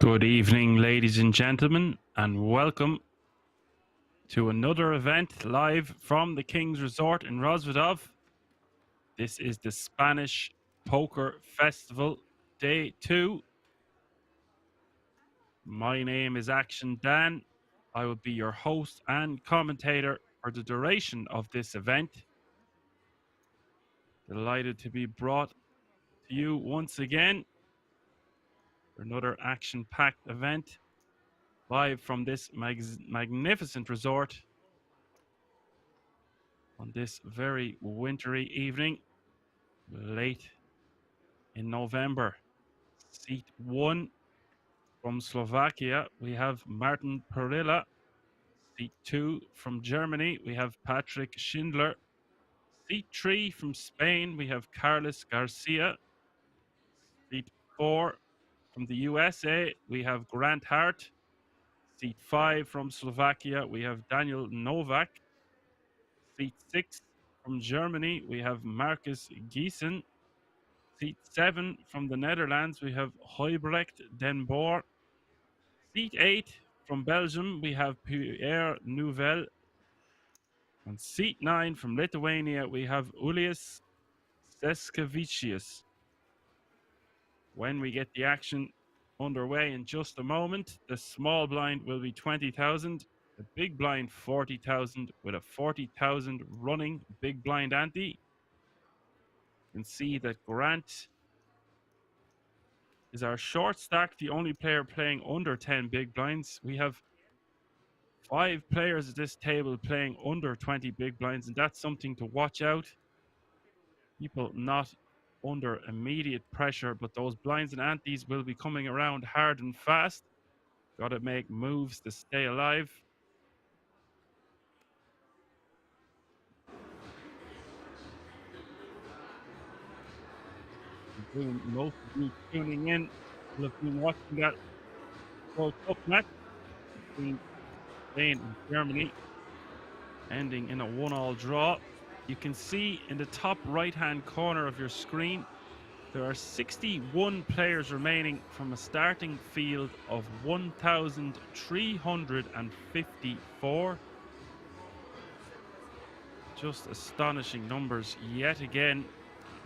Good evening, ladies and gentlemen, and welcome to another event live from the King's Resort in Rozvadov. This is the Spanish Poker Festival, Day 2. My name is Action Dan. I will be your host and commentator for the duration of this event. Delighted to be brought to you once again for another action-packed event live from this magnificent resort on this very wintry evening, late in November. Seat 1 from Slovakia, we have Martin Perilla. Seat 2 from Germany, we have Patrick Schindler. Seat 3 from Spain, we have Carlos Garcia. Seat 4 from the USA, we have Grant Hart. Seat 5 from Slovakia, we have Daniel Novak. Seat 6 from Germany, we have Marcus Giesen. Seat 7 from the Netherlands, we have Huybrecht Den Boer. Seat 8 from Belgium, we have Pierre Nouvel. On seat 9 from Lithuania, we have Ulias Seskevicius. When we get the action underway in just a moment, the small blind will be 20,000, the big blind 40,000 with a 40,000 running big blind ante. You can see that Grant is our short stack, the only player playing under 10 big blinds. We have 5 players at this table playing under 20 big blinds, and that's something to watch out. People not under immediate pressure, but those blinds and antes will be coming around hard and fast. Got to make moves to stay alive. Most of you tuning in will have been watching that World Cup match between Spain and Germany, ending in a 1-1 draw. You can see in the top right-hand corner of your screen, there are 61 players remaining from a starting field of 1,354. Just astonishing numbers yet again.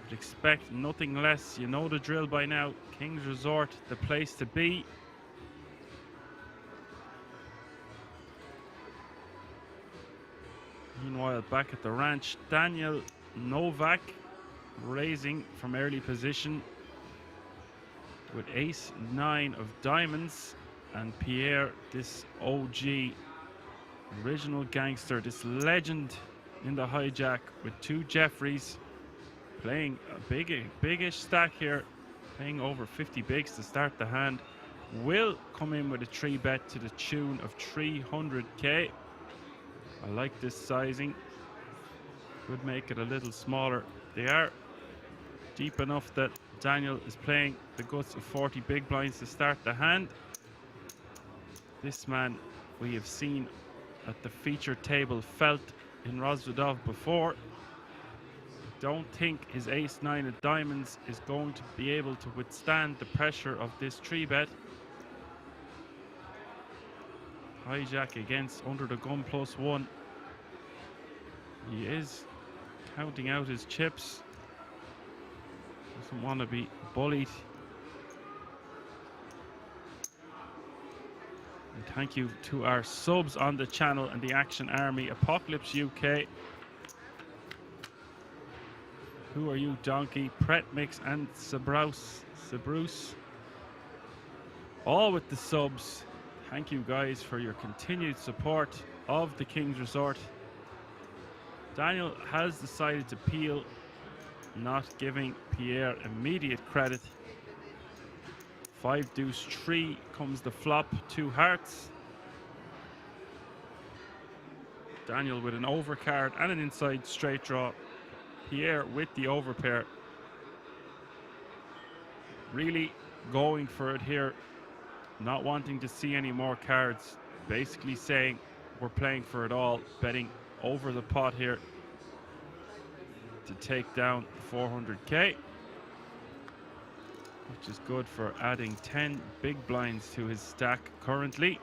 Would expect nothing less. You know the drill by now. King's Resort, the place to be. Meanwhile, back at the ranch, Daniel Novak raising from early position with ace-9 of diamonds, and Pierre, this OG, original gangster, this legend in the hijack with 2 Jeffreys, playing a biggish stack here, playing over 50 bigs to start the hand, will come in with a 3-bet to the tune of 300k. I like this sizing. Could make it a little smaller. They are deep enough that Daniel is playing the guts of 40 big blinds to start the hand. This man we have seen at the feature table felt in Rozvadov before. Don't think his ace-9 of diamonds is going to be able to withstand the pressure of this 3-bet. Hijack against under the gun +1. He is counting out his chips. Doesn't want to be bullied. And thank you to our subs on the channel and the Action Army, Apocalypse UK. Who Are You Donkey, Pretmix, and Sabruce. All with the subs. Thank you guys for your continued support of the King's Resort. Daniel has decided to peel, not giving Pierre immediate credit. 5 deuce 3 comes the flop, 2 hearts. Daniel with an overcard and an inside straight draw. Pierre with the overpair. Really going for it here, not wanting to see any more cards. Basically saying we're playing for it all, betting over the pot here to take down 400k. which is good for adding 10 big blinds to his stack currently.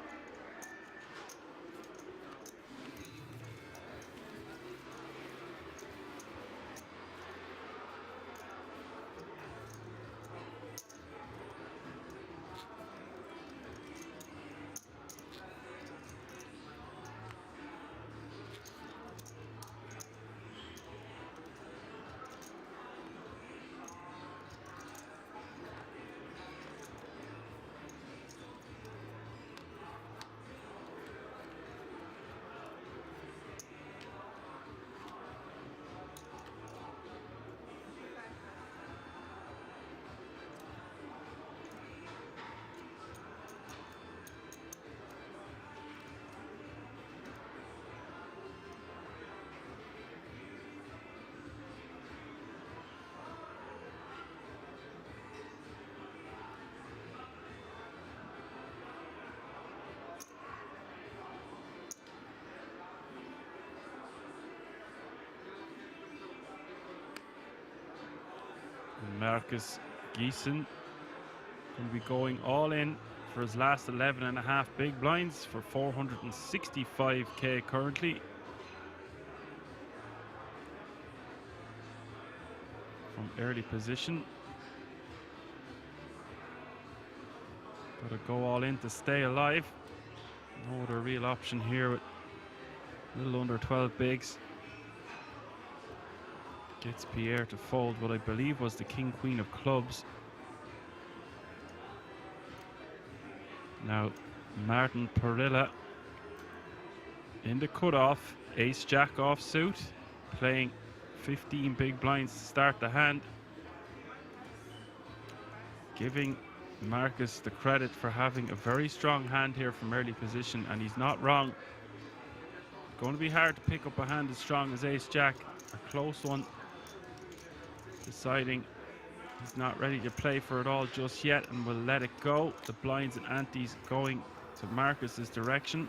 Marcus Giesen will be going all in for his last 11.5 big blinds for 465k currently. From early position. Gotta go all in to stay alive. No other real option here with a little under 12 bigs. Gets Pierre to fold what I believe was the king queen of clubs. Now Martin Perilla in the cutoff, ace jack off suit, playing 15 big blinds to start the hand, giving Marcus the credit for having a very strong hand here from early position, and he's not wrong. It's going to be hard to pick up a hand as strong as ace jack, a close one. Deciding he's not ready to play for it all just yet and will let it go. The blinds and antes going to Marcus's direction.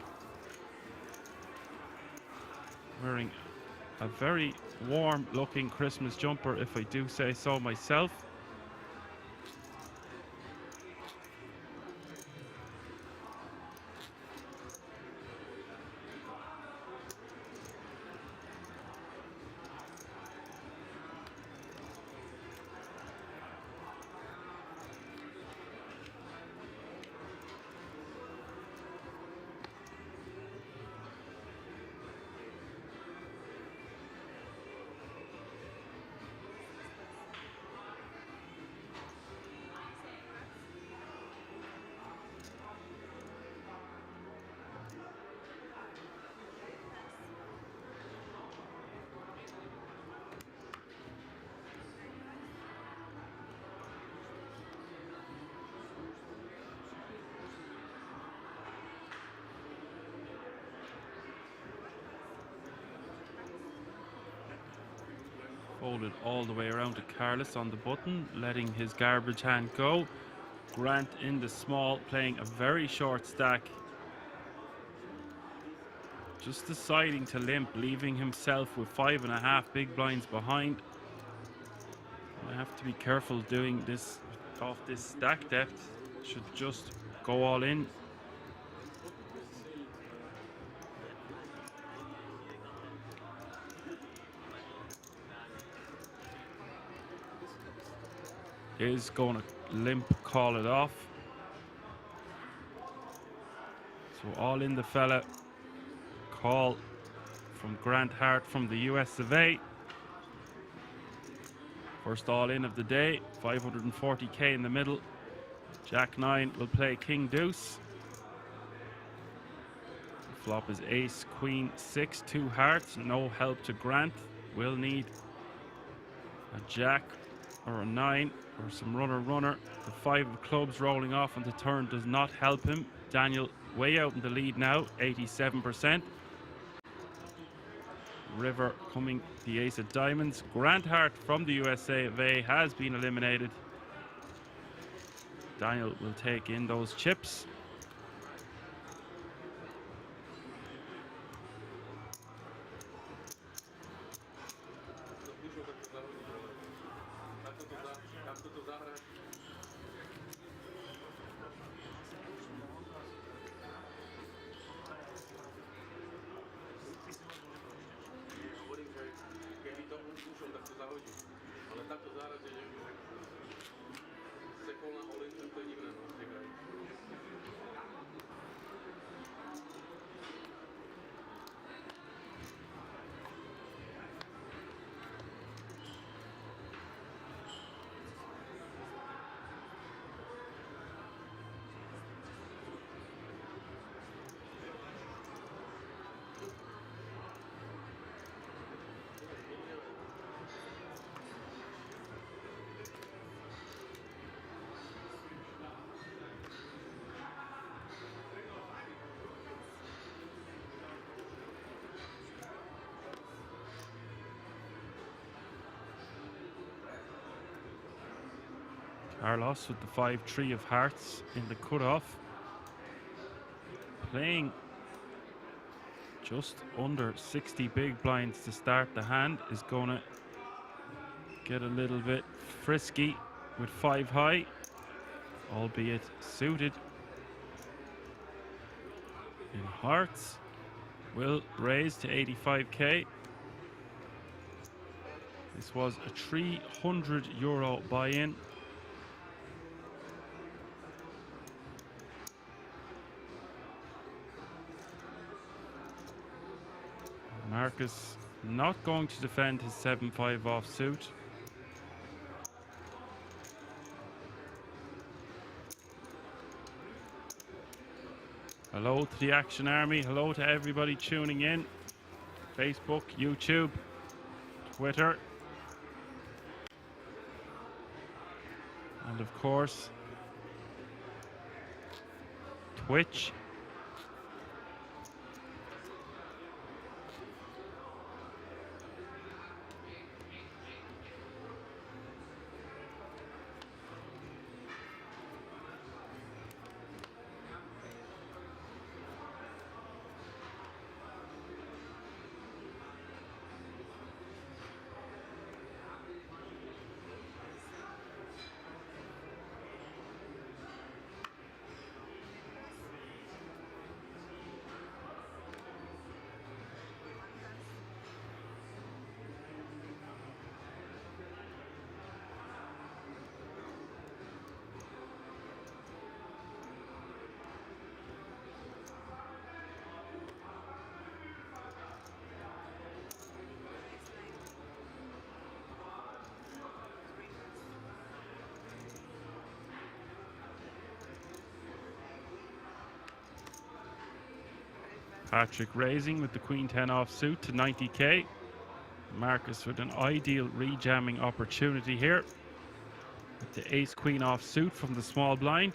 Wearing a very warm looking Christmas jumper, if I do say so myself. Folded all the way around to Carlos on the button, letting his garbage hand go. Grant in the small, playing a very short stack. Just deciding to limp, leaving himself with 5.5 big blinds behind. I have to be careful doing this off this stack depth. Should just go all in. Is going to limp, call it off. So all in the fella. Call from Grant Hart from the US of A. First all in of the day, 540k in the middle. Jack 9 will play King Deuce. Flop is Ace Queen 6, 2 hearts, no help to Grant. Will need a Jack or a 9 or some runner. The 5 of clubs rolling off on the turn does not help him. Daniel way out in the lead now, 87%. River coming, the ace of diamonds. Grant Hart from the USA of A has been eliminated. Daniel will take in those chips. Carlos with the 5-3 of hearts in the cutoff. Playing just under 60 big blinds to start the hand is going to get a little bit frisky with 5 high, albeit suited in hearts. Will raise to 85k. This was a €300 buy-in. Marcus not going to defend his 7-5 offsuit. Hello to the Action Army. Hello to everybody tuning in. Facebook, YouTube, Twitter. And of course, Twitch. Patrick raising with the Queen 10 offsuit to 90k. Marcus with an ideal rejamming opportunity here. With the Ace Queen offsuit from the small blind.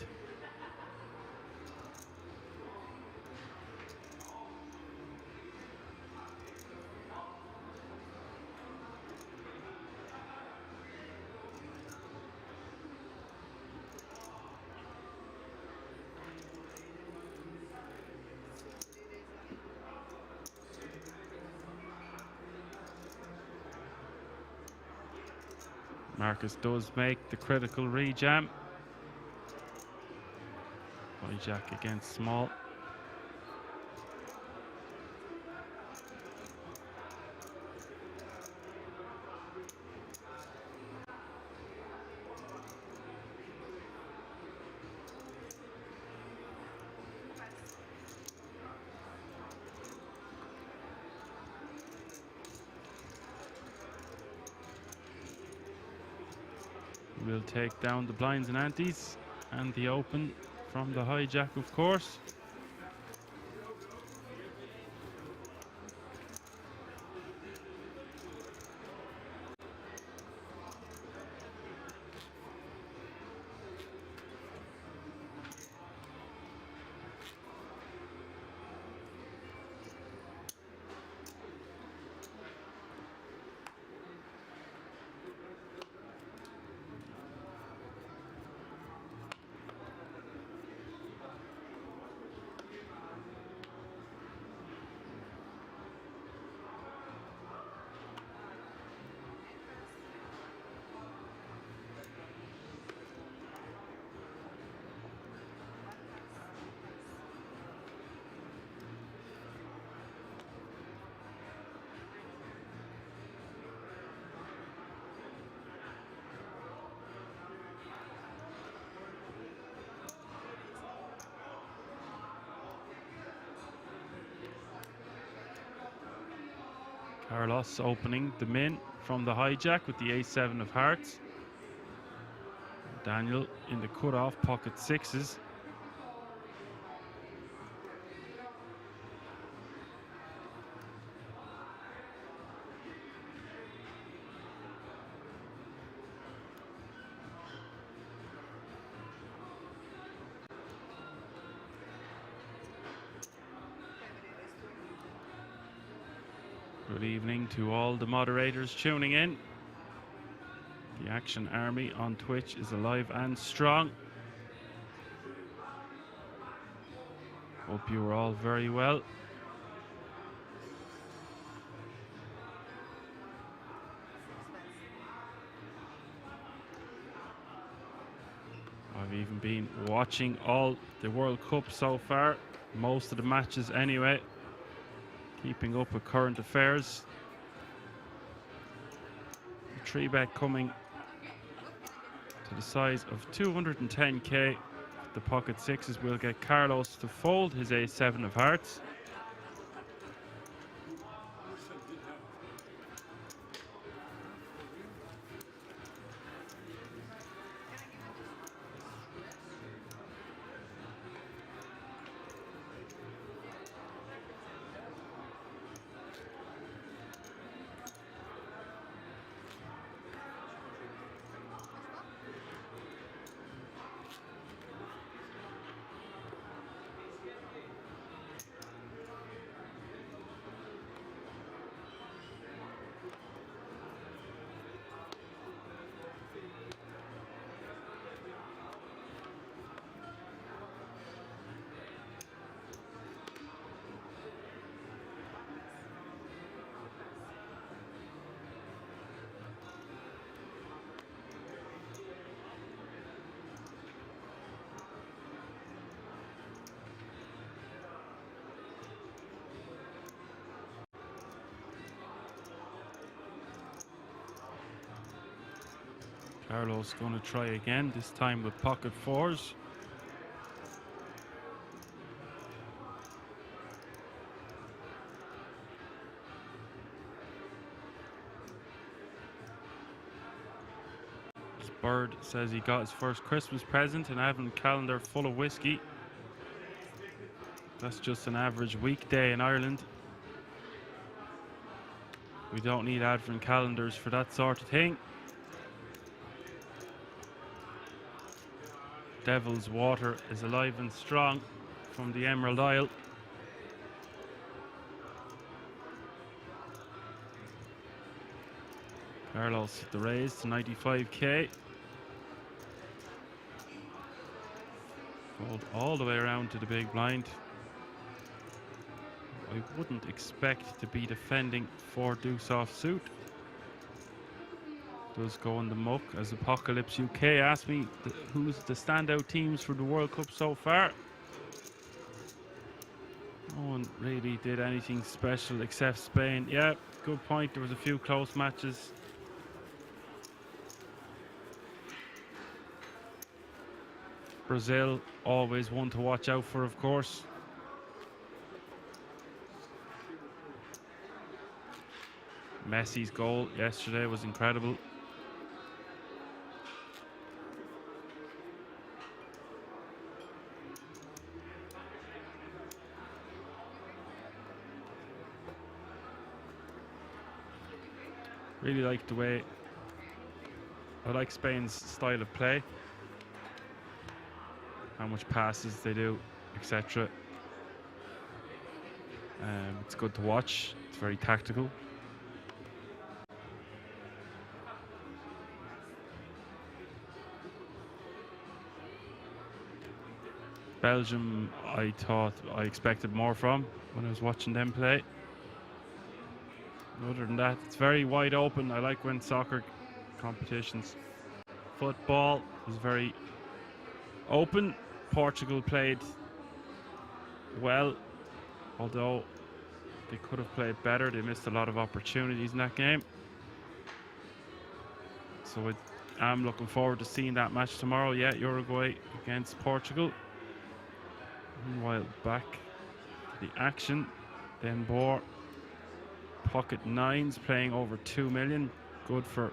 Marcus does make the critical rejam. Hijack against small. Will take down the blinds and antes and the open from the hijack, of course. Carlos opening the min from the hijack with the ace-7 of hearts. Daniel in the cut-off pocket sixes. Good evening to all the moderators tuning in. The Action Army on Twitch is alive and strong. Hope you are all very well. I've even been watching all the World Cup so far, most of the matches anyway, keeping up with current affairs. The 3-bet coming to the size of 210k. The pocket sixes will get Carlos to fold his ace-7 of hearts. Carlos going to try again, this time with pocket fours. Bird says he got his first Christmas present, an advent calendar full of whiskey. That's just an average weekday in Ireland. We don't need advent calendars for that sort of thing. Devil's Water is alive and strong from the Emerald Isle. Carlos the raise to 95k. Fold all the way around to the big blind. I wouldn't expect to be defending 4 deuce offsuit. Does go in the muck, as Apocalypse UK asked me who's the standout teams for the World Cup so far. No one really did anything special except Spain. Yeah, good point. There was a few close matches. Brazil, always one to watch out for, of course. Messi's goal yesterday was incredible. Really like the way, I like Spain's style of play, how much passes they do, etc. It's good to watch, it's very tactical. Belgium, I expected more from when I was watching them play. Other than that, it's very wide open. I like when soccer competitions. Football was very open. Portugal played well, although they could have played better. They missed a lot of opportunities in that game. So I am looking forward to seeing that match tomorrow. Yeah, Uruguay against Portugal. Meanwhile, back to the action. Then Boer Pocket nines playing over 2 million. Good for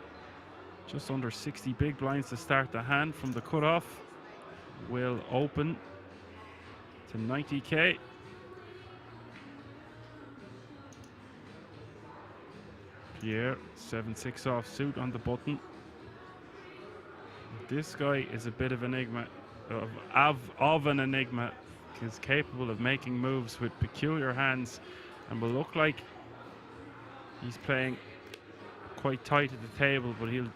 just under 60 big blinds to start the hand from the cutoff. Will open to 90k. Pierre, 7-6 offsuit on the button. This guy is a bit of an enigma, of an enigma. He's capable of making moves with peculiar hands and will look like he's playing quite tight at the table, but he'll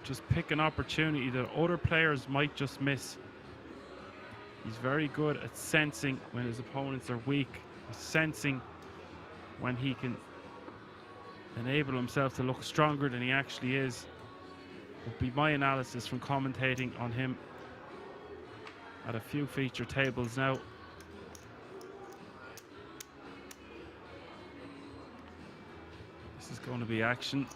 just pick an opportunity that other players might just miss. He's very good at sensing when his opponents are weak, sensing when he can enable himself to look stronger than he actually is. Would be my analysis from commentating on him at a few feature tables now. This is going to be action.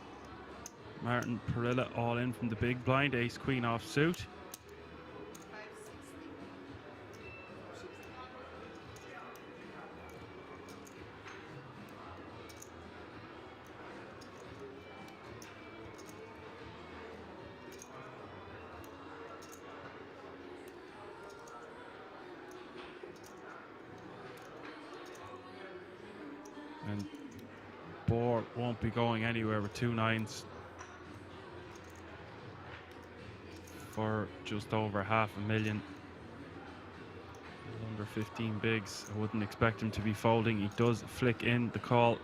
Martin Perilla all in from the big blind, ace queen offsuit. And board won't be going anywhere with 2 nines for just over $500,000. Under 15 bigs. I wouldn't expect him to be folding. He does flick in the call.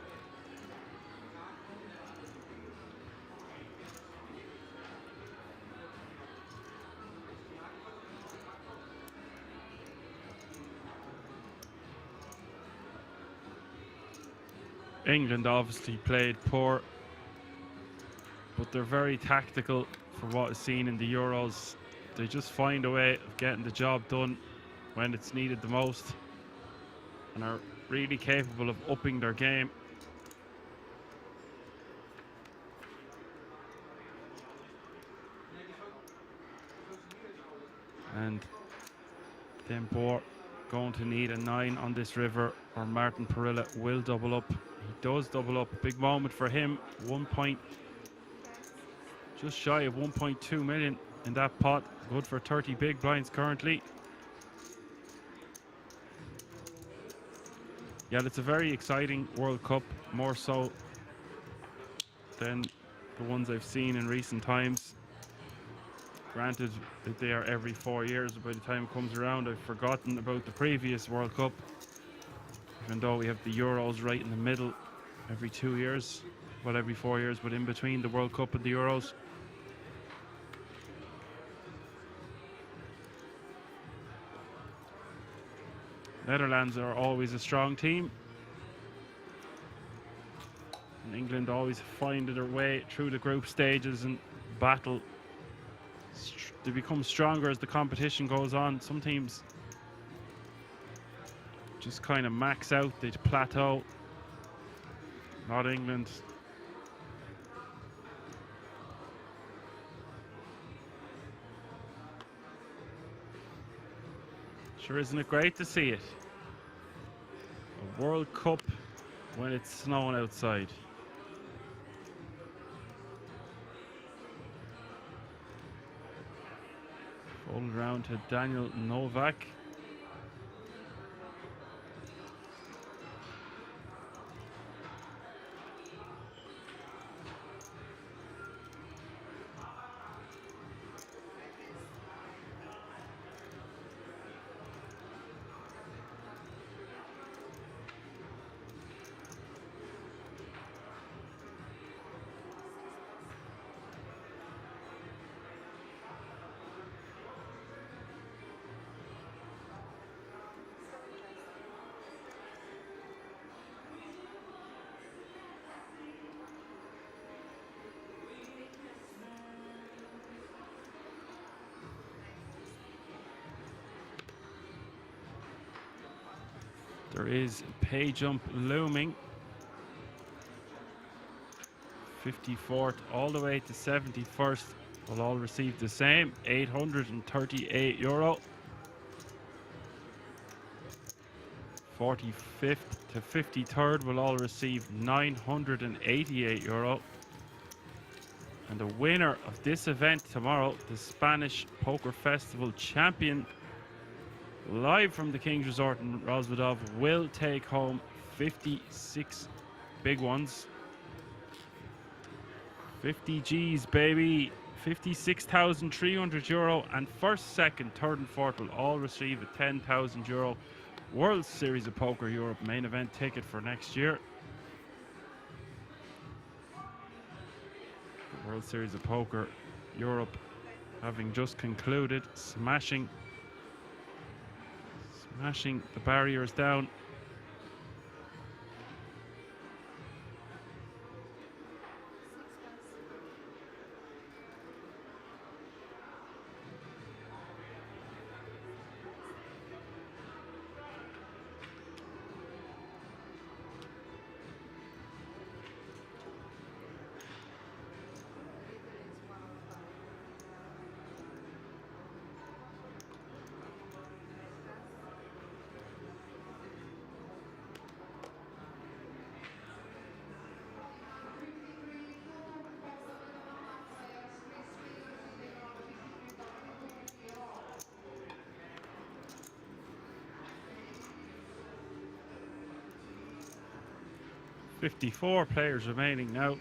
England obviously played poor, but they're very tactical for what is seen in the Euros. They just find a way of getting the job done when it's needed the most and are really capable of upping their game. And then Boer going to need a 9 on this river, or Martin Perilla will double up. He does double up. Big moment for him. Just shy of 1.2 million in that pot. Good for 30 big blinds currently. Yeah, it's a very exciting World Cup, more so than the ones I've seen in recent times. Granted that they are every 4 years, but by the time it comes around, I've forgotten about the previous World Cup. Even though we have the Euros right in the middle every 2 years, well, every 4 years, but in between the World Cup and the Euros. Netherlands are always a strong team. And England always find their way through the group stages and battle. They become stronger as the competition goes on. Some teams just kind of max out, they plateau. Not England. Sure, isn't it great to see it? A World Cup when it's snowing outside. Folded around to Daniel Novak. There is pay jump looming. 54th all the way to 71st will all receive the same, €838. 45th to 53rd will all receive €988. And the winner of this event tomorrow, the Spanish Poker Festival champion, live from the King's Resort in Rozvadov, will take home 56 big ones. 50 G's, baby. €56,300. And first, second, third, and fourth will all receive a €10,000 World Series of Poker Europe main event ticket for next year. The World Series of Poker Europe having just concluded, smashing the barriers down. .54 players remaining now.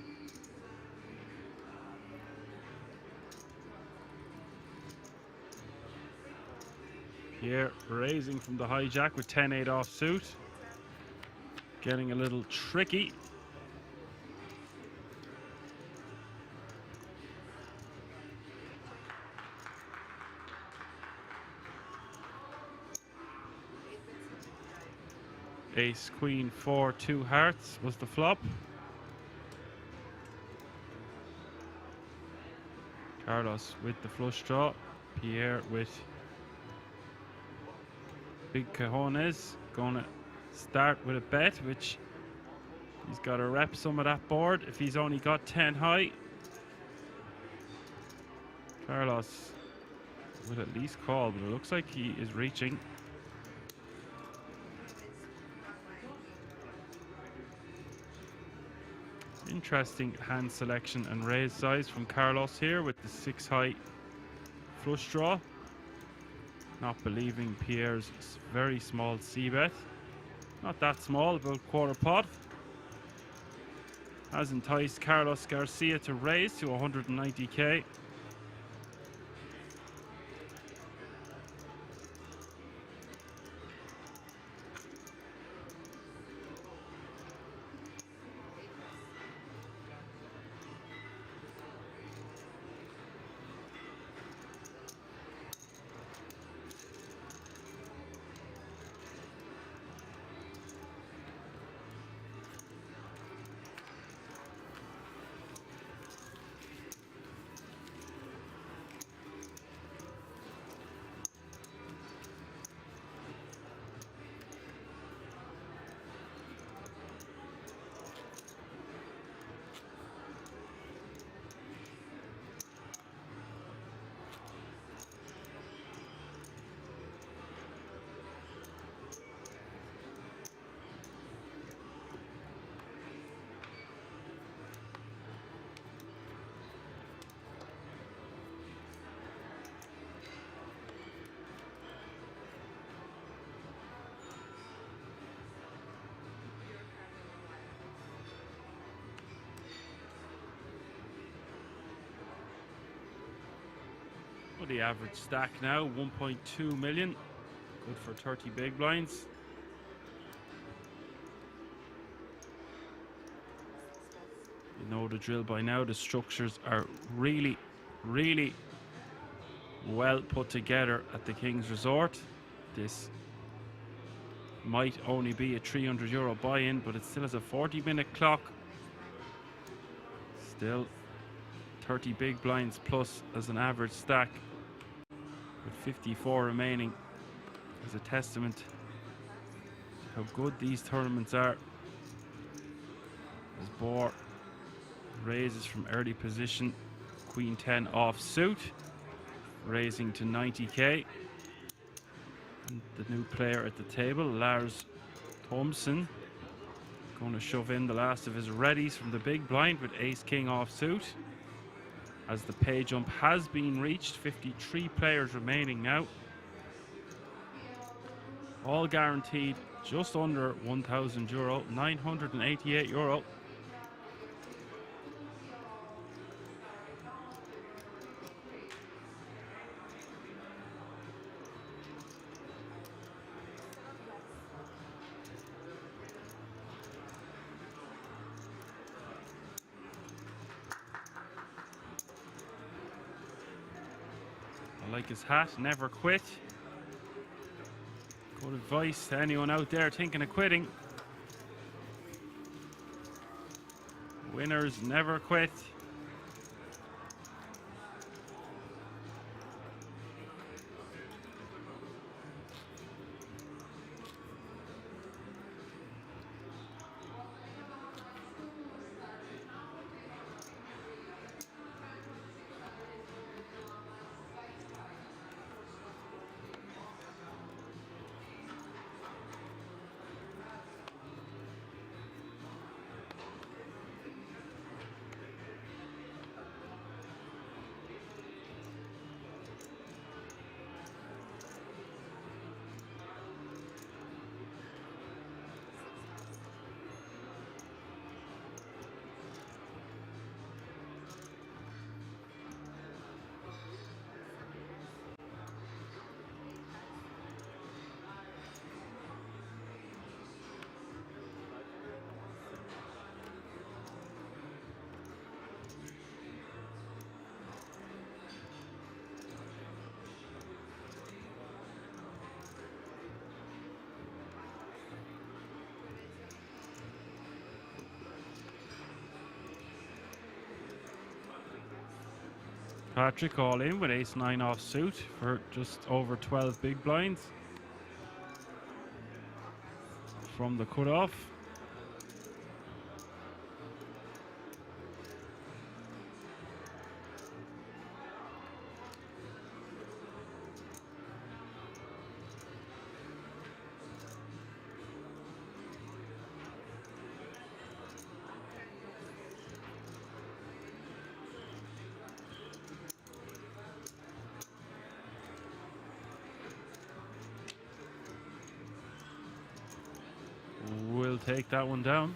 Pierre raising from the hijack with 10-8 offsuit. Getting a little tricky. Ace, queen, 4, 2 hearts was the flop. Carlos with the flush draw. Pierre with big cojones. Gonna start with a bet, which he's got to rep some of that board if he's only got 10 high. Carlos will at least call, but it looks like he is reaching. Interesting hand selection and raise size from Carlos here with the 6 high flush draw. Not believing Pierre's very small c-bet. Not that small, about quarter pot. Has enticed Carlos Garcia to raise to 190k. The average stack now 1.2 million, good for 30 big blinds. You know the drill by now. The structures are really well put together at the King's Resort. This might only be a €300 buy-in, but it still has a 40-minute clock. Still 30 big blinds plus as an average stack, with 54 remaining, is a testament to how good these tournaments are. As Bohr raises from early position, queen 10 off suit, raising to 90k. And the new player at the table, Lars Thompson going to shove in the last of his readies from the big blind with ace king off suit. As the pay jump has been reached, 53 players remaining now. All guaranteed just under €1,000, €988. I like his hat, never quit. Good advice to anyone out there thinking of quitting. Winners never quit. Patrick all in with ace-9 off suit for just over 12 big blinds from the cutoff. We'll take that one down.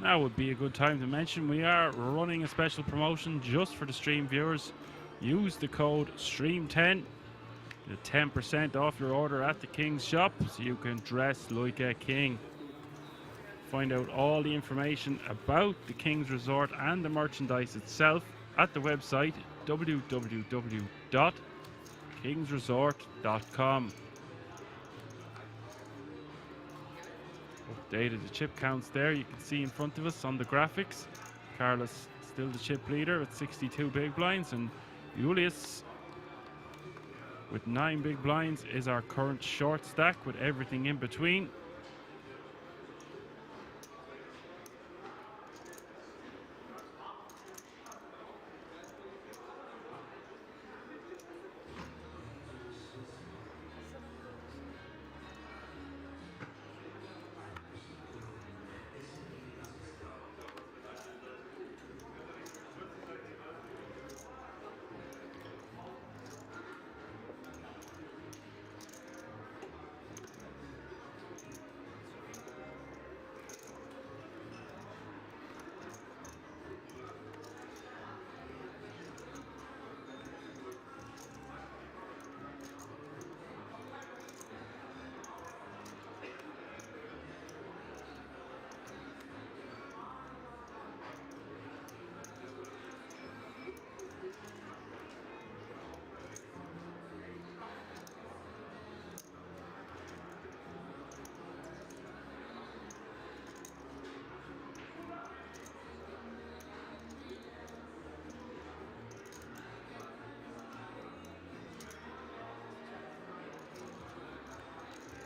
Now would be a good time to mention we are running a special promotion just for the stream viewers. Use the code STREAM10 to 10% off your order at the King's shop so you can dress like a king. Find out all the information about the King's Resort and the merchandise itself at the website www.kingsresort.com. Updated the chip counts there, you can see in front of us on the graphics. Carlos still the chip leader with 62 big blinds, and Julius with 9 big blinds is our current short stack with everything in between.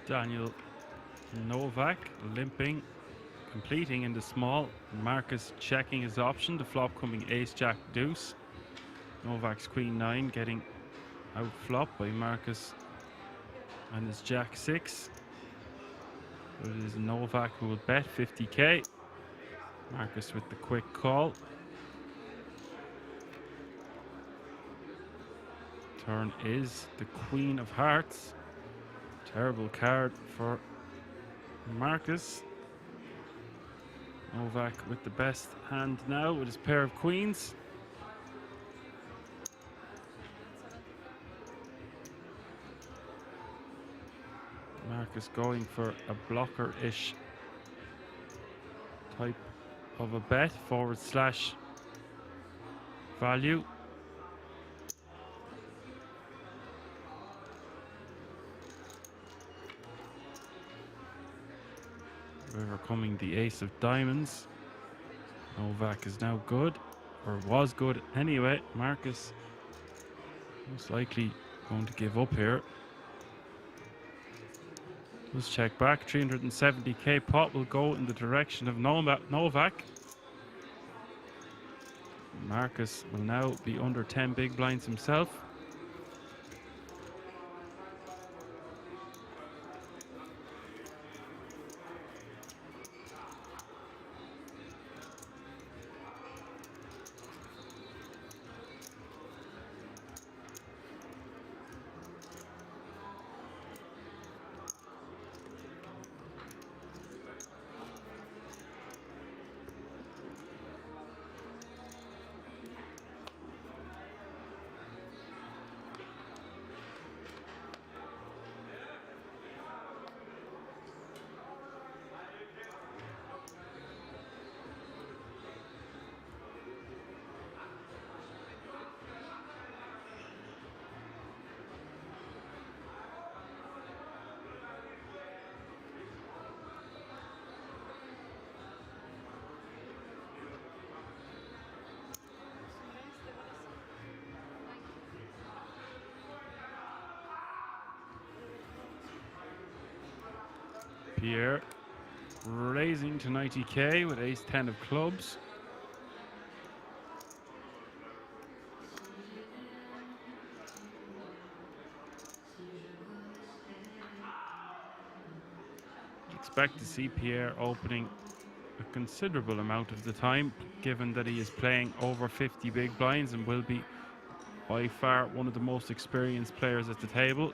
Daniel Novak limping, completing in the small. Marcus checking his option, the flop coming ace jack deuce. Novak's queen 9 getting out flop by Marcus and his Jack 6. But it is Novak who will bet 50k. Marcus with the quick call. Turn is the Queen of Hearts. Terrible card for Marcus. Novak with the best hand now with his pair of queens. Marcus going for a blocker-ish type of a bet, / value. Overcoming the ace of diamonds. Novak is now good, or was good anyway. Marcus most likely going to give up here. Let's check back. 370k pot will go in the direction of Novak. Marcus will now be under 10 big blinds himself. Pierre raising to 90k with ace 10 of clubs. Expect to see Pierre opening a considerable amount of the time, given that he is playing over 50 big blinds and will be by far one of the most experienced players at the table.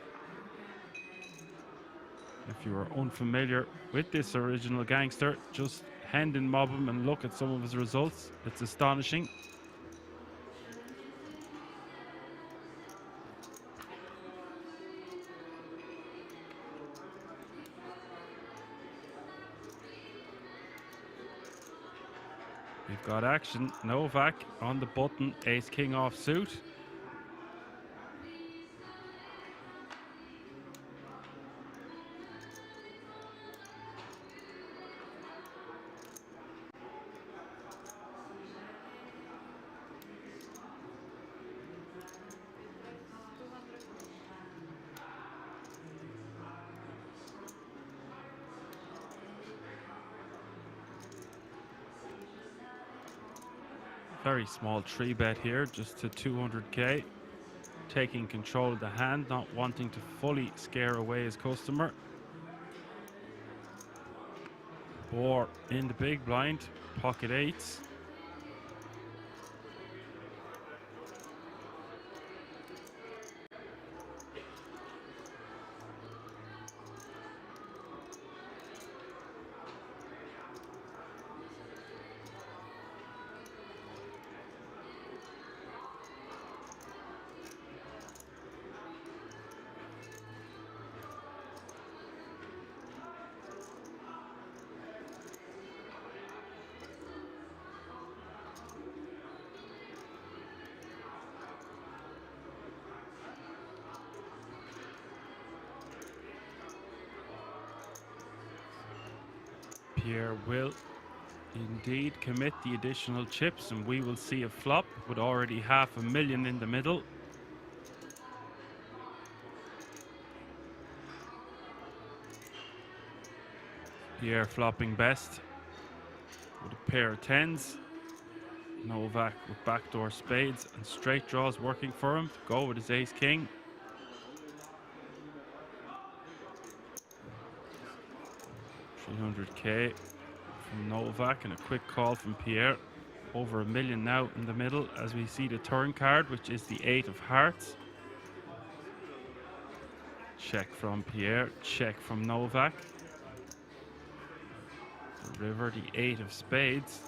If you are unfamiliar with this original gangster, just hand and mob him and look at some of his results. It's astonishing. We've got action. Novak on the button, ace king off suit. Very small 3-bet here, just to 200k. Taking control of the hand, not wanting to fully scare away his customer. Or in the big blind, pocket eights. Pierre will indeed commit the additional chips, and we will see a flop with already $500,000 in the middle. Pierre flopping best with a pair of tens. Novak with backdoor spades and straight draws working for him to go with his ace king. 300k from Novak and a quick call from Pierre. Over $1 million now in the middle as we see the turn card, which is the 8 of hearts. Check from Pierre, check from Novak. The river, the 8 of spades.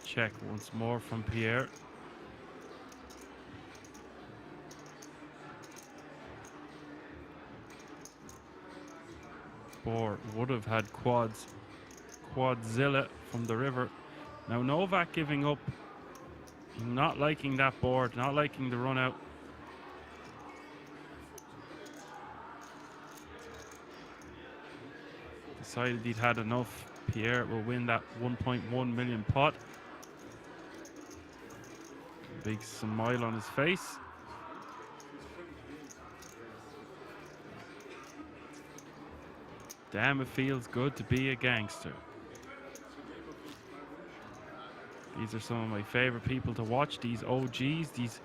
Check once more from Pierre. Board would have had quadzilla from the river. Now Novak giving up, not liking that board, not liking the run out. Decided he'd had enough. Pierre will win that 1.1 million pot. Big smile on his face. Damn, it feels good to be a gangster. These are some of my favorite people to watch, these OGs.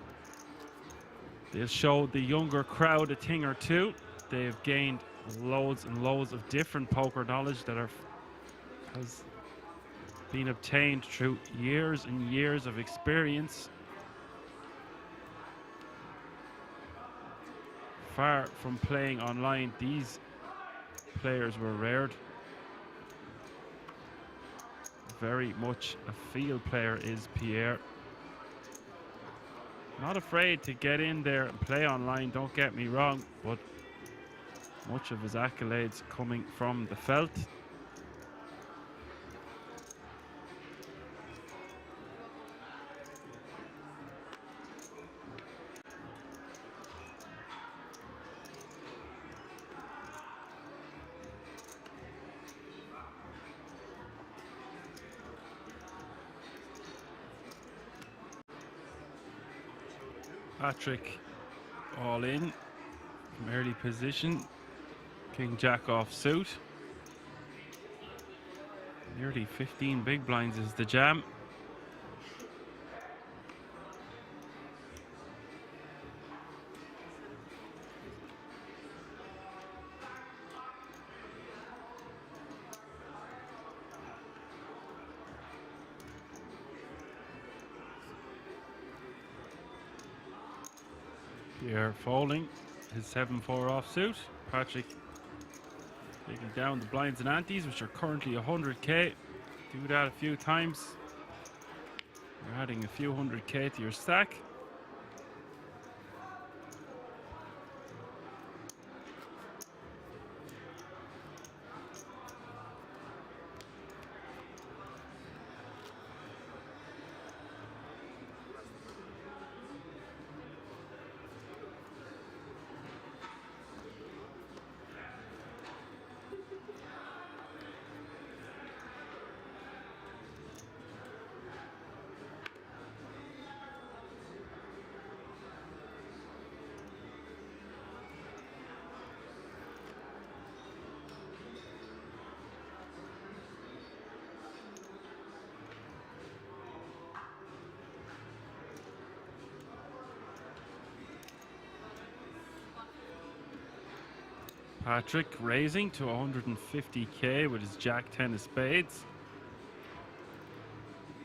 They'll show the younger crowd a thing or two. They have gained loads and loads of different poker knowledge that has been obtained through years and years of experience. Far from playing online, these players were reared. Very much a field player is Pierre. Not afraid to get in there and play online, don't get me wrong, but much of his accolades coming from the felt. Patrick all in from early position. King Jack off suit. Nearly 15 big blinds is the jam. Pierre folding his 7-4 offsuit. Patrick taking down the blinds and antes, which are currently 100k. Do that a few times, you're adding a few 100k to your stack. Patrick raising to 150k with his Jack 10 of spades.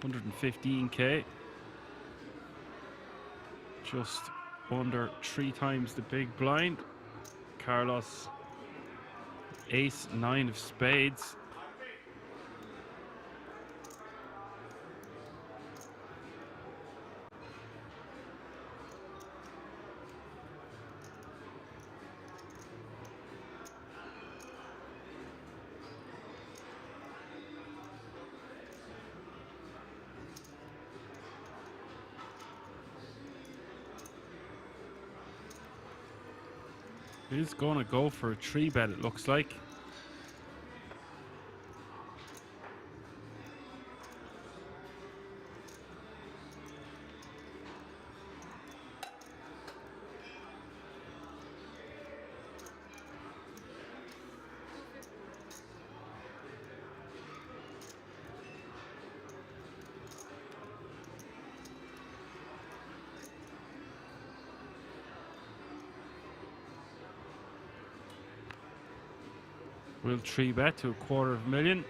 115k. Just under 3 times the big blind. Carlos, ace 9 of spades. He's gonna go for a 3-bet, it looks like. We'll 3-bet to $250,000.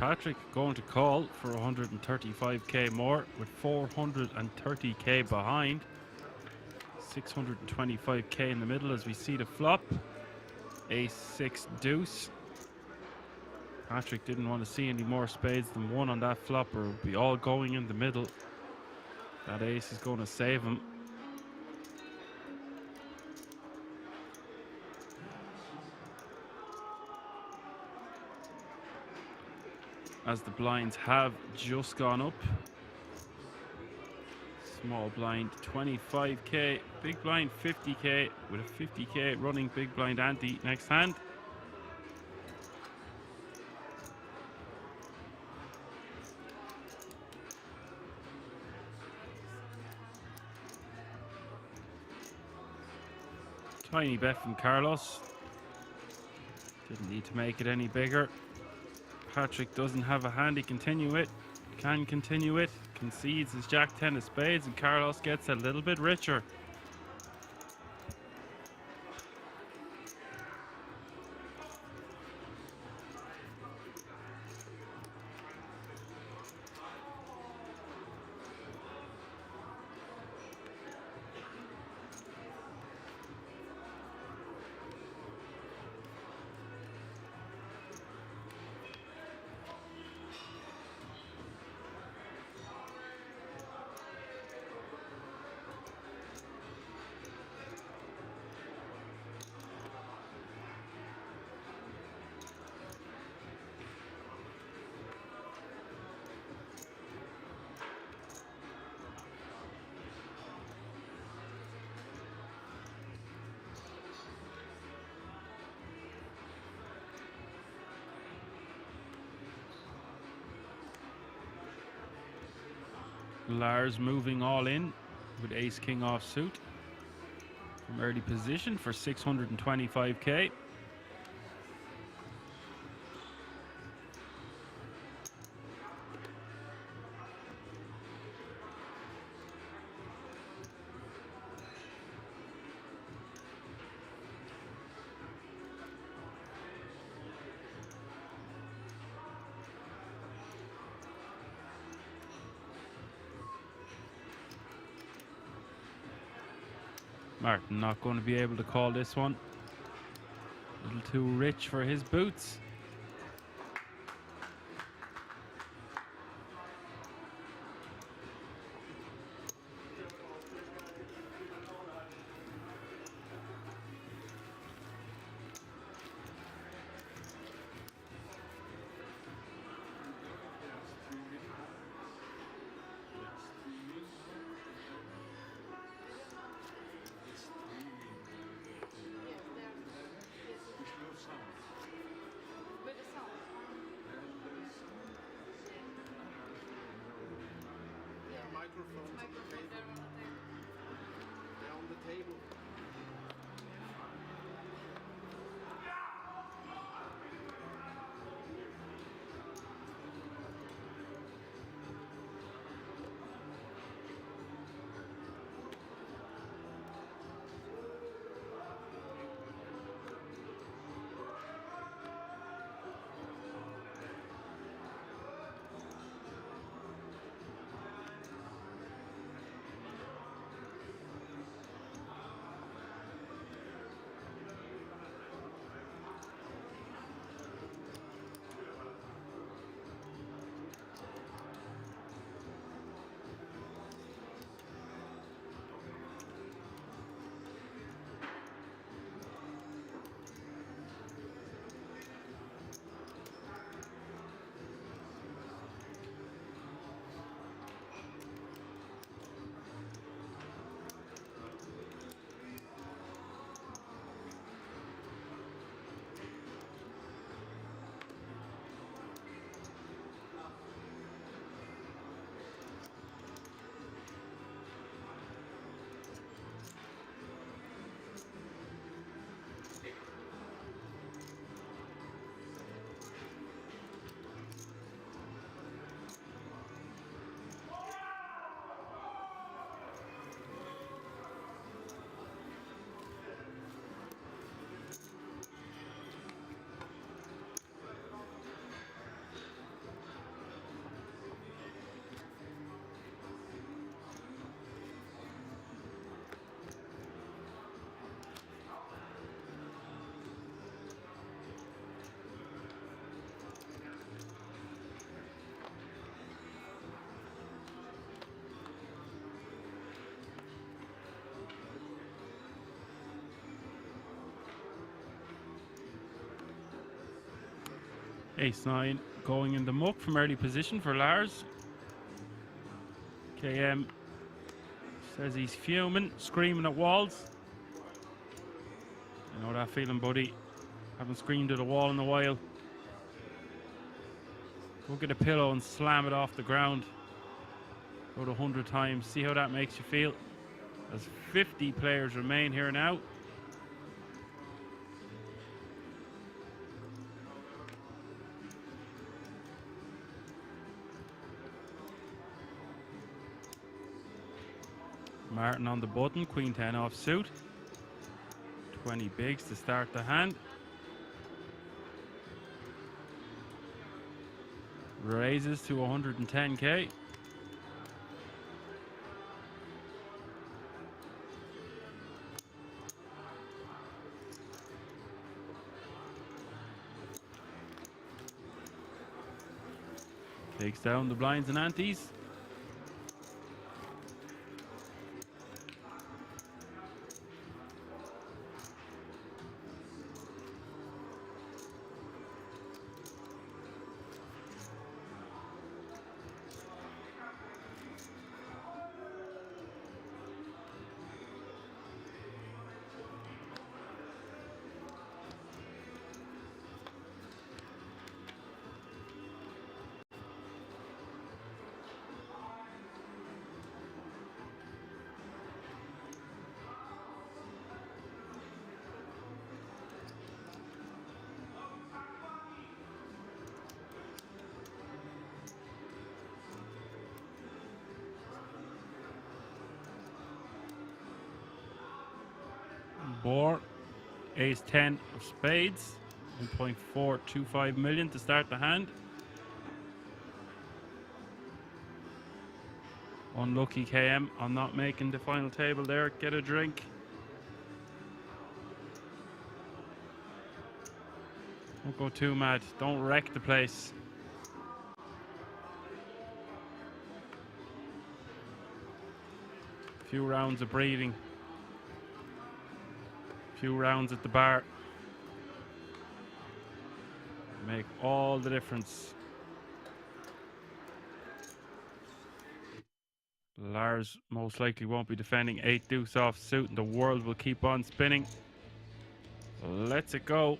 Patrick going to call for 135k more with 430k behind. 625k in the middle as we see the flop. Ace 6 deuce. Patrick didn't want to see any more spades than one on that flop, or it would be all going in the middle. That ace is going to save him. As the blinds have just gone up. Small blind 25k, big blind 50k with a 50k running big blind ante next hand. Tiny bet from Carlos. Didn't need to make it any bigger. Patrick doesn't have a hand he continue it. Can continue it. Concedes his Jack 10 of spades, and Carlos gets a little bit richer. Lars moving all in with ace king offsuit from early position for 625k. Martin not going to be able to call this one. A little too rich for his boots. Ace-9 going in the muck from early position for Lars. KM says he's fuming, screaming at walls. You know that feeling, buddy. Haven't screamed at a wall in a while. Go get a pillow and slam it off the ground. Go to 100 times. See how that makes you feel. As 50 players remain here now. Martin on the button, Queen 10 off suit. 20 bigs to start the hand. Raises to 110k. Takes down the blinds and antes. Boar, ace 10 of spades, 1.425 million to start the hand. Unlucky KM on not making the final table there. Get a drink. Don't go too mad. Don't wreck the place. Few rounds of breathing. Few rounds at the bar make all the difference. Lars most likely won't be defending 8 deuce off suit and the world will keep on spinning. Let's it go.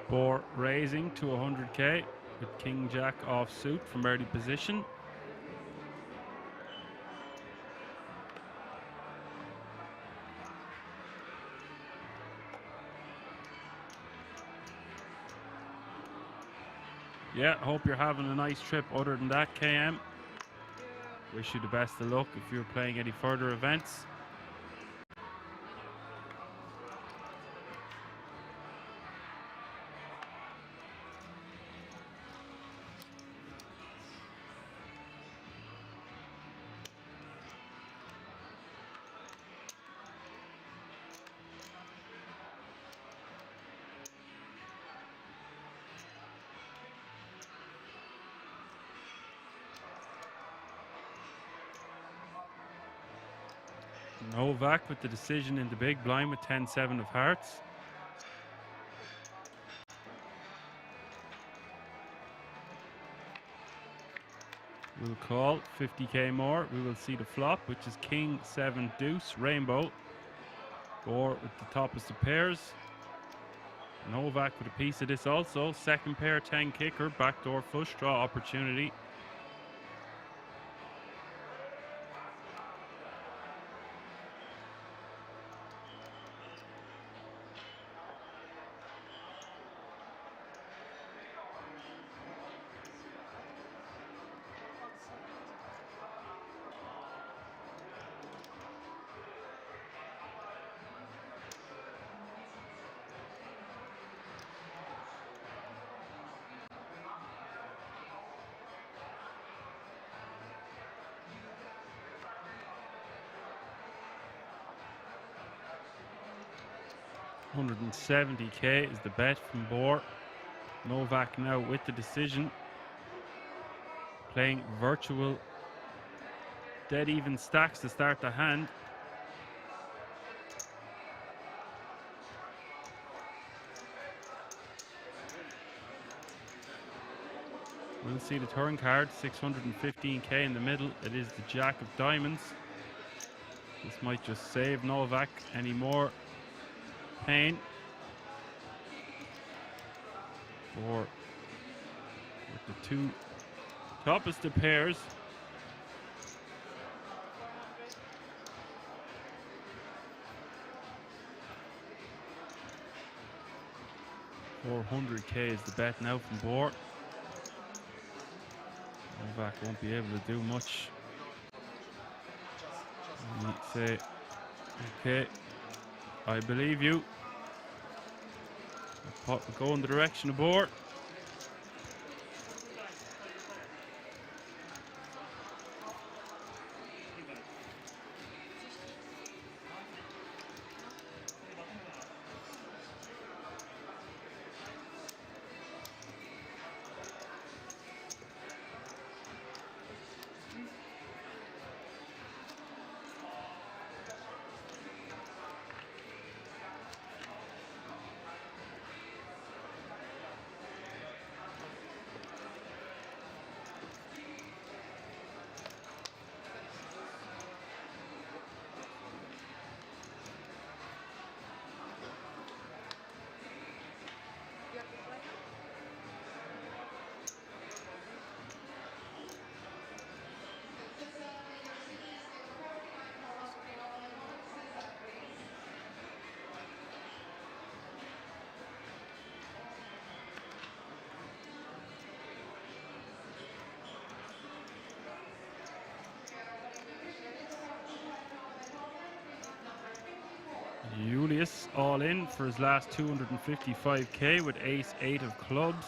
Boar raising to 100k with King Jack off suit from early position. Yeah, hope you're having a nice trip other than that, KM. Wish you the best of luck if you're playing any further events. Novak with the decision in the big blind with 10-7 of hearts. We'll call 50k more. We will see the flop, which is King 7 Deuce Rainbow. Boar with the toppest of pairs. Novak with a piece of this also. Second pair 10 kicker, backdoor flush draw opportunity. $170k is the bet from Boar. Novak now with the decision. Playing virtual dead even stacks to start the hand. We'll see the turn card, 615k in the middle. It is the Jack of Diamonds. This might just save Novak any more pain. Or with the two toppest of pairs. $400k is the bet now from Boar. Novak won't be able to do much. And say, okay, I believe you. Go in the direction of Boar. Julius all in for his last 255k with ace 8 of clubs.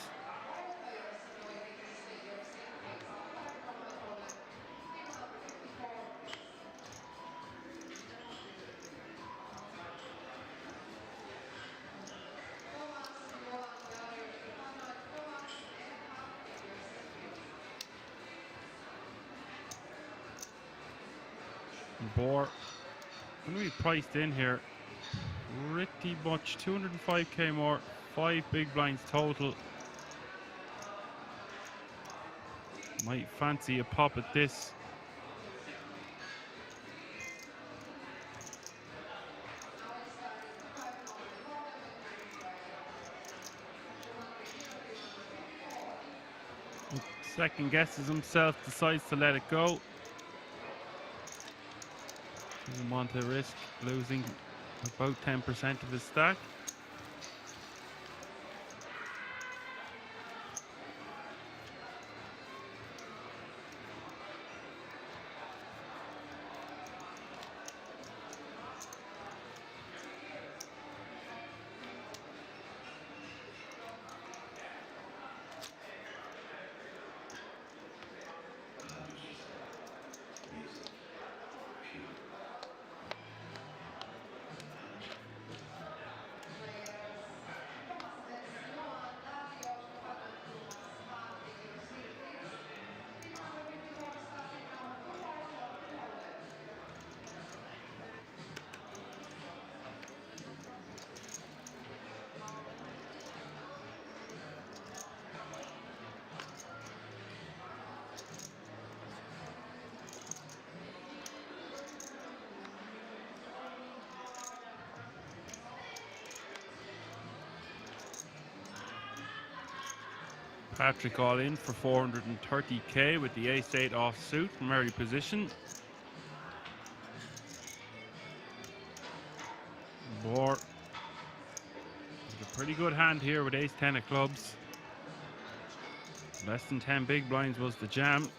Boar, when we priced in here, pretty much 205k more, 5 big blinds total. Might fancy a pop at this. Second guesses himself, decides to let it go. Doesn't want to risk losing about 10% of his stack. Patrick all in for 430k with the ace-8 offsuit from early position. Boar with a pretty good hand here with ace-10 of clubs. Less than 10 big blinds was the jam.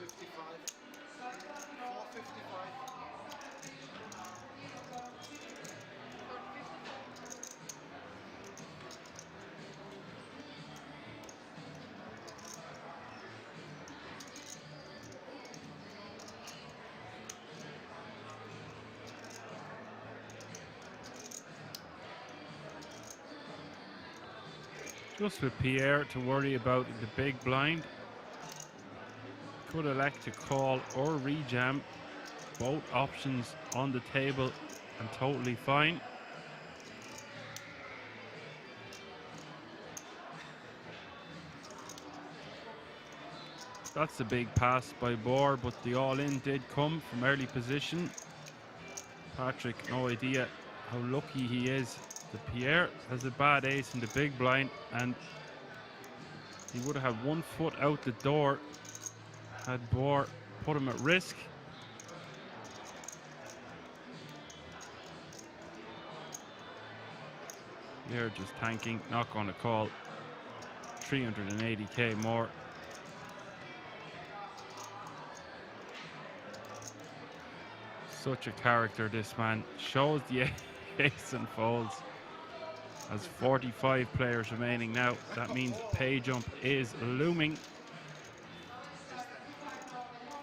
Just with Pierre to worry about the big blind. Could elect to call or rejam. Both options on the table and totally fine. That's a big pass by Boar, but the all-in did come from early position. Patrick, no idea how lucky he is. The Pierre has a bad ace in the big blind, and he would have had 1 foot out the door had Boar put him at risk. They're just tanking, not going to call. 380k more. Such a character, this man. Shows the ace and folds. Has 45 players remaining now. That means pay jump is looming.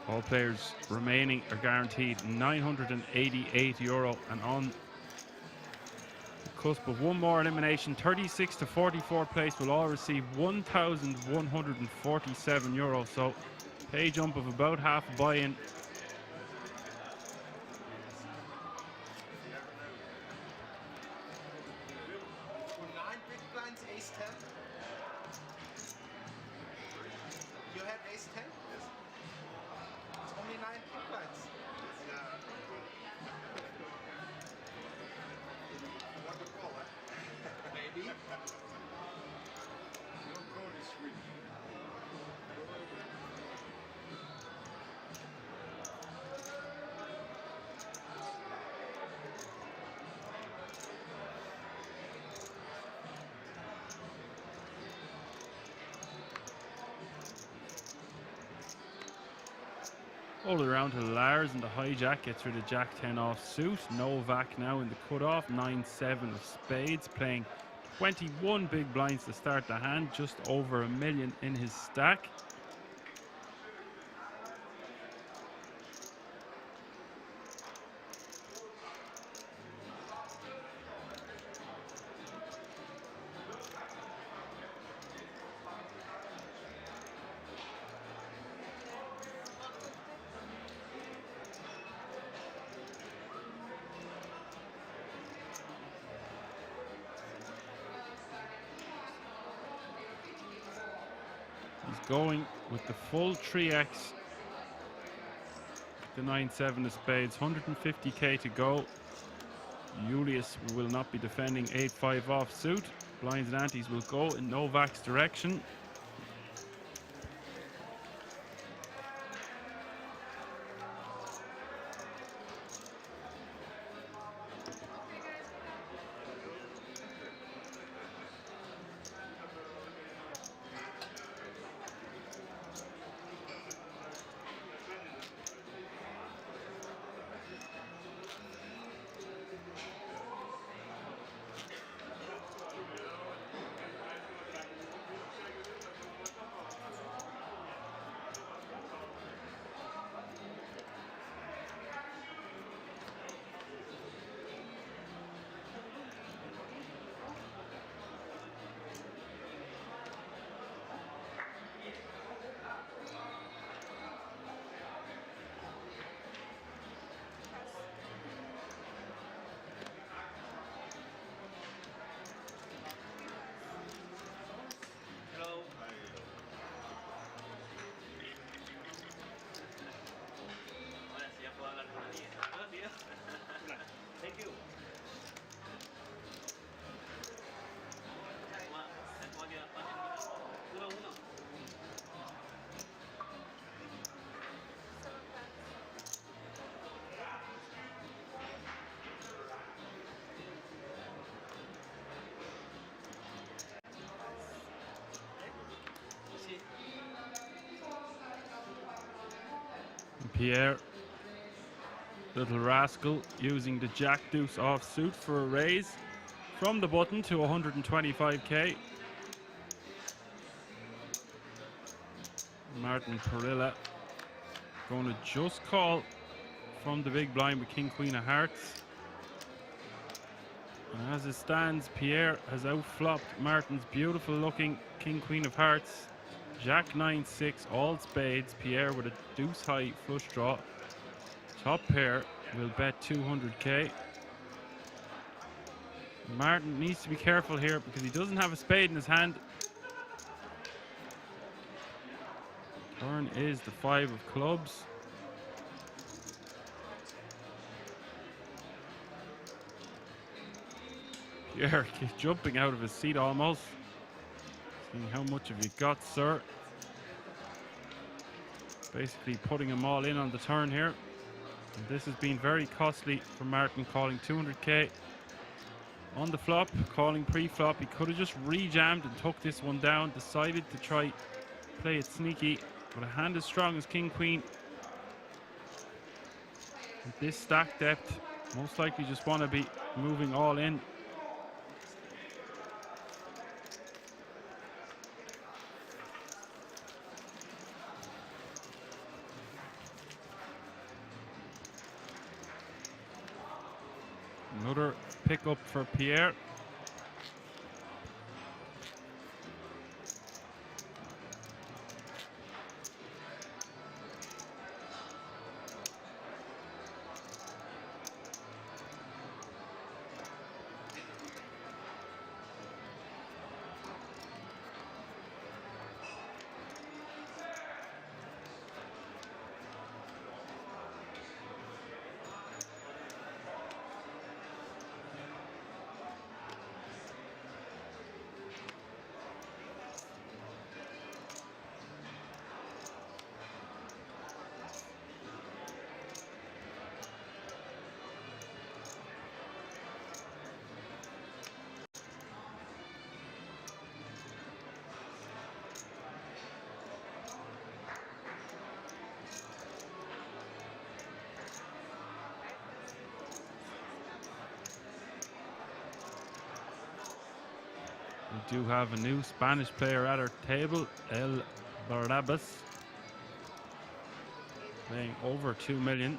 All players remaining are guaranteed €988, and on the cusp of one more elimination, 36 to 44 place will all receive €1,147. So pay jump of about half a buy-in. Hold it around to Lars, and the hijack gets rid of Jack-10 offsuit. Novak now in the cutoff, 9-7 of spades, playing 21 big blinds to start the hand, just over $1 million in his stack. He's going with the full 3x. The 9-7 of spades, 150k to go. Julius will not be defending 8-5 offsuit. Blinds and antes will go in Novak's direction. Pierre, little rascal, using the Jack Deuce offsuit for a raise from the button to 125k. Martin Perilla going to just call from the big blind with King Queen of Hearts. And as it stands, Pierre has outflopped Martin's beautiful looking King Queen of Hearts. Jack 9-6, all spades. Pierre with a deuce high flush draw. Top pair will bet 200k. Martin needs to be careful here because he doesn't have a spade in his hand. Turn is the 5 of clubs. Pierre jumping out of his seat almost. Seeing how much have you got, sir? Basically putting them all in on the turn here. And this has been very costly for Martin, calling 200k on the flop, calling pre-flop. He could have just re-jammed and took this one down, decided to try play it sneaky, but a hand as strong as King Queen. With this stack depth, most likely just want to be moving all in. Another pickup for Pierre. We do have a new Spanish player at our table, El Barrabas, playing over 2 million.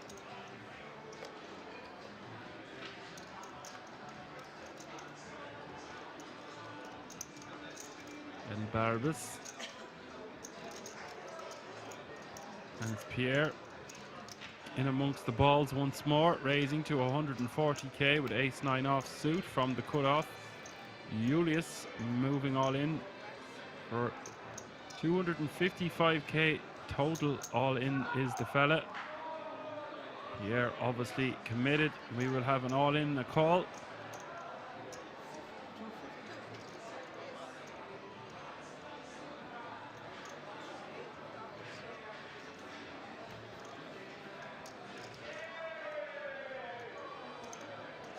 El Barrabas. And Pierre in amongst the balls once more, raising to 140k with ace-9 off suit from the cutoff. Julius moving all in for 255k total. All in is the fella. Pierre obviously committed. We will have an all in, a call.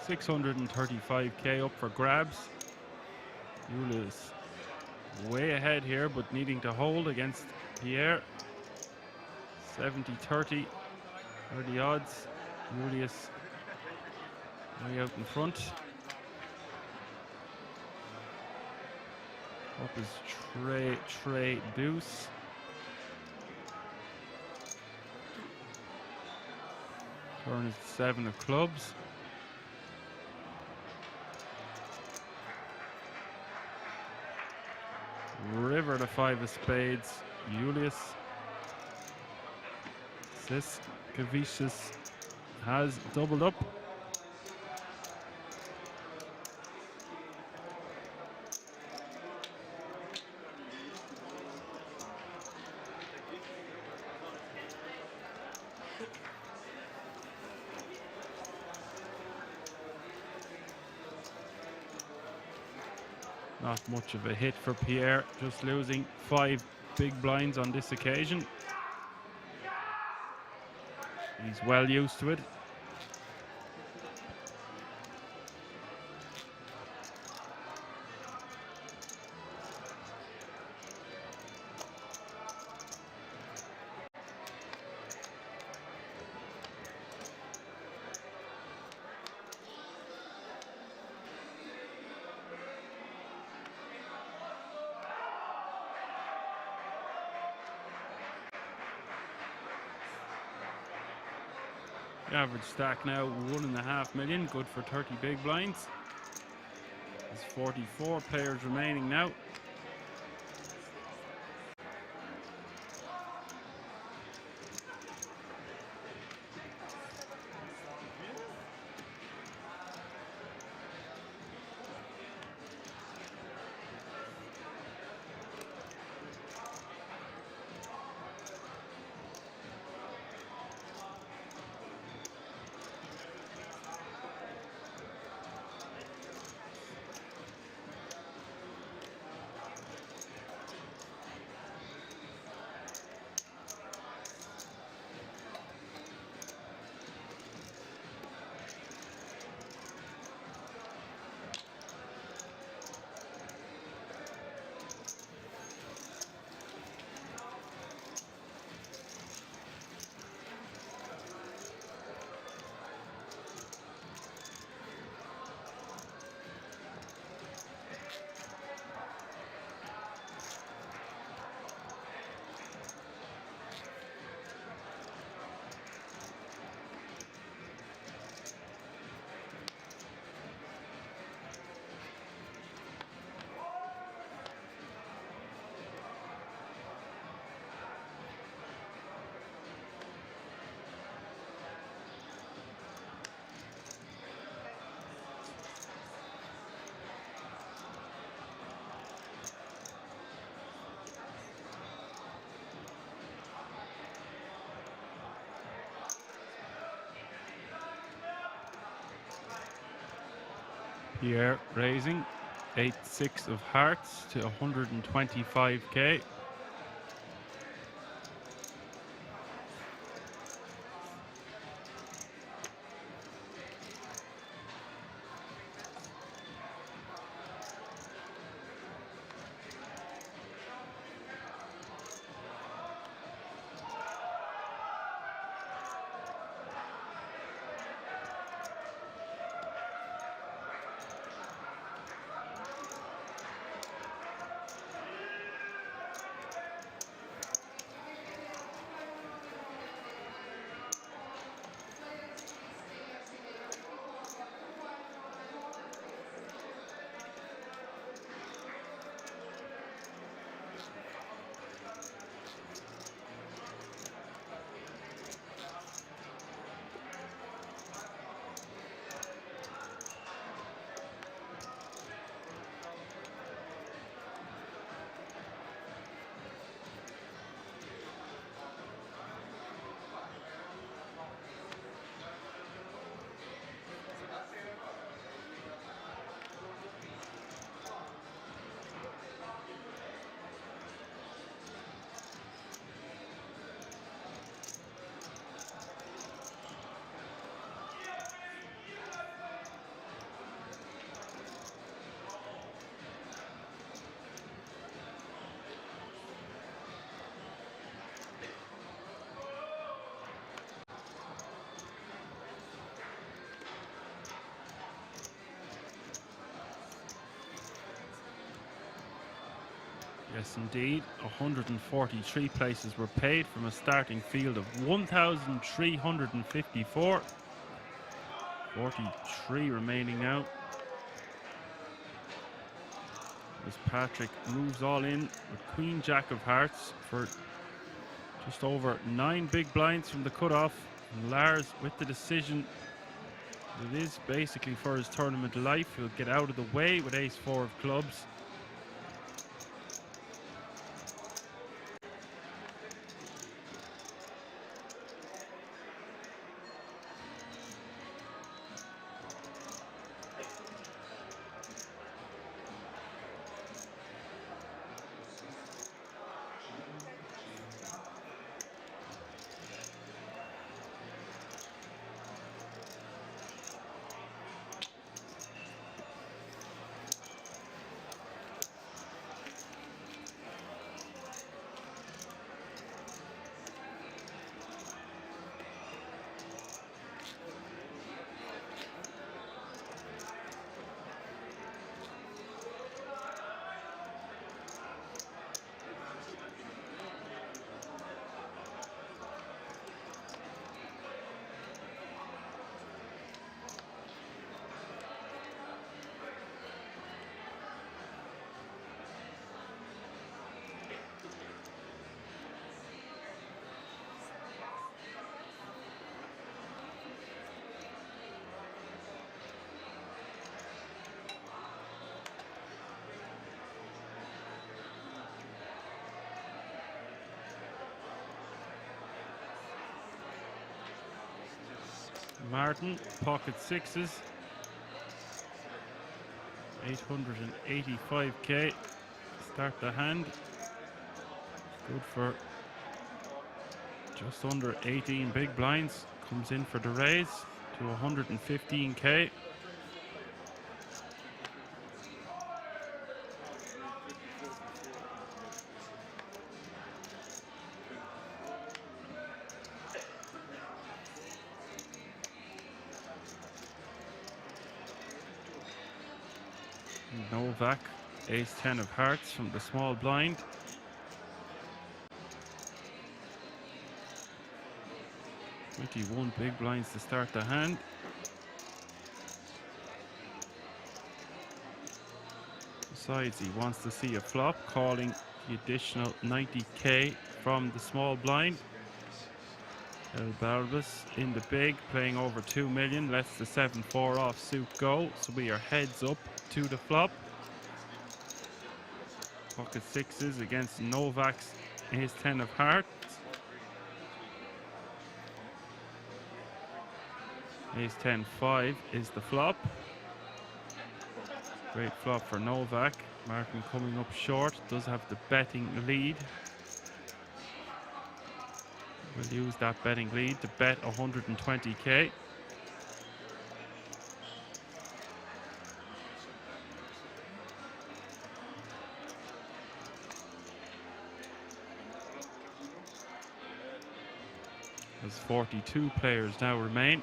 $635k up for grabs. Julius way ahead here, but needing to hold against Pierre. 70-30 are the odds. Julius way out in front. Up is Trey deuce. Turn is 7 of clubs. River the 5 of spades. Julius Siskevicius has doubled up. Not much of a hit for Pierre, just losing 5 big blinds on this occasion. He's well used to it. Average stack now 1.5 million, good for 30 big blinds. There's 44 players remaining now. Pierre raising 8-6 of hearts to 125k. Yes, indeed. 143 places were paid from a starting field of 1,354. 43 remaining now. As Patrick moves all in with Queen Jack of Hearts for just over 9 big blinds from the cutoff. And Lars with the decision. It is basically for his tournament life. He'll get out of the way with ace-4 of clubs. Martin, pocket sixes. 885k. Start the hand. Good for just under 18 big blinds. Comes in for the raise to 115k. Novak, ace-10 of hearts from the small blind. One big blinds to start the hand. Besides, he wants to see a flop, calling the additional 90k from the small blind. El Balbus in the big, playing over 2 million, lets the 7-4 off suit go, so we are heads up to the flop. Pocket sixes against Novak's ace-10 of hearts. Ace-10-5 is the flop. Great flop for Novak. Martin coming up short, does have the betting lead. We'll use that betting lead to bet 120k. There's 42 players now remain.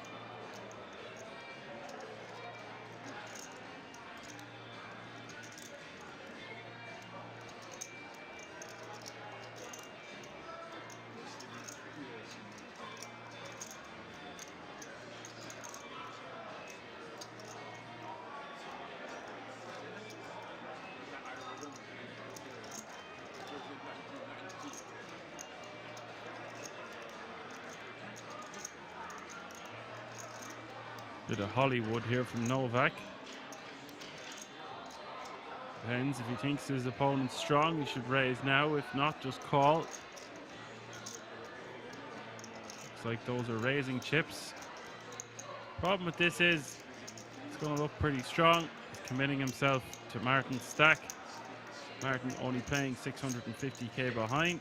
Bit of Hollywood here from Novak. Depends, if he thinks his opponent's strong, he should raise now. If not, just call. Looks like those are raising chips. Problem with this is, it's going to look pretty strong. He's committing himself to Martin's stack. Martin only playing 650k behind.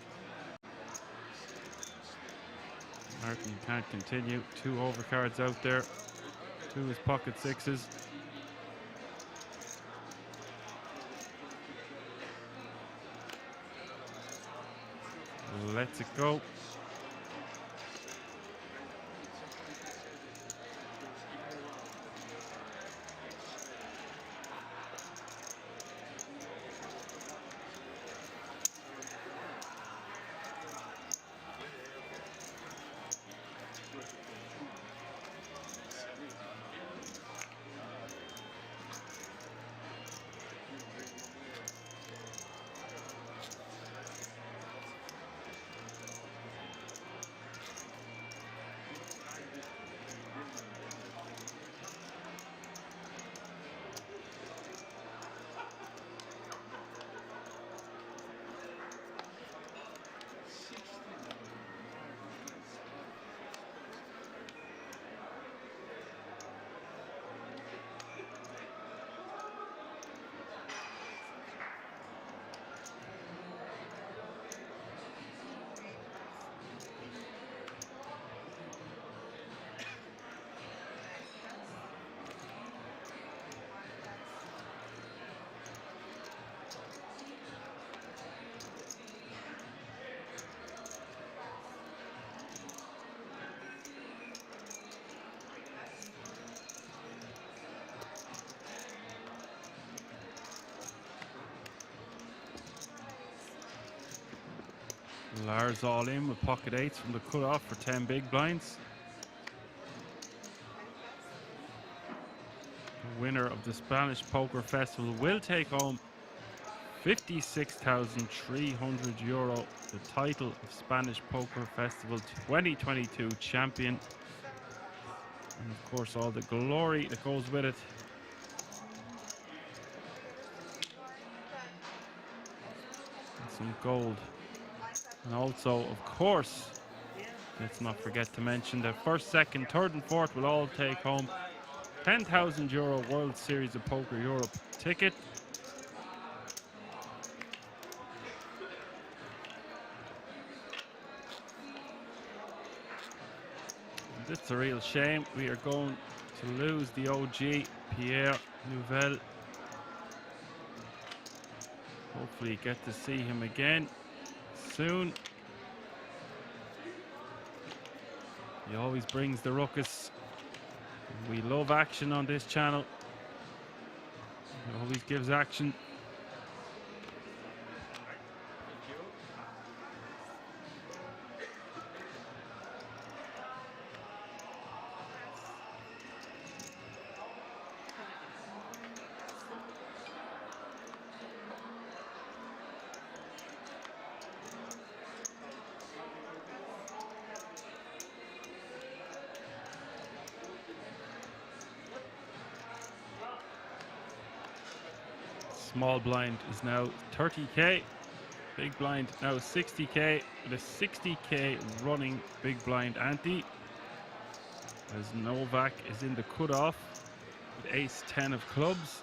Martin can't continue. 2 overcards out there. 2 his pocket sixes. Lets it go. Lars all in with pocket eights from the cutoff for 10 big blinds. The winner of the Spanish Poker Festival will take home €56,300, the title of Spanish Poker Festival 2022 champion. And of course all the glory that goes with it. And some gold. And also, of course, Let's not forget to mention that first, second, third, and fourth will all take home €10,000 World Series of Poker Europe ticket. And it's a real shame. We are going to lose the OG, Pierre Nouvel. Hopefully get to see him again soon. He always brings the ruckus. We love action on this channel. He always gives action. Small blind is now 30k. Big blind now 60k. The 60k running big blind ante. As Novak is in the cutoff with ace 10 of clubs.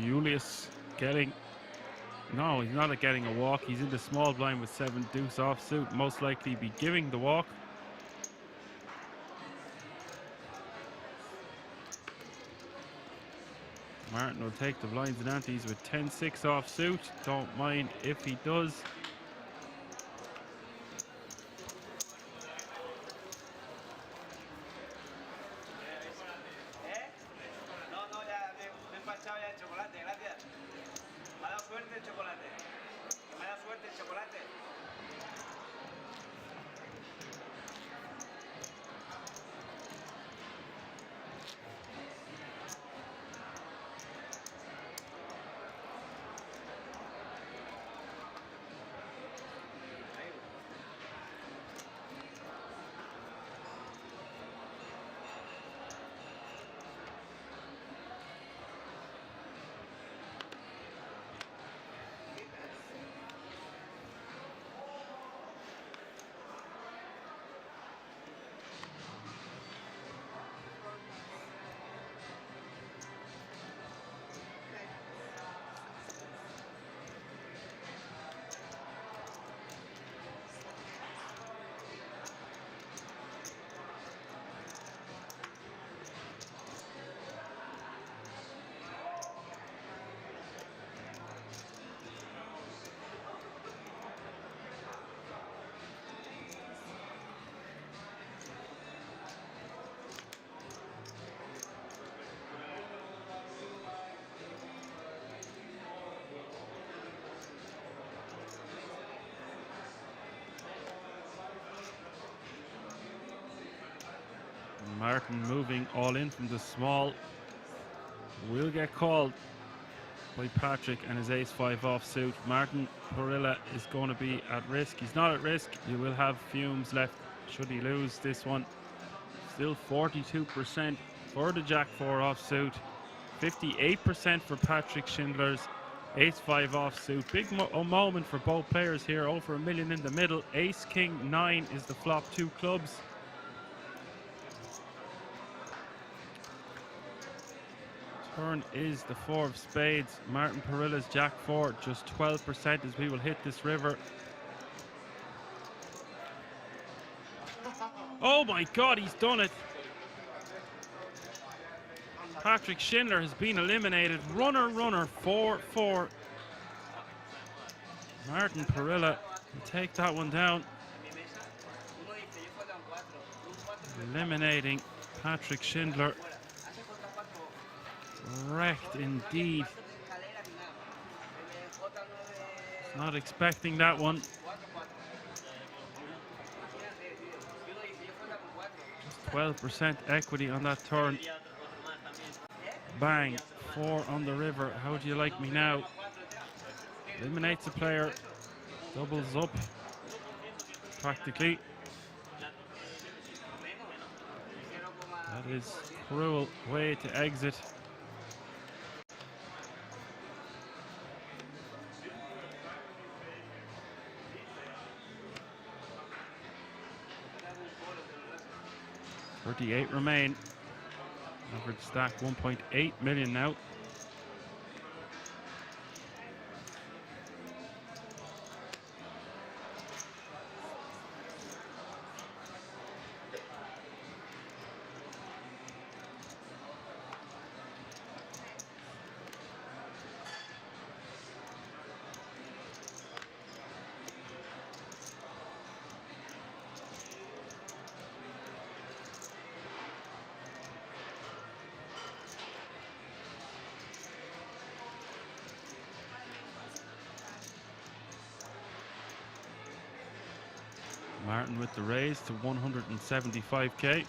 Julius getting, no, he's not getting a walk. He's in the small blind with 7 deuce offsuit. Most likely be giving the walk. Martin will take the blinds and antes with 10-6 offsuit. Don't mind if he does. Martin moving all in from the small. Will get called by Patrick and his ace-5 offsuit. Martin Perilla is going to be at risk. He's not at risk. You will have fumes left should he lose this one. Still 42% for the Jack-4 offsuit. 58% for Patrick Schindler's ace-5 offsuit. Big moment for both players here. Over $1 million in the middle. Ace-King-9 is the flop. 2 clubs. Turn is the 4 of spades. Martin Perilla's Jack-4 just 12% as we will hit this river. Oh my God, he's done it. Patrick Schindler has been eliminated. Runner, 4-4. Martin Perilla will take that one down. Eliminating Patrick Schindler. Wrecked indeed. Not expecting that one. Just 12% equity on that turn. Bang, 4 on the river. How do you like me now? Eliminates a player. Doubles up. Practically. That is a cruel way to exit. $38 remain. Average stack 1.8 million now. Martin with the raise to 175k.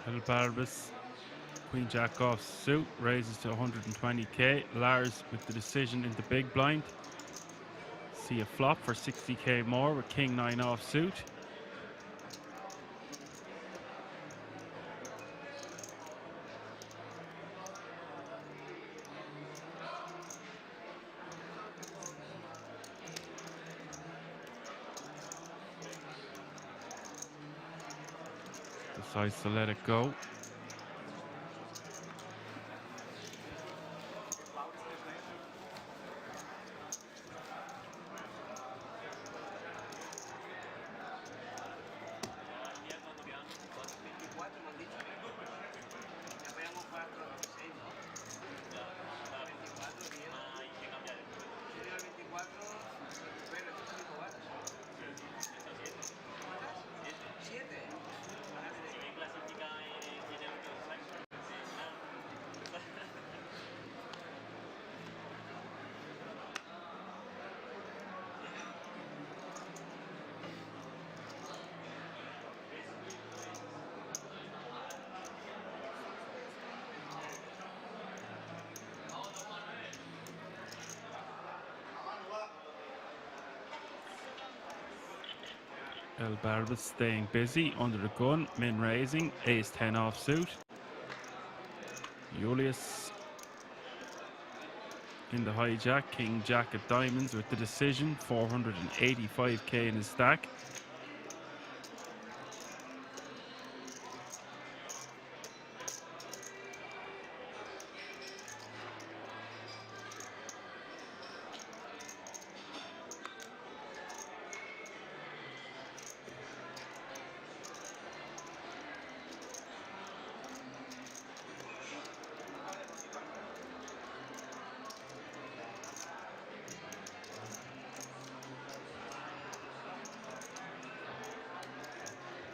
El Barbas, Queen Jack off suit, raises to 120k. Lars with the decision in the big blind. See a flop for 60k more with King 9 off suit. Decides to let it go. El Barbas staying busy under the gun, min raising, ace 10 offsuit. Julius in the hijack, king jack of diamonds with the decision, 485k in his stack.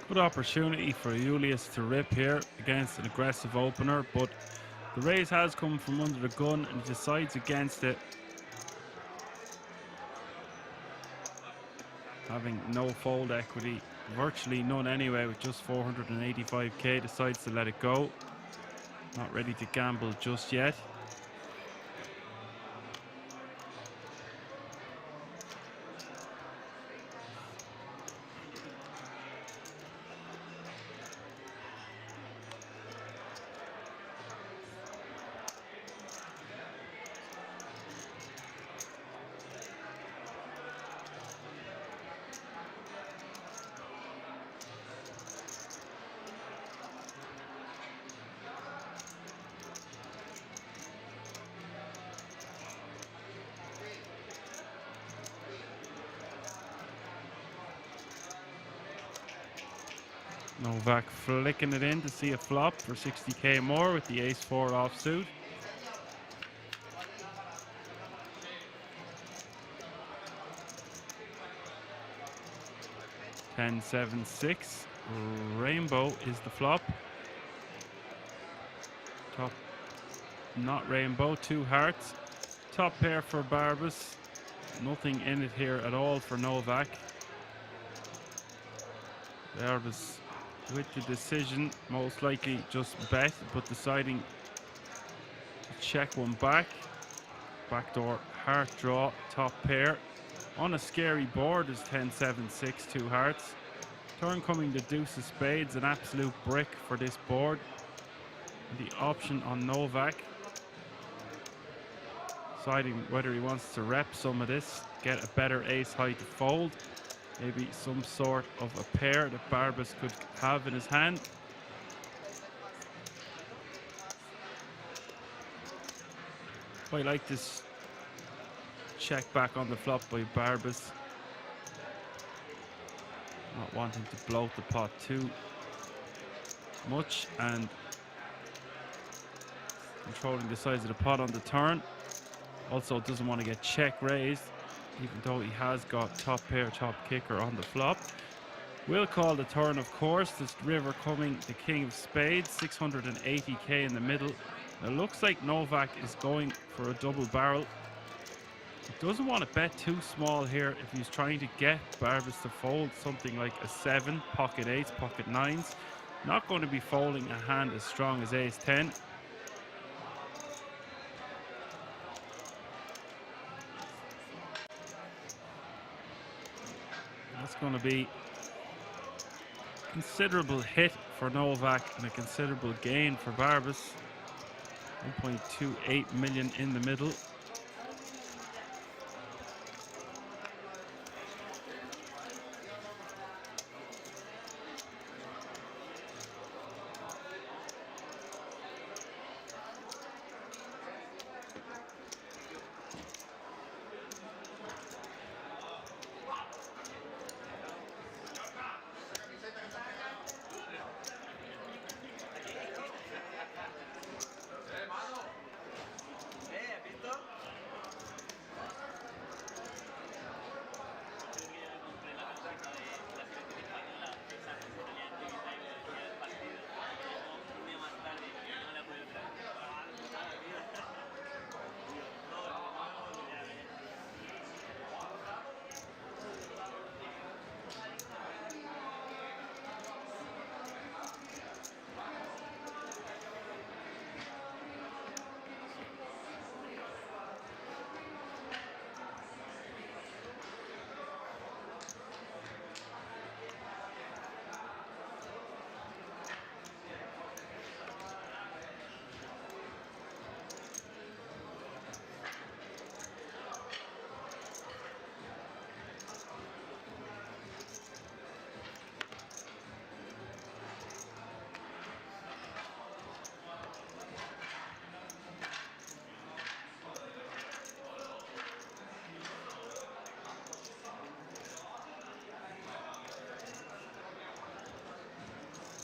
Good opportunity for Julius to rip here against an aggressive opener, but the raise has come from under the gun and he decides against it. Having no fold equity, virtually none anyway, with just 485k, decides to let it go. Not ready to gamble just yet. Novak flicking it in to see a flop for 60k more with the ace-4 offsuit. Ten, 7, 6. Rainbow is the flop. Top, not rainbow, 2 hearts. Top pair for Barbas. Nothing in it here at all for Novak. Barbas with the decision, most likely just bet, but deciding to check one back. Backdoor heart draw, top pair. On a scary board is 10, 7, 6, 2 hearts. Turn coming the deuce of spades, an absolute brick for this board. The option on Novak. Deciding whether he wants to rep some of this, get a better ace high to fold. Maybe some sort of a pair that Barbas could have in his hand. Quite like this check back on the flop by Barbas. Not wanting to bloat the pot too much and controlling the size of the pot on the turn. Also doesn't want to get check raised, even though he has got top pair, top kicker on the flop. We'll call the turn, of course. This river coming, the king of spades, 680k in the middle. It looks like Novak is going for a double barrel. He doesn't want to bet too small here if he's trying to get Barbas to fold something like a 7, pocket 8s, pocket 9s. Not going to be folding a hand as strong as ace 10. That's going to be a considerable hit for Novak and a considerable gain for Barbas. 1.28 million in the middle.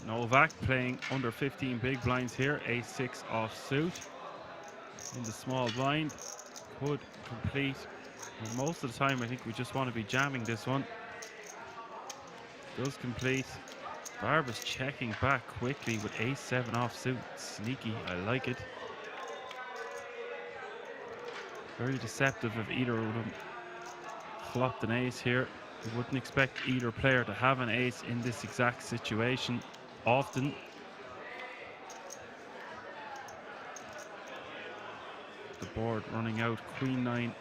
Novak playing under 15 big blinds here. Ace-6 offsuit in the small blind. Could complete. But most of the time, I think we just want to be jamming this one. Does complete. Barbara's checking back quickly with Ace-7 offsuit. Sneaky, I like it. Very deceptive if either of them flopped an ace here. You wouldn't expect either player to have an ace in this exact situation often. The board running out. Queen-9,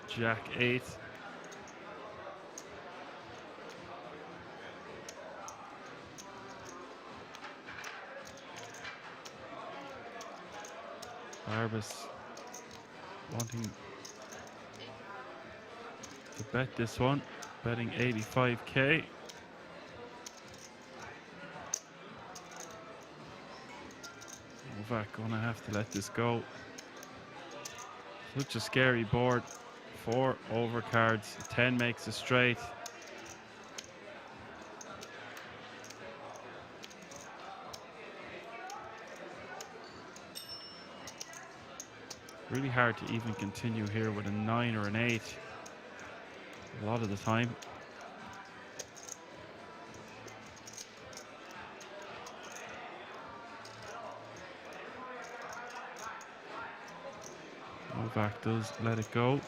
Jack-8. Barbas wanting to bet this one, betting 85k. Novak gonna have to let this go. Such a scary board. 4 overcards, 10 makes a straight. Really hard to even continue here with a 9 or an 8 a lot of the time. Novak does let it go.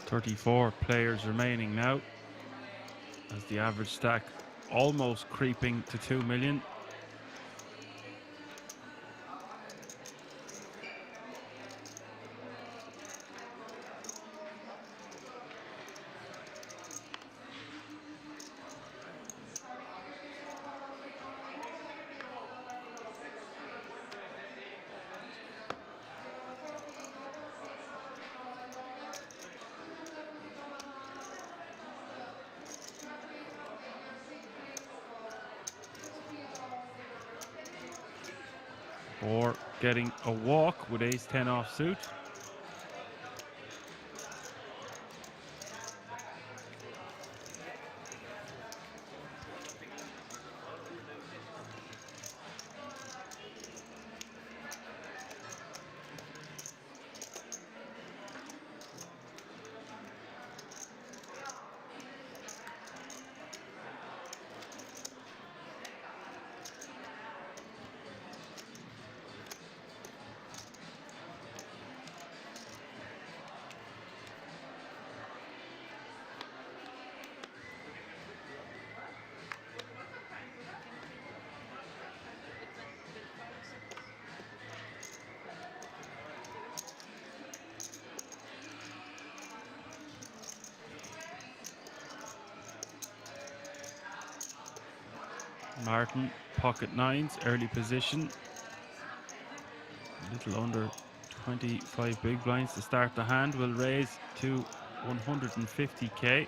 .34 players remaining now, as the average stack almost creeping to 2 million. Or getting a walk with Ace-10 offsuit. Martin, pocket 9s, early position. A little under 25 big blinds to start the hand. Will raise to 150k.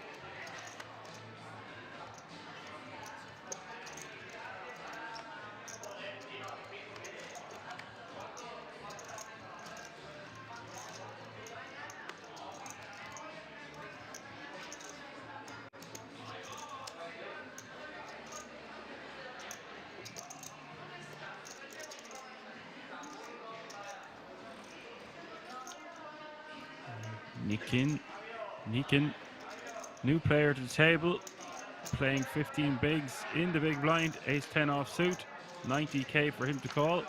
Nikin, new player to the table, playing 15 bigs in the big blind, Ace-10 offsuit, 90k for him to call.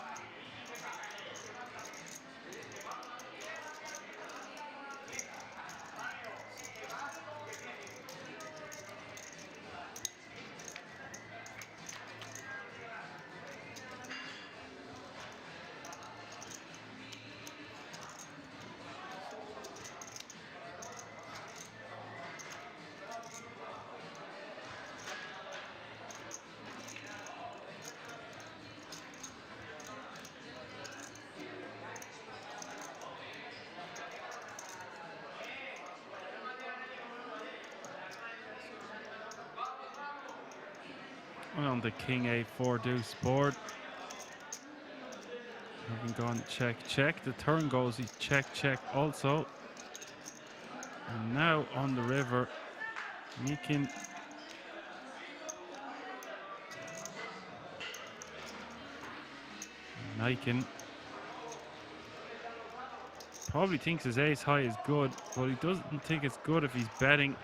on the king a4 deuce board. Having gone check, check. The turn goes he check, check also. And now on the river, Meakin Niken probably thinks his ace high is good, but he doesn't think it's good if he's betting.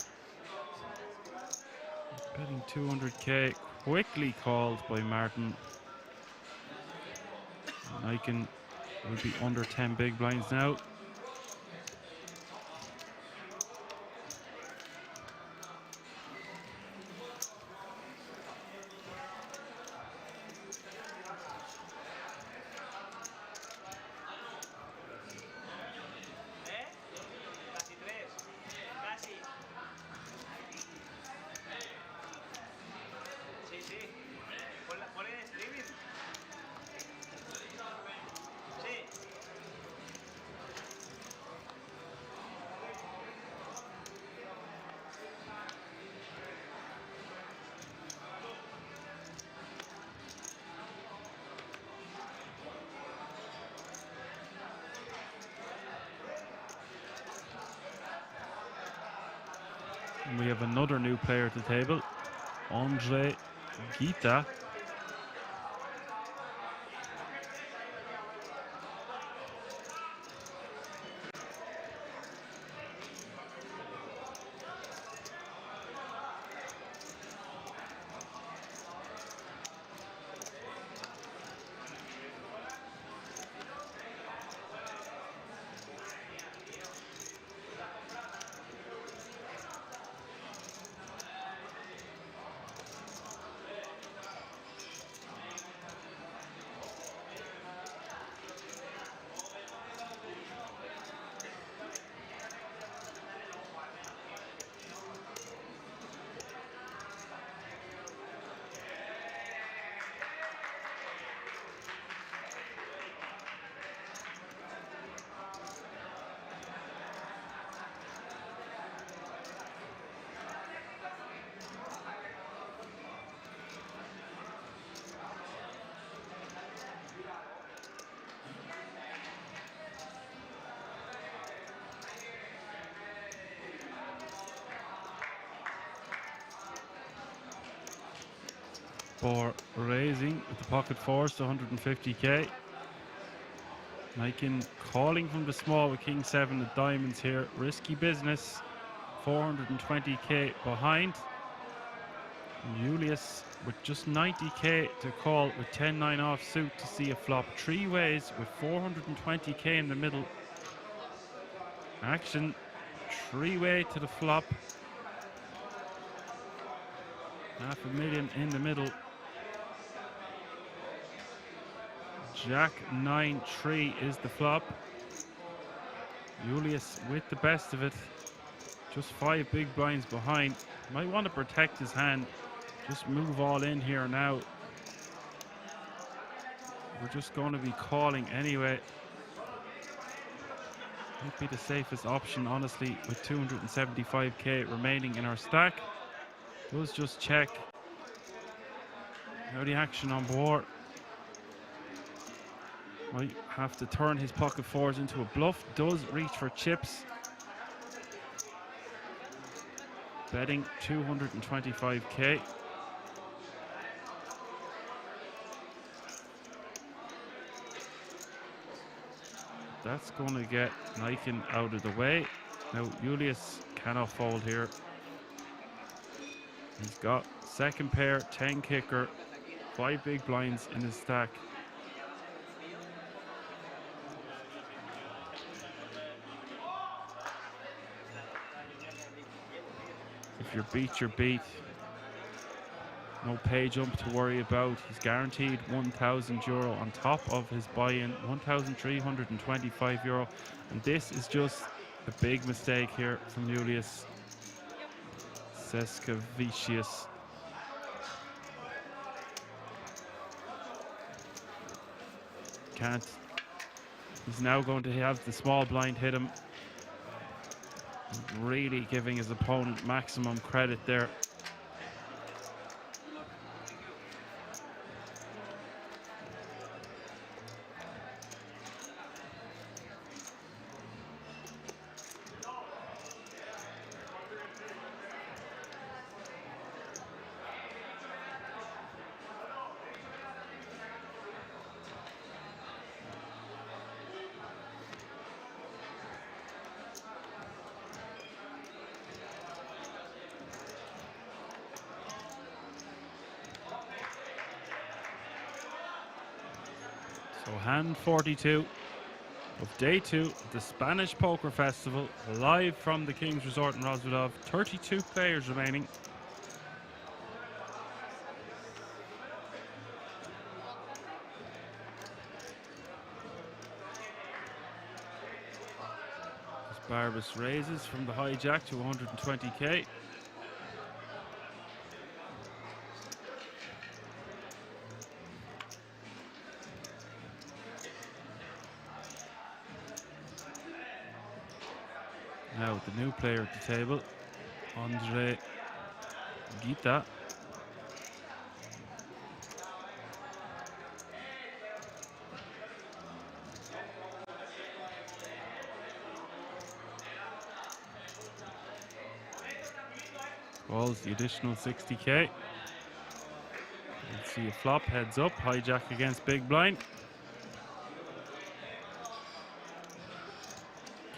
Betting 200k, quickly called by Martin. Niken will be under 10 big blinds now. And we have another new player at the table, Andre Gita. For raising with the pocket fours to 150k. Niken calling from the small with king 7 of diamonds here. Risky business. 420k behind. And Julius with just 90k to call with 10-9 offsuit to see a flop. Three ways with 420k in the middle. Action. Three-way to the flop. $500,000 in the middle. Jack 9-3 is the flop. Julius with the best of it. Just 5 big blinds behind. Might want to protect his hand. Just move all in here now. We're just going to be calling anyway. Might be the safest option, honestly, with 275k remaining in our stack. Does just check. Now the action on board. Might have to turn his pocket fours into a bluff. Does reach for chips. Betting 225k. That's going to get Niken out of the way. Now Julius cannot fold here. He's got second pair, 10 kicker, 5 big blinds in his stack. If you're beat, you're beat. No pay jump to worry about. He's guaranteed €1,000 on top of his buy-in, €1,325. And this is just a big mistake here from Julius Seskavicius. Can't. He's now going to have the small blind hit him. Really giving his opponent maximum credit there. Hand 42 of day 2 of the Spanish Poker Festival, live from the King's Resort in Rozvadov. 32 players remaining. As Barbas raises from the hijack to 120k. Now the new player at the table, Andre Gita. Calls the additional 60k. Let's see a flop, heads up, hijack against big blind.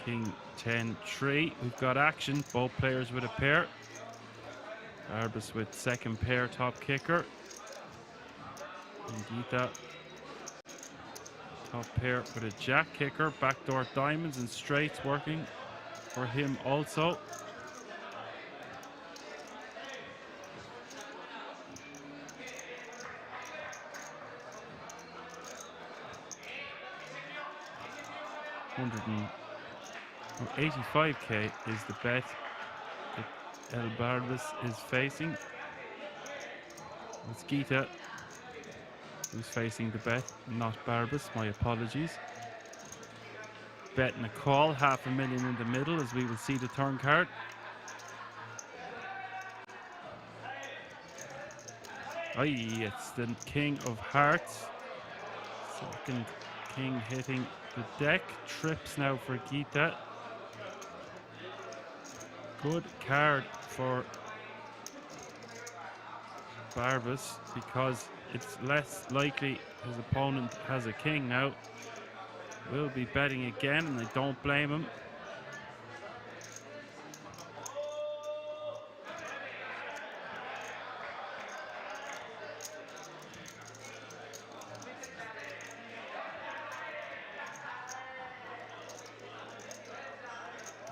King 10-3, we've got action, both players with a pair. Barbas with second pair top kicker. And Gita top pair with a jack kicker, backdoor diamonds and straights working for him also. Oh, 85k is the bet that El Barbas is facing. It's Gita who's facing the bet, not Barbas. My apologies. Bet and a call, $500,000 in the middle as we will see the turn card. Aye, it's the King of Hearts. Second king hitting the deck. Trips now for Gita. Good card for Barbas because it's less likely his opponent has a king now. Will be betting again, and I don't blame him.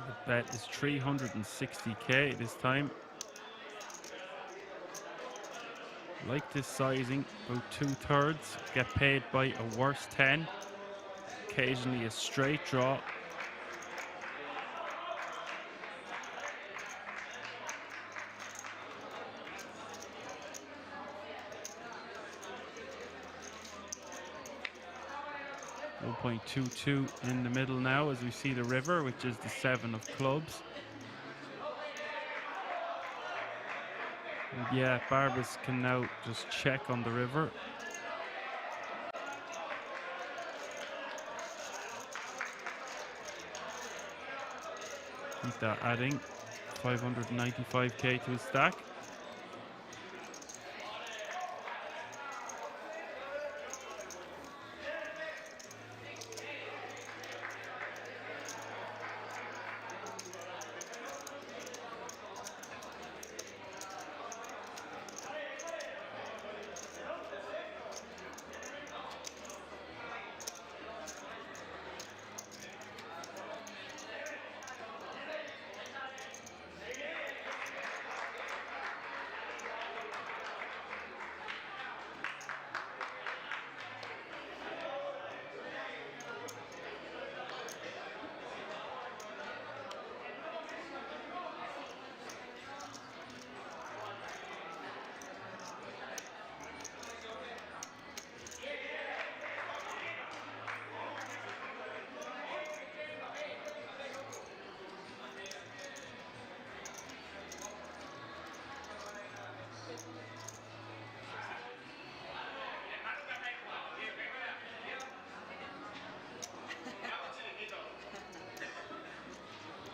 The bet is 360k this time. Like this sizing, about 2/3 get paid by a worse 10. Occasionally a straight draw. .22 in the middle now as we see the river, which is the 7 of clubs. And yeah, Barbas can now just check on the river. Keep that adding 595k to his stack.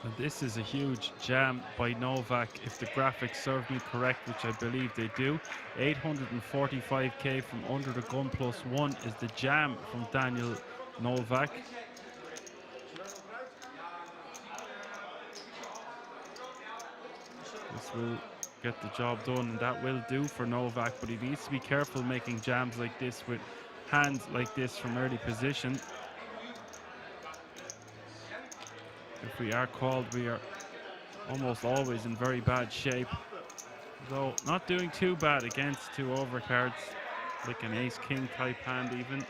And this is a huge jam by Novak, if the graphics serve me correct, which I believe they do. 845k from under the gun +1 is the jam from Daniel Novak. This will get the job done, and that will do for Novak, but he needs to be careful making jams like this with hands like this from early position. If we are called, we are almost always in very bad shape. Though not doing too bad against two overcards, like an ace-king type hand even.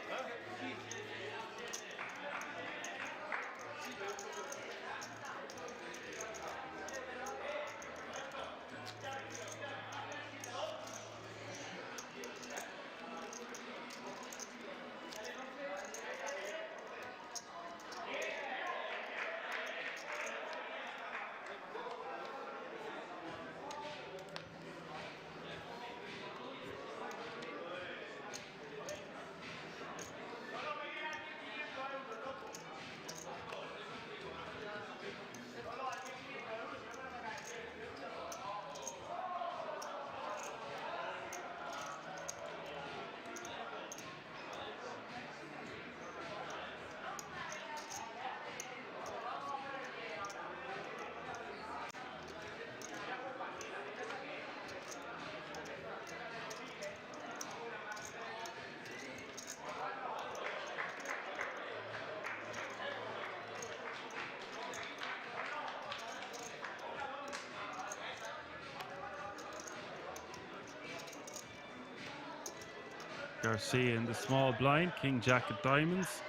Garcia in the small blind, king jack of diamonds.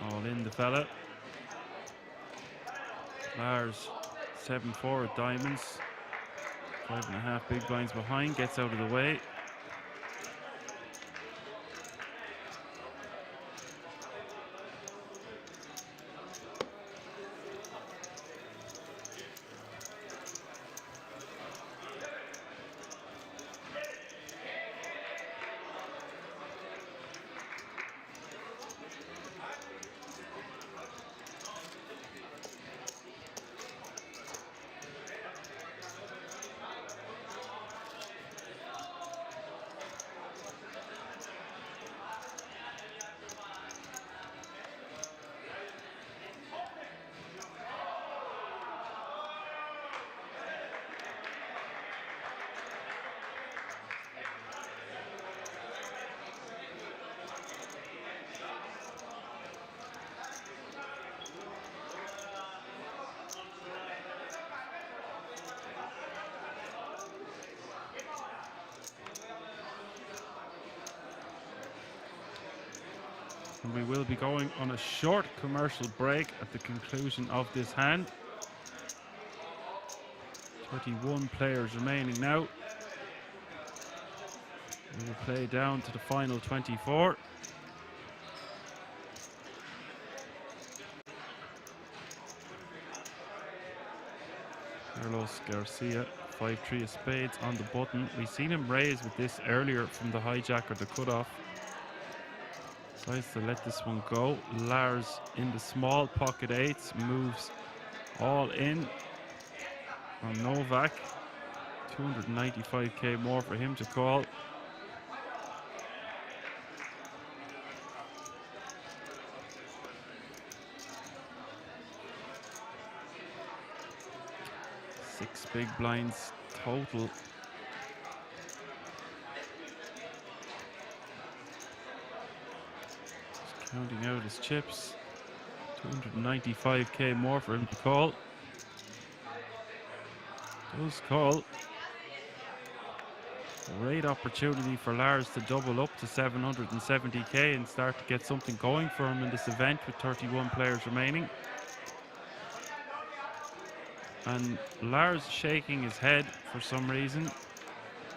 All in the fella. Lars 7-4 of diamonds. 5.5 big blinds behind, gets out of the way. And we will be going on a short commercial break at the conclusion of this hand. 31 players remaining now. We will play down to the final 24. Carlos Garcia, 5-3 of spades on the button. We've seen him raise with this earlier from the hijack or the cutoff. Decides to let this one go. Lars in the small pocket eights, moves all in on Novak. 295k more for him to call. Six big blinds total. Counting out his chips. 295k more for him to call. Does call. Great opportunity for Lars to double up to 770k and start to get something going for him in this event with 31 players remaining. And Lars shaking his head for some reason.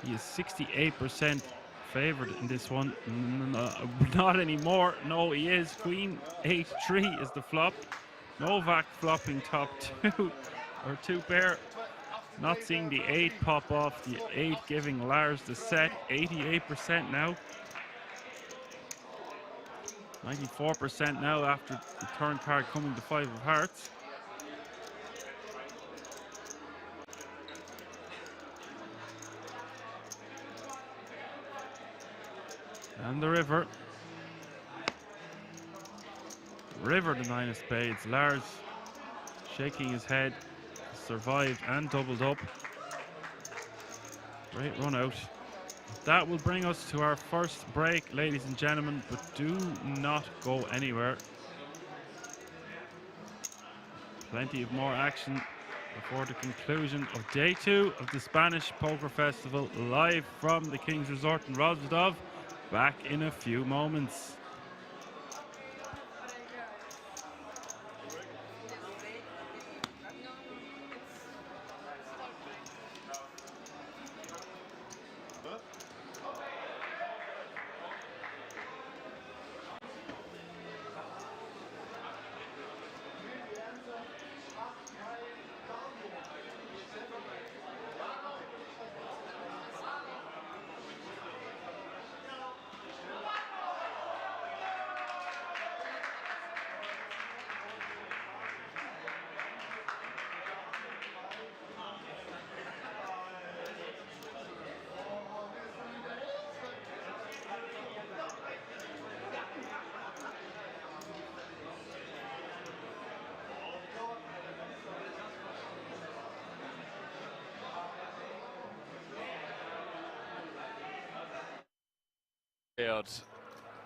He is 68% favored in this one. Not anymore. No, he is. Queen 8-3 is the flop. Novak flopping top two or two pair. Not seeing the 8 pop off. The 8 giving Lars the set. 88% now. 94% now after the turn card coming to 5 of hearts. And the river. River, the 9 of spades. Lars shaking his head. Survived and doubled up. Great run out. That will bring us to our first break, ladies and gentlemen, but do not go anywhere. Plenty of more action before the conclusion of day 2 of the Spanish Poker Festival, live from the King's Resort in Rozvadov. Back in a few moments.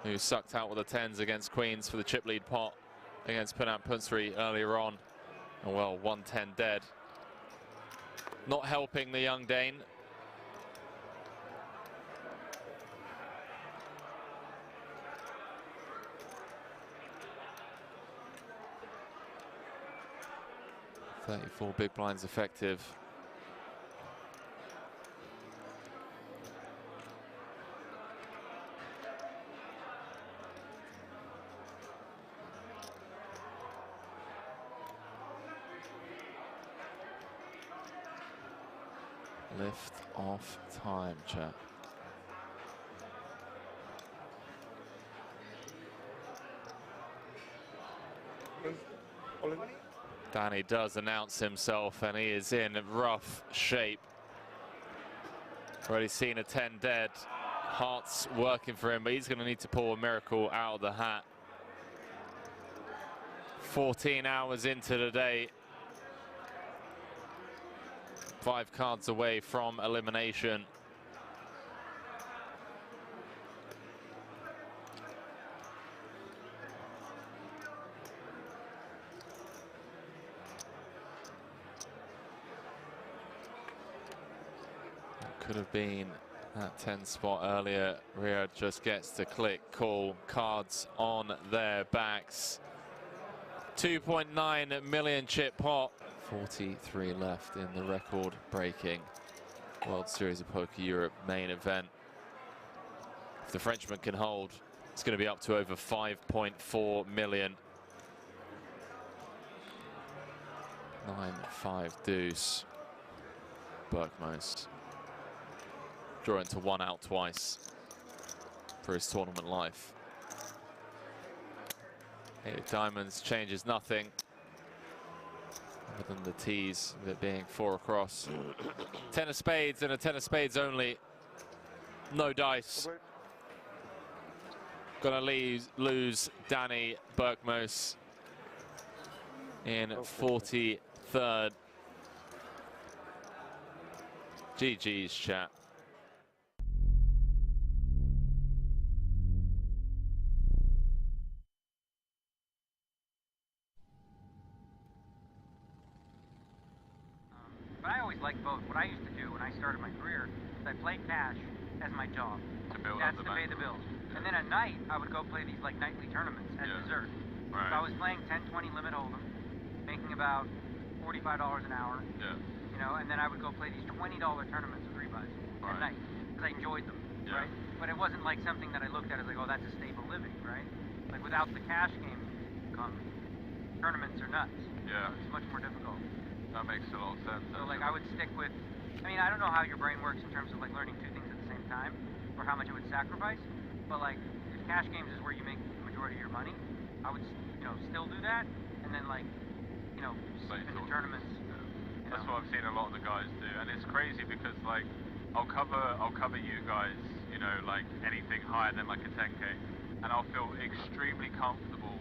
Who sucked out with the 10s against queens for the chip lead pot against Pinat Punsri earlier on. And well, 110 dead. Not helping the young Dane. .34 big blinds effective. Lift off time, chat. Danny does announce himself, and he is in rough shape. Already seen a 10 dead. Heart's working for him, but he's going to need to pull a miracle out of the hat. 14 hours into the day. 5 cards away from elimination. Could have been that 10 spot earlier. Riyad just gets to click, call, cards on their backs. 2.9 million chip pot. 43 left in the record-breaking World Series of Poker Europe main event. If the Frenchman can hold, it's going to be up to over 5.4 million. 9-5 deuce. Berkmos drawing to 1 out twice for his tournament life. 8 of diamonds changes nothing. Other than the tease of it being 4 across. 10 of spades and a 10 of spades only. No dice. Gonna lose Danny Berkmos in 43rd. GG's, chat. But I always liked both. What I used to do when I started my career is I played cash as my job. To build That's up the to pay bank. the bills. And then at night, I would go play these like nightly tournaments as dessert. Right. So I was playing 10, 20 limit hold'em, making about $45 an hour. Yeah. You know, and then I would go play these $20 tournaments of 3-buys at night because I enjoyed them. Yeah. Right. But it wasn't like something that I looked at as like, oh, that's a stable living, right? Like without the cash game come, tournaments are nuts. Yeah. So it's much more difficult. That makes a lot of sense. So like I would stick with, I mean, I don't know how your brain works in terms of like learning 2 things at the same time or how much it would sacrifice, but like if cash games is where you make the majority of your money, I would, you know, still do that and then like, you know, sleep into tournaments. Yeah. That's what I've seen a lot of the guys do, and it's crazy because like I'll cover you guys, you know, like anything higher than like a 10K, and I'll feel extremely comfortable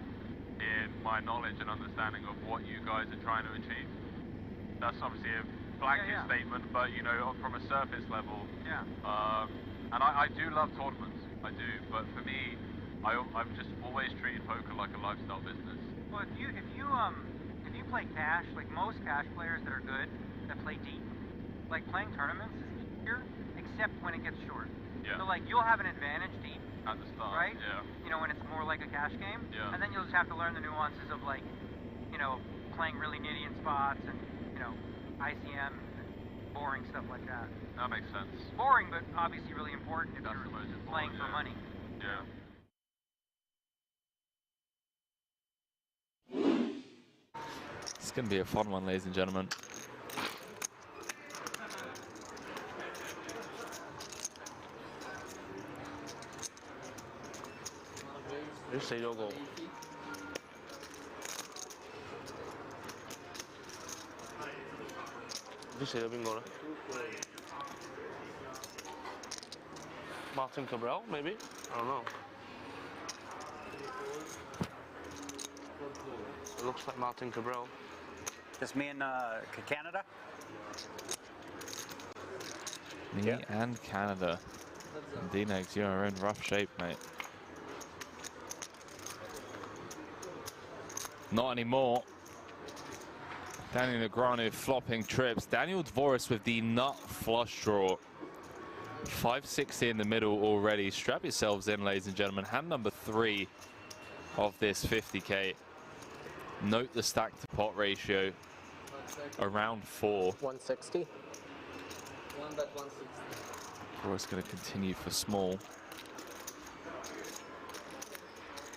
in my knowledge and understanding of what you guys are trying to achieve. That's obviously a blanket statement, but you know, from a surface level, And I do love tournaments, I do, but for me, I've just always treated poker like a lifestyle business. Well, if you play cash, like most cash players that are good, that play deep, like playing tournaments is easier, except when it gets short. Yeah. So like you'll have an advantage deep, At the start, right? yeah. You know, when it's more like a cash game. Yeah. And then you'll just have to learn the nuances of like, you know, playing really nitty in spots and, you know, ICM and boring stuff like that. That makes sense. Boring, but obviously really important if That's you're the most important, playing for yeah. money. Yeah. It's going to be a fun one, ladies and gentlemen. Martin Cabral, maybe? I don't know. It looks like Martin Cabral. Just me and Canada? Me and Canada. D-Negs, you're in rough shape, mate. Not anymore. Daniel Negreanu flopping trips. Daniel Dvoris with the nut flush draw. 560 in the middle already. Strap yourselves in, ladies and gentlemen. Hand number 3 of this 50k. Note the stack to pot ratio. Around 4. 160. One bet 160. Dvoris going to continue for small. In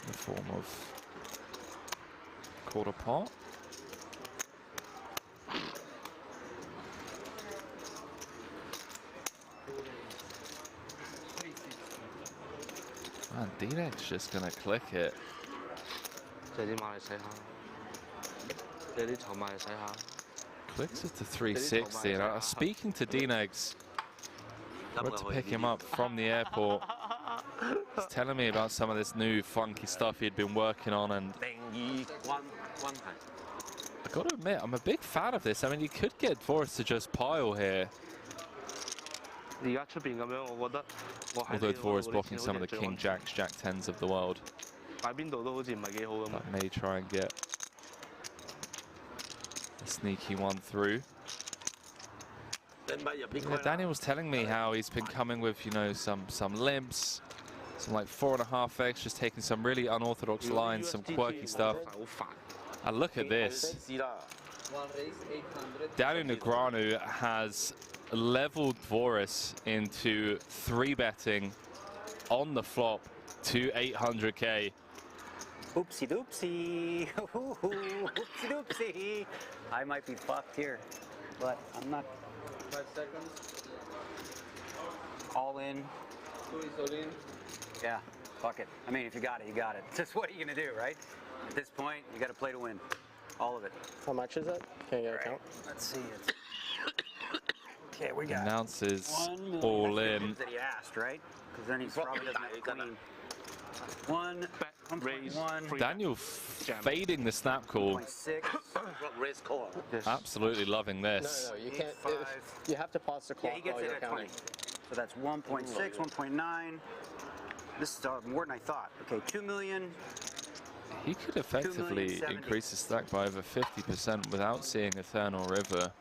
the form of quarter pot. Man, D-Neck's just gonna click it. Clicks it to 360. And I was speaking to D-Negs. Went to pick him up from the airport. He's telling me about some of this new funky stuff he'd been working on, and I gotta admit, I'm a big fan of this. I mean, you could get Dvoris to just pile here. Although Dvoris blocking some of the King Jacks, Jack 10s of the world. That may try and get a sneaky one through. Yeah, Daniel was telling me how he's been coming with, you know, some limps, some like 4.5x, just taking some really unorthodox lines, some quirky stuff. And look at this. Daniel Negreanu has leveled Dvoris into 3-betting on the flop to 800k. Oopsie doopsie. Oopsie doopsie. I might be fucked here, but I'm not. 5 seconds. All in. Two is all in. Yeah, fuck it. I mean, if you got it, you got it. Just what are you gonna do, right? At this point, you gotta play to win. All of it. How much is it? Can you get a count? Let's see it. Okay, we got Announces 1 million. all That's the in. moves that he asked, right? Because then he probably doesn't have a queen. One, Raise, 1.1, Daniel fading the snap call. 1.6. Absolutely loving this. No, you can't. 5. You have to pause the Yeah, clock he gets while it you're at counting. 20. So that's 1.6, 1.9. This is more than I thought. Okay, 2 million. He could effectively 2,070,000. increase his stack by over 50% without seeing Eternal River.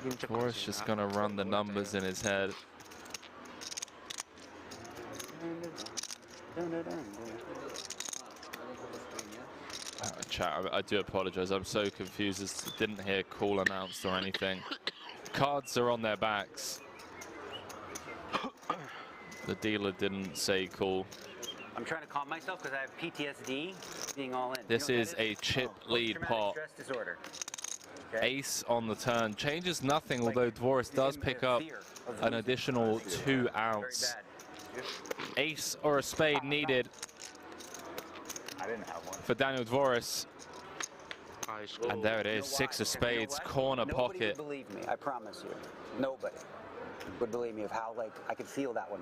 Dvoris just gonna run the numbers in his head. Chat, I do apologize. I'm so confused. I didn't hear call announced or anything. Cards are on their backs. The dealer didn't say call. I'm trying to calm myself because I have PTSD being all in. This You know what is that a chip lead Post-traumatic pot. stress disorder. Okay? Ace on the turn. Changes nothing, Like, although Dvoris does you pick have up fear of an losing. additional 2 Very outs. bad. Ace or a spade needed I didn't have one. for Daniel Dvoris. And there it is, 6 of spades, corner Nobody pocket. would believe me, I promise you. Nobody would believe me of how, like, I could feel that one.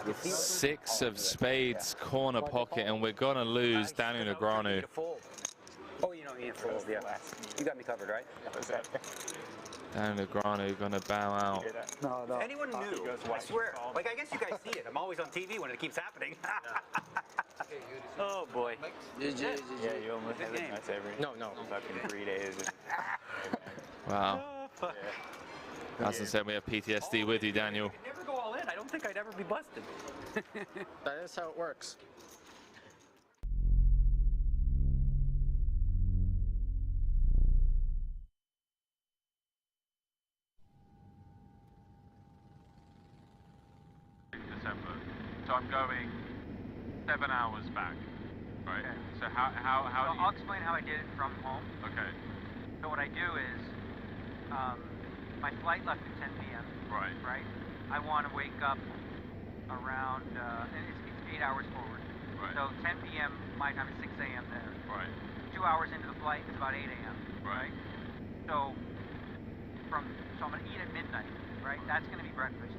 I could feel it. 6 Oh, of spades, corner pocket, and we're gonna lose Daniel I was thinking Negreanu. to fold. Oh, you know, you need to fold, yeah. You got me covered, right? Daniel Negreanu going to bow out. No, no. If anyone knew, I swear, like I guess you guys see it. I'm always on TV when it keeps happening. Oh boy. GG. Yeah, you almost have it. That's every fucking 3 days. Wow. Oh, fuck. Hassan said we have PTSD with you, Daniel. I could never go all in. I don't think I'd ever be busted. That is how it works. December. So I'm going 7 hours back, right? Okay. So how So do you... I'll explain how I did it from home. Okay, So what I do is, my flight left at 10 p.m. right. Right? I want to wake up around, and it's 8 hours forward. Right. So 10 p.m. my time is 6 a.m. there. Right. 2 hours into the flight, it's about 8 a.m. Right. So I'm gonna eat at midnight, right? That's gonna be breakfast.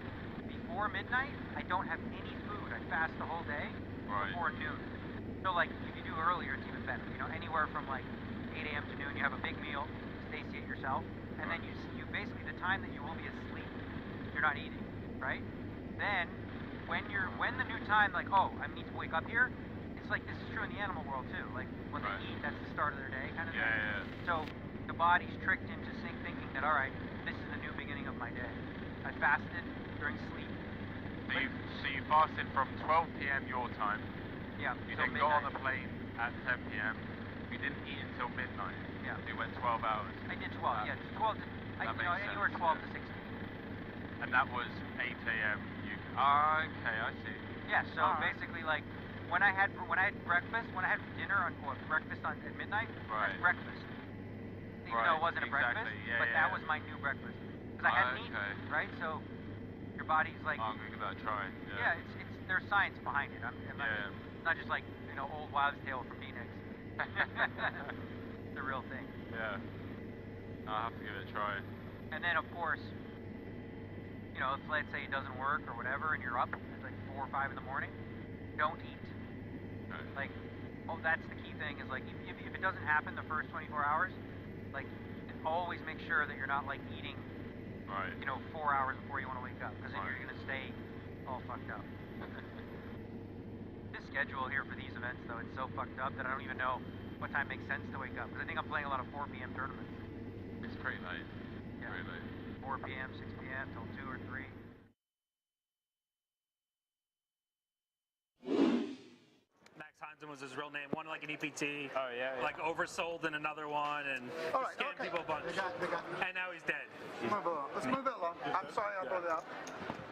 Before midnight, I don't have any food. I fast the whole day Right. before noon. So like if you do earlier, it's even better. You know, anywhere from like 8 a.m. to noon, you have a big meal, satiate yourself, and then you basically the time that you will be asleep, you're not eating, right? Then when the new time, like, oh, I need to wake up here, it's like this is true in the animal world too. Like when Right. they eat, that's the start of their day kind of Yeah, thing. yeah. So the body's tricked into thinking that, all right, this is the new beginning of my day. I fasted during sleep. So you fasted from 12 p.m. your time. Yeah. You till then got on midnight. the plane at 10 p.m. You didn't eat until midnight. Yeah. You went 12 hours. I did 12. Yeah, 12 to that makes anywhere sense, 12 yeah. to 16. And that was 8 a.m. Okay, I see. Yeah. So Alright. basically, like when I had breakfast, when I had dinner or breakfast at midnight, Right. that's breakfast. Even Right, though it wasn't a breakfast, exactly, yeah, but yeah. that was my new breakfast because I hadn't eaten, Okay. right? So your body's like, I'm gonna give that a try. yeah, it's there's science behind it. I'm not, Yeah. it's not just like old wives' tale from Phoenix. It's the real thing. Yeah. I'll have to give it a try. And then, of course, if let's say it doesn't work or whatever, and you're up, it's like 4 or 5 in the morning, don't eat. Okay. Like, that's the key thing is like, if it doesn't happen the first 24 hours, like, always make sure that you're not like eating, Right. 4 hours before you want to wake up, because then Right. you're going to stay all fucked up. This schedule here for these events, though, it's so fucked up that I don't even know what time makes sense to wake up, because I think I'm playing a lot of 4 p.m. tournaments. It's pretty late. Yeah. Pretty late. 4 p.m., 6 p.m. till 2 or 3. Max Hansen was his real name, won like an EPT. Oh, yeah. Like oversold in another one and All right, scammed okay. people a bunch. They got. And now he's dead. Move along. Let's move it along. I'm sorry I brought it up.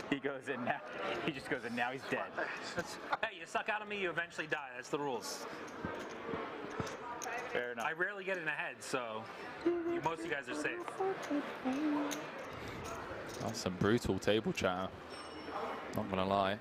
He goes in now. He just goes in now. He's dead. Hey, you suck out of me, you eventually die. That's the rules. Fair enough. I rarely get in ahead, so most of you guys are safe. That's some brutal table chatter. Not gonna lie.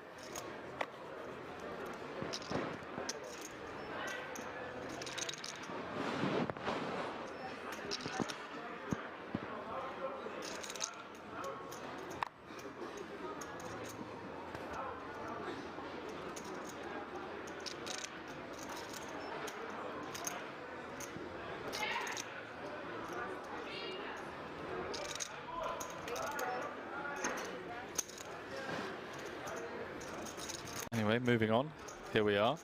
Anyway, moving on. Here we are.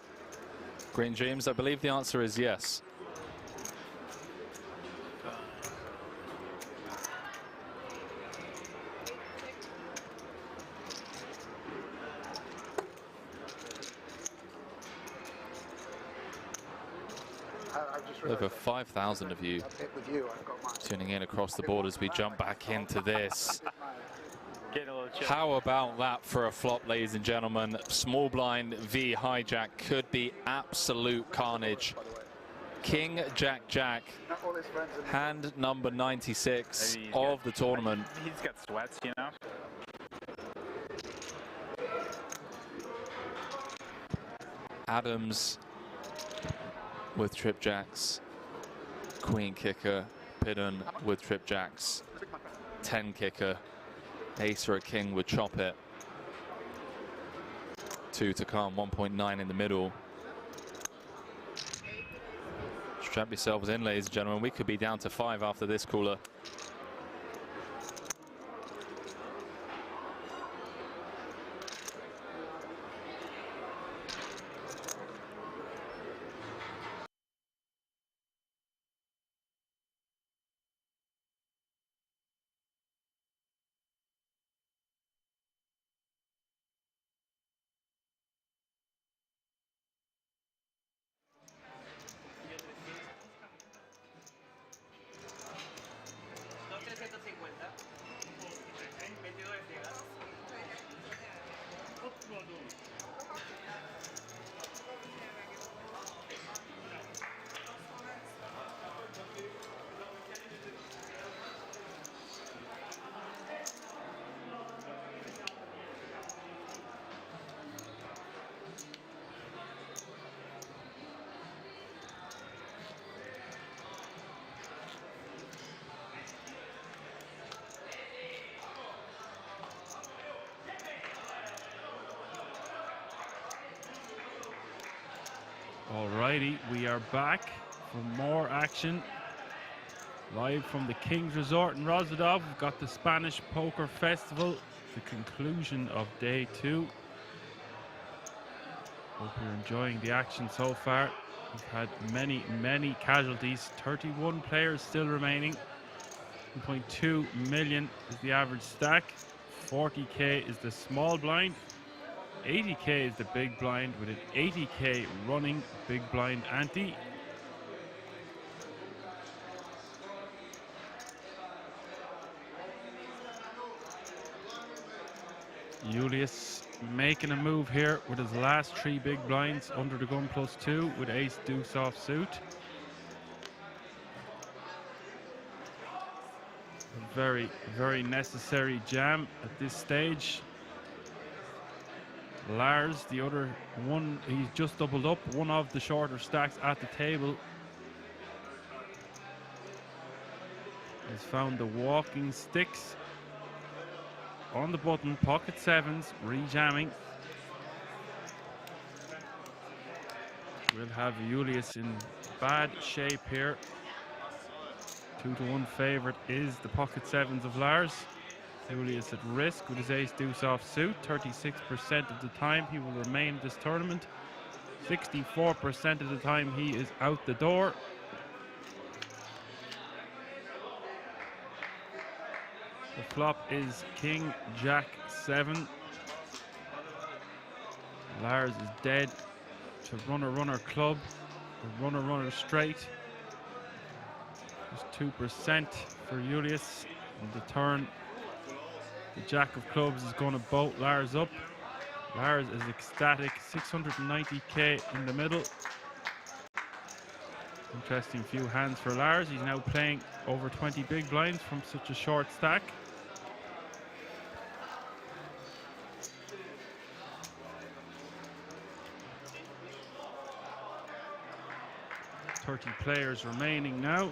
Green James, I believe the answer is yes. Over 5,000 of you With you, I've got mine. tuning in across the board as we jump back into this. Getting a little chill. How about that for a flop, ladies and gentlemen? Small blind v hijack could be absolute carnage. King Jack Jack, All his friends in hand number 96 Maybe he's of got- the tournament. He's got sweats, you know? Adams with trip jacks, queen kicker, Pidden with trip jacks, 10 kicker, ace or a king would chop it. 2 to come, 1.9 in the middle. Strap yourselves in, ladies and gentlemen. We could be down to 5 after this cooler. Alrighty, we are back for more action. Live from the King's Resort in Rozvadov. We've got the Spanish Poker Festival, the conclusion of day 2. Hope you're enjoying the action so far. We've had many casualties. 31 players still remaining. 1.2 million is the average stack. 40k is the small blind. 80k is the big blind with an 80k running big blind ante. Julius making a move here with his last 3 big blinds under the gun +2 with ace deuce offsuit. A very necessary jam at this stage. Lars, the other one, he's just doubled up, one of the shorter stacks at the table. Has found the walking sticks on the button, pocket 7s, re-jamming. We'll have Julius in bad shape here. 2-1 favorite is the pocket 7s of Lars. Julius at risk with his ace deuce offsuit. 36% of the time he will remain in this tournament. 64% of the time he is out the door. The flop is King Jack 7. Lars is dead to runner club, or runner straight. Just 2% for Julius on the turn. The Jack of clubs is going to boat Lars up. Lars is ecstatic. 690k in the middle. Interesting few hands for Lars. He's now playing over 20 big blinds from such a short stack. .30 players remaining now.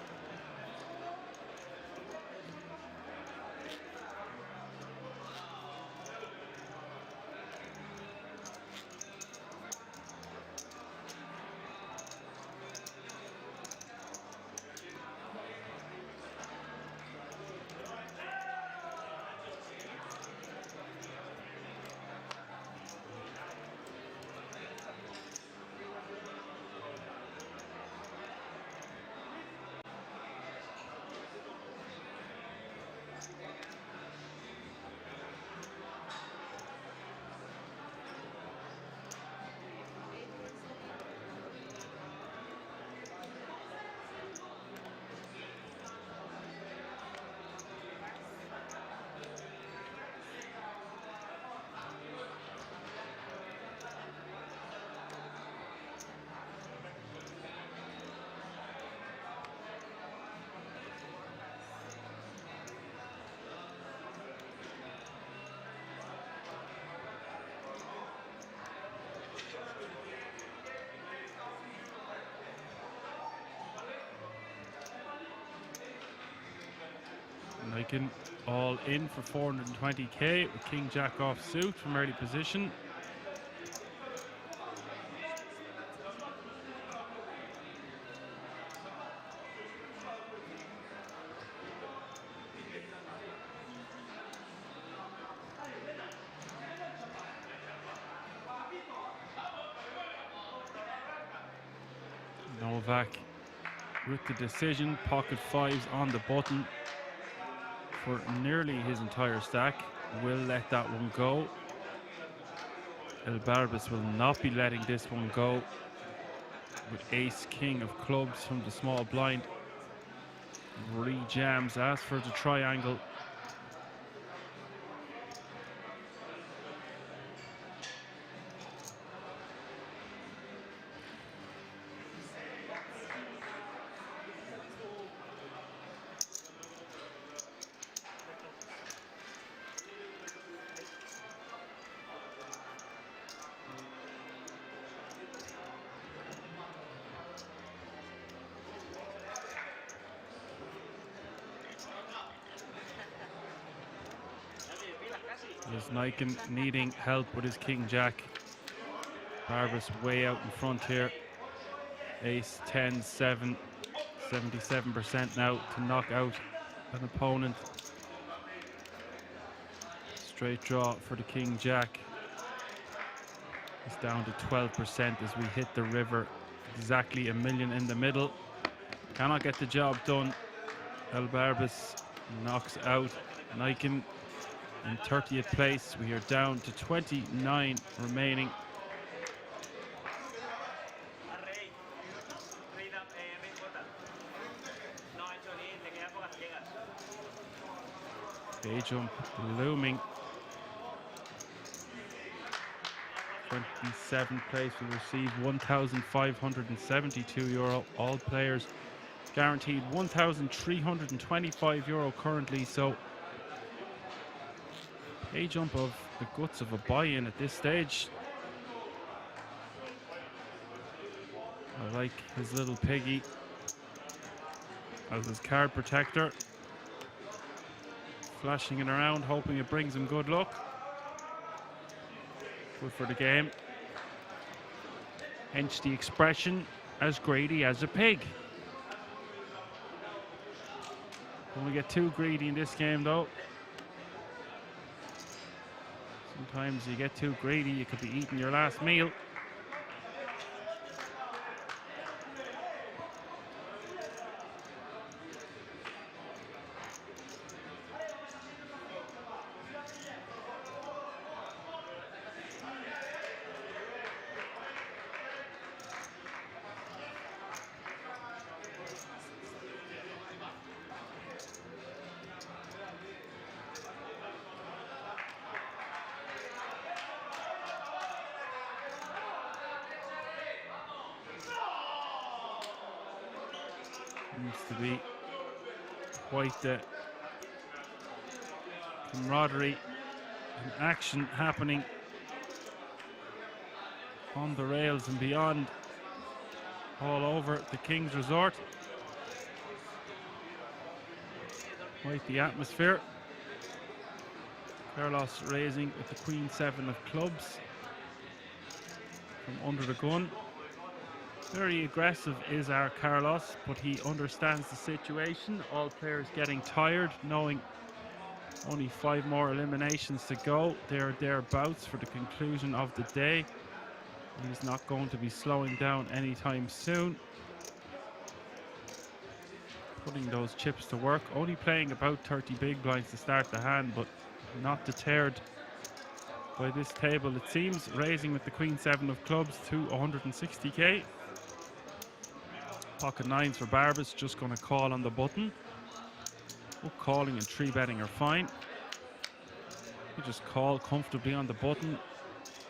Niken all in for 420k with King Jack off suit from early position. Novak with the decision, pocket 5s on the button for nearly his entire stack. Will let that one go. El Barbas will not be letting this one go with ace king of clubs from the small blind. Re-jams, asks for the triangle. There's Niken needing help with his King Jack. Barbas way out in front here. Ace 10, 7, 77% now to knock out an opponent. Straight draw for the King Jack. It's down to 12% as we hit the river. Exactly a million in the middle. Cannot get the job done. Elbarbis knocks out Niken in 30th place. We are down to 29 remaining. Bay jump looming. 27th place will receive €1,572. All players guaranteed €1,325 currently. So a jump of the guts of a buy-in at this stage. I like his little piggy as his card protector. Flashing it around, hoping it brings him good luck. Good for the game. Hence the expression, as greedy as a pig. Don't want to get too greedy in this game though. Sometimes you get too greedy, you could be eating your last meal. Seems to be quite the camaraderie and action happening on the rails and beyond, all over the King's Resort. Quite the atmosphere. Carlos raising with the Queen 7 of clubs from under the gun. Very aggressive is our Carlos, but he understands the situation. All players getting tired, knowing only 5 more eliminations to go. They're thereabouts for the conclusion of the day. He's not going to be slowing down anytime soon. Putting those chips to work. Only playing about 30 big blinds to start the hand, but not deterred by this table, it seems. Raising with the Queen 7 of clubs to 160k. Pocket 9s for Barbas, just going to call on the button. Oh, calling and 3-betting are fine. You just call comfortably on the button.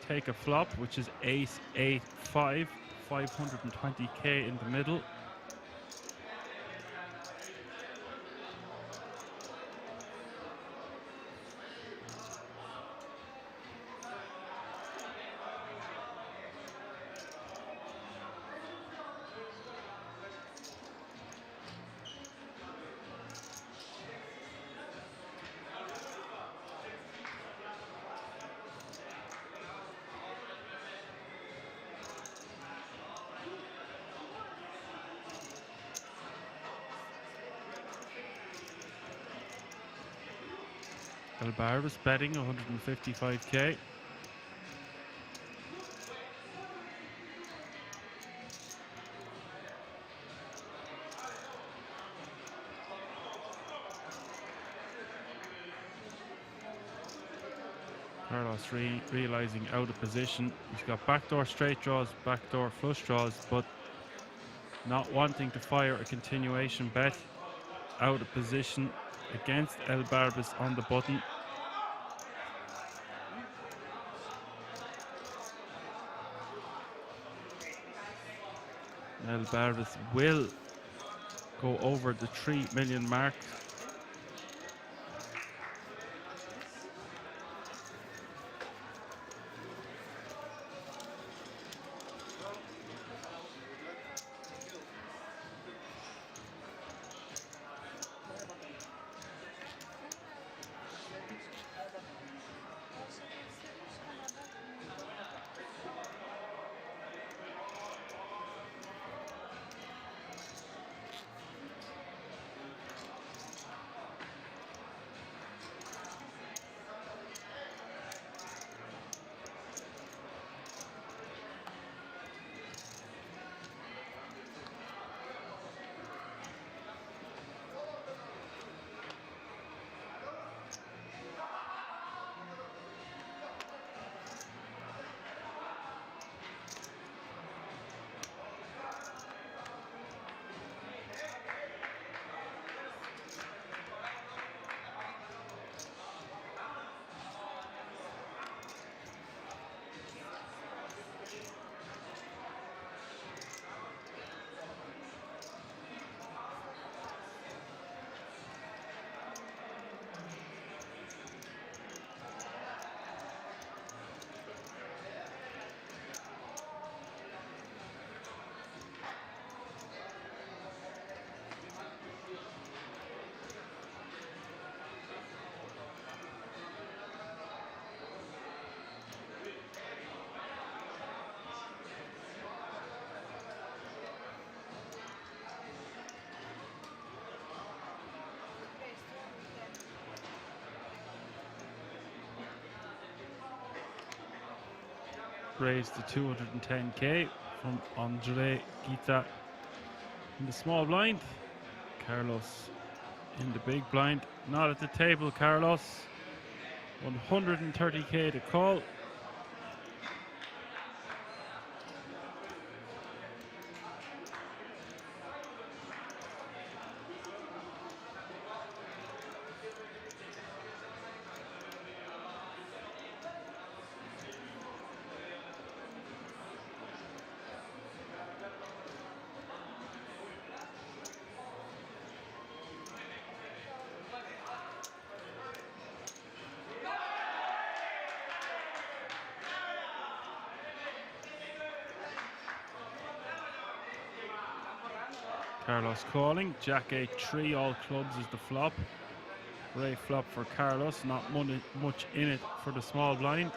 Take a flop, which is Ace 8 5, 520k in the middle. Barbas betting 155k. Carlos realizing out of position. He's got backdoor straight draws, backdoor flush draws, but not wanting to fire a continuation bet. Out of position against El Barbas on the button. El Barbas will go over the 3 million mark. raised to 210k from Andre Gita in the small blind. Carlos in the big blind. Not at the table, Carlos. 130k to call. Carlos calling. Jack 8-3, all clubs is the flop. Great flop for Carlos. Not much in it for the small blind.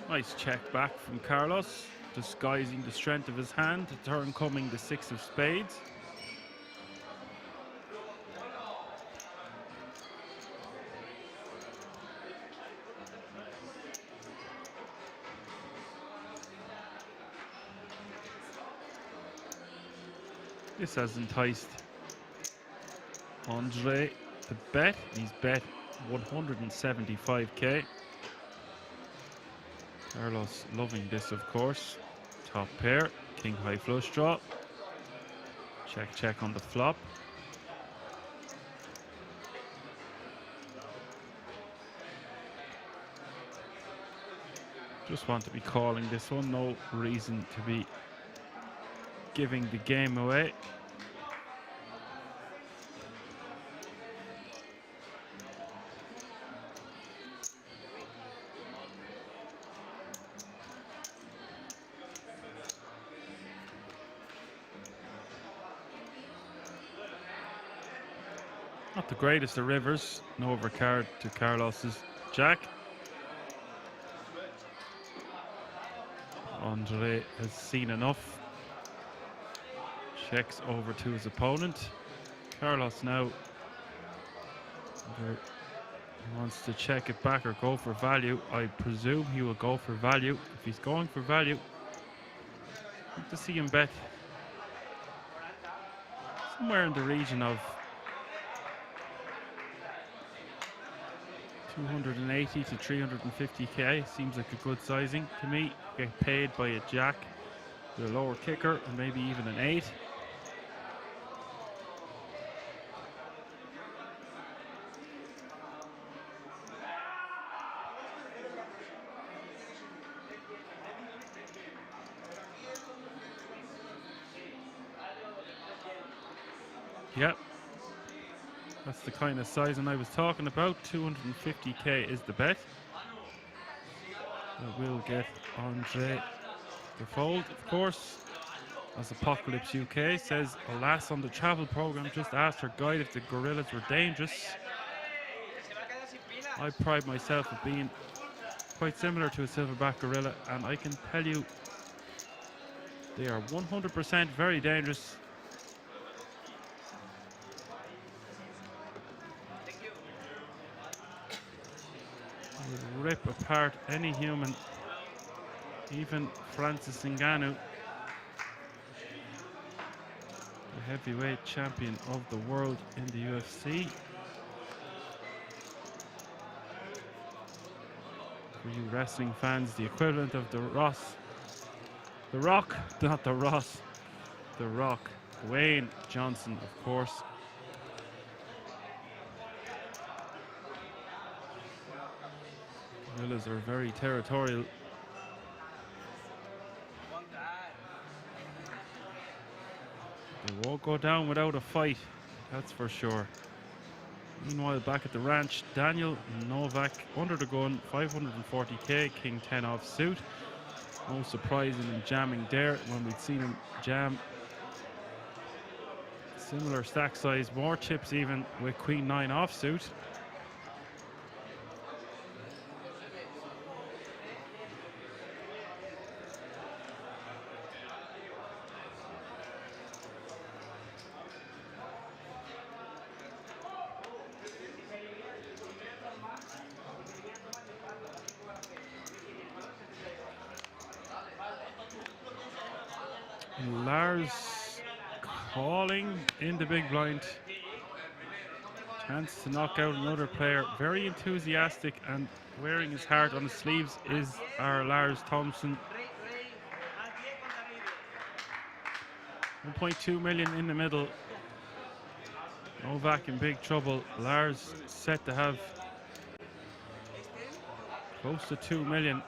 Nice check back from Carlos, disguising the strength of his hand. The turn coming, the 6 of spades. This has enticed Andre to bet. He's bet 175k. Carlos loving this, of course. Top pair, king high flush draw. Check, check on the flop. Just want to be calling this one. No reason to be giving the game away. Not the greatest of rivers. No overcard to Carlos's jack. Andre has seen enough. Checks over to his opponent. Carlos now wants to check it back or go for value. I presume he will go for value. If he's going for value, I want to see him bet somewhere in the region of 280 to 350k. Seems like a good sizing to me. Get paid by a jack with a lower kicker and maybe even an 8. Yep. That's the kind of sizing I was talking about. 250k is the bet. That will get Andre the fold, of course. As Apocalypse UK says, alas, on the travel program, just asked her guide if the gorillas were dangerous. I pride myself of being quite similar to a silverback gorilla, and I can tell you they are 100% very dangerous. Would rip apart any human, even Francis Ngannou, the heavyweight champion of the world in the UFC. For you wrestling fans, the equivalent of the Rock, not the Ross, the Rock, Dwayne Johnson, of course. Gorillas are very territorial. They won't go down without a fight, that's for sure. Meanwhile, back at the ranch, Daniel Novak under the gun, 540k, king 10 off suit. No surprise in him jamming there when we'd seen him jam similar stack size, more chips even, with queen 9 offsuit. Lars calling in the big blind. Chance to knock out another player. Very enthusiastic and wearing his heart on his sleeves is our Lars Thompson. 1.2 million in the middle. Novak in big trouble. Lars set to have close to 2 million.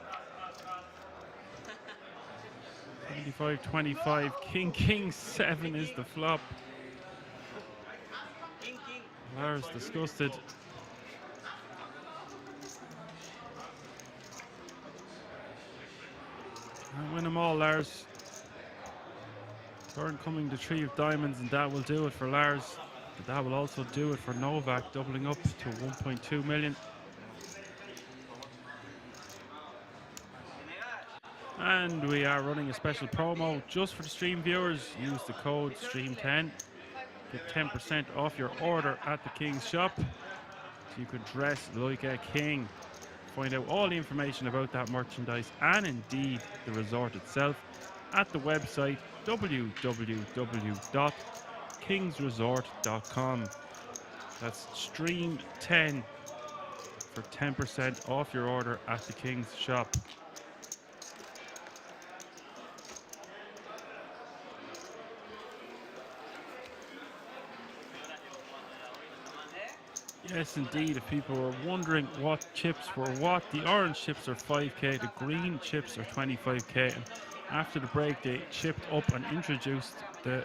75-25. King 7 is the flop. Lars disgusted. And win them all, Lars. Turn coming to 3 of diamonds, and that will do it for Lars. But that will also do it for Novak, doubling up to 1.2 million. And we are running a special promo just for the stream viewers. Use the code STREAM10. Get 10% off your order at the King's shop, so you can dress like a king. Find out all the information about that merchandise and indeed the resort itself at the website www.kingsresort.com. That's STREAM10 for 10% off your order at the King's shop. Yes, indeed. If people were wondering what chips were what, the orange chips are 5k, the green chips are 25k, and after the break they chipped up and introduced the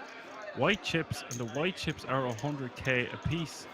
white chips, and the white chips are 100k a piece.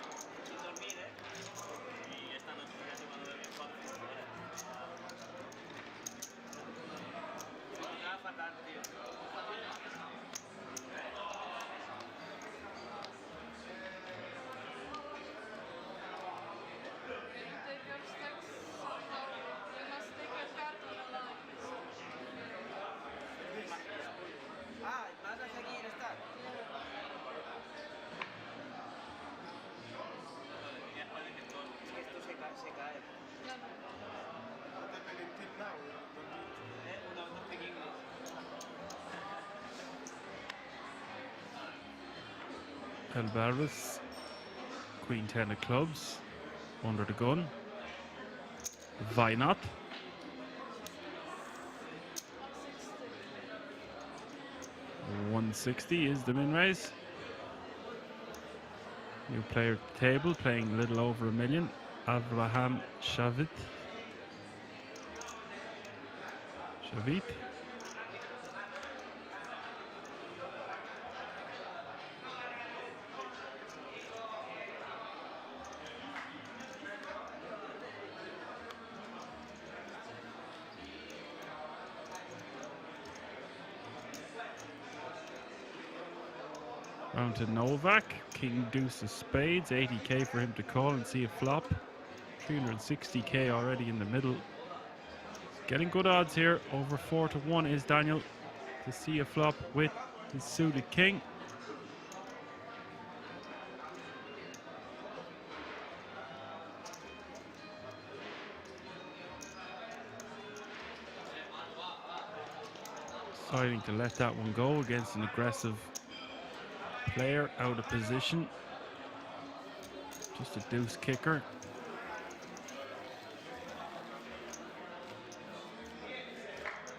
Alvarez, queen 10 of clubs, under the gun. Why not? $160 is the min raise. New player at the table, playing a little over $1 million. Avraham Shavit. Round to Novak, king deuce of spades, 80k for him to call and see a flop. 360k already in the middle. Getting good odds here, over 4-1 is Daniel to see a flop with his suited king. Deciding to let that one go against an aggressive player out of position. Just a deuce kicker.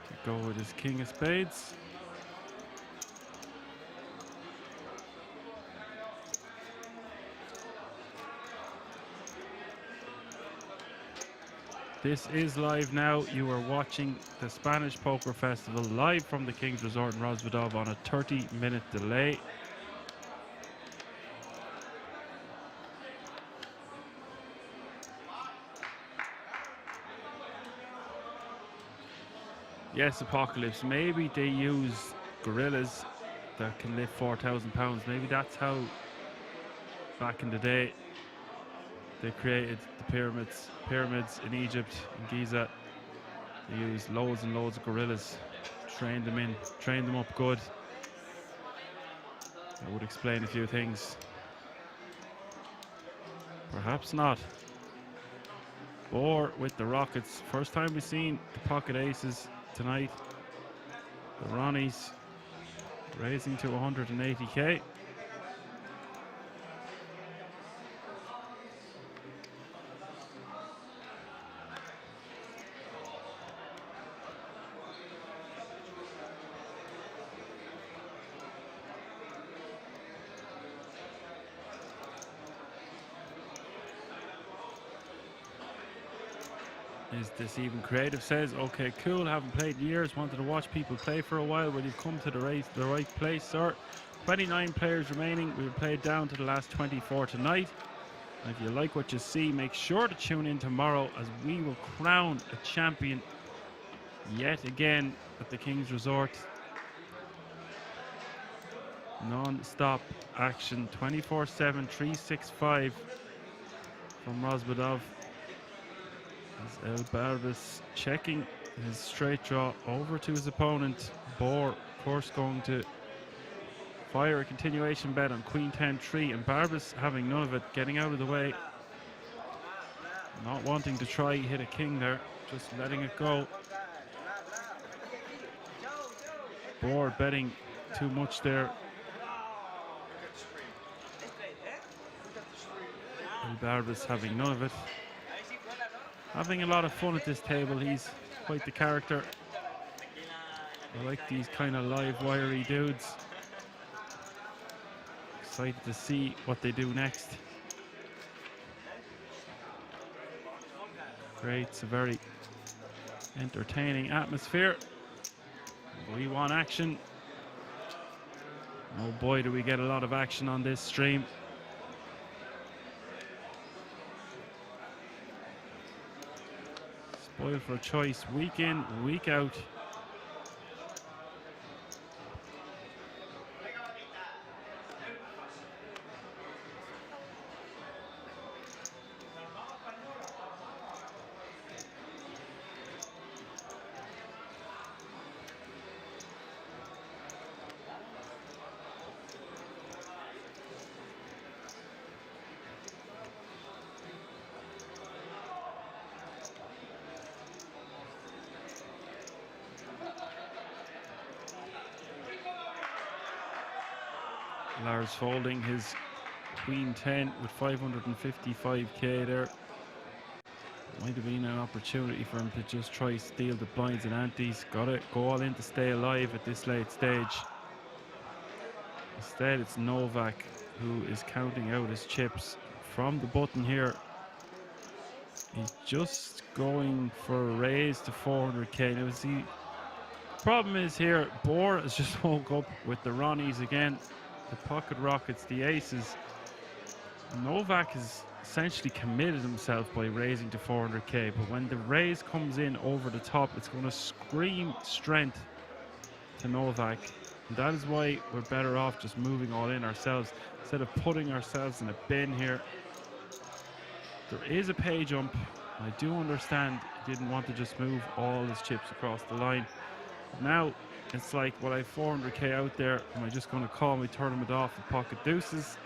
To go with his king of spades. This is live now. You are watching the Spanish Poker Festival live from the King's Resort in Rozvadov on a 30-minute delay. Yes, Apocalypse. Maybe they use gorillas that can lift 4,000 pounds. Maybe that's how back in the day they created the pyramids. Pyramids in Egypt, in Giza. They used loads and loads of gorillas. Trained them up good. That would explain a few things. Perhaps not. Boar with the Rockets. First time we've seen the pocket aces tonight. The Ronnies raising to 180k. Is this even creative? Says, okay, cool, haven't played in years, wanted to watch people play for a while. Well, you've come to the right place, sir. 29 players remaining. We've played down to the last 24 tonight. And if you like what you see, make sure to tune in tomorrow as we will crown a champion yet again at the King's Resort. Non-stop action, 24/7, 365 from Rozvadov. As El Barbas checking his straight draw over to his opponent. Boar, of course, going to fire a continuation bet on Queen 10-3, and Barbas having none of it, getting out of the way. Not wanting to try hit a king there, just letting it go. Boar betting too much there. El Barbas having none of it. Having a lot of fun at this table. He's quite the character. I like these kind of live wiry dudes. Excited to see what they do next. Creates a very entertaining atmosphere. We want action. Oh boy, do we get a lot of action on this stream. Spoil for choice, week in, week out. Lars folding his Queen 10 with 555k there. Might have been an opportunity for him to just try steal the blinds and antes. Got to go all in to stay alive at this late stage. Instead, it's Novak who is counting out his chips from the button here. He's just going for a raise to 400k. Now, see, the problem is here, Boar has just woke up with the Ronnies again. The pocket rockets, the aces. Novak has essentially committed himself by raising to 400k, but when the raise comes in over the top, it's going to scream strength to Novak. And that is why we're better off just moving all in ourselves instead of putting ourselves in a bin here. There is a pay jump. I do understand he didn't want to just move all his chips across the line. Now it's like, well, I have 400k out there. Am I just going to call my tournament off with pocket deuces?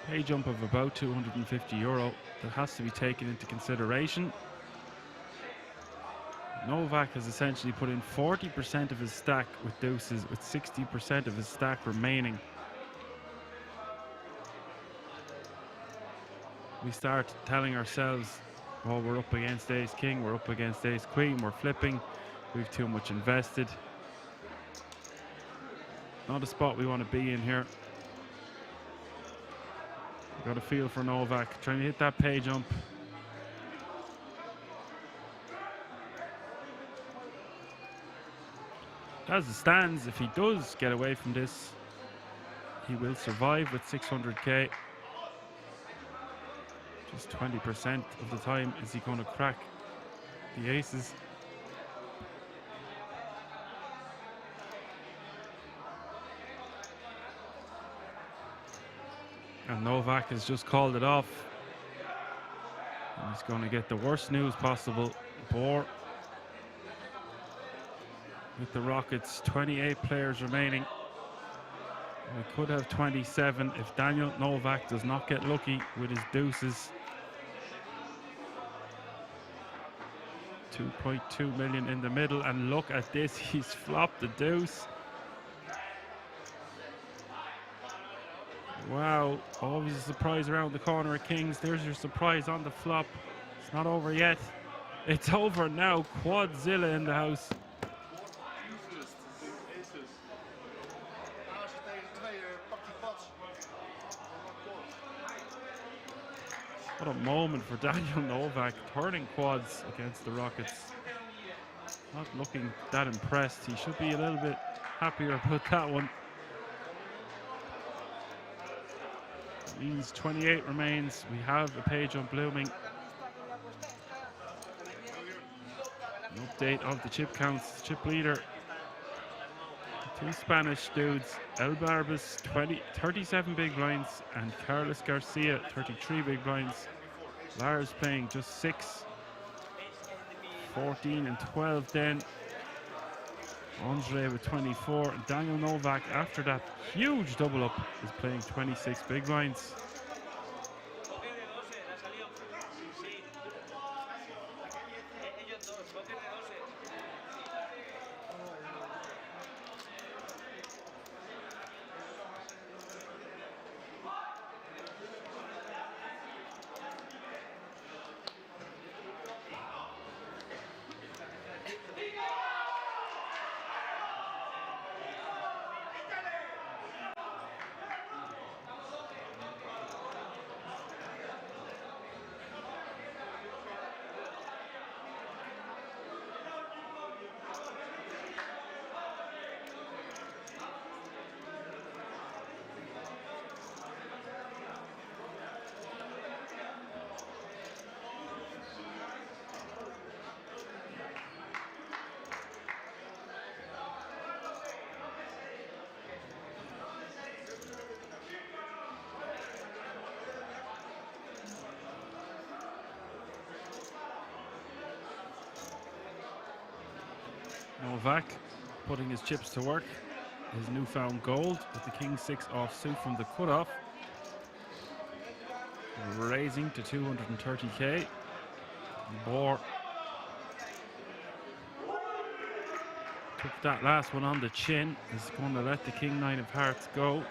Pay jump of about €250 that has to be taken into consideration. Novak has essentially put in 40% of his stack with deuces, with 60% of his stack remaining. We start telling ourselves, oh, we're up against ace king, we're up against ace queen, we're flipping, we've too much invested. Not a spot we want to be in here. Got a feel for Novak, trying to hit that pay jump. As it stands, if he does get away from this, he will survive with 600k. Just 20% of the time is he going to crack the aces. And Novak has just called it off. And he's going to get the worst news possible. Bohr with the Rockets, 28 players remaining. We could have 27 if Daniel Novak does not get lucky with his deuces. 2.2 million in the middle, and look at this, he's flopped the deuce. Wow, always a surprise around the corner at Kings. There's your surprise on the flop. It's not over yet. It's over now. Quadzilla in the house. What a moment for Daniel Novak, turning quads against the Rockets. Not looking that impressed. He should be a little bit happier about that one. Means 28 remains. We have a page on blooming. An update of the chip counts. Chip leader. Two Spanish dudes. El Barbas, 37 big blinds, and Carlos Garcia, 33 big blinds. Lars playing just 6. 14 and 12 then. Andre with 24, and Daniel Novak, after that huge double up, is playing 26 big blinds. Novak putting his chips to work. His newfound gold with the King 6 offsuit from the cutoff. Raising to 230k. Bohr took that last one on the chin. Is going to let the King 9 of hearts go.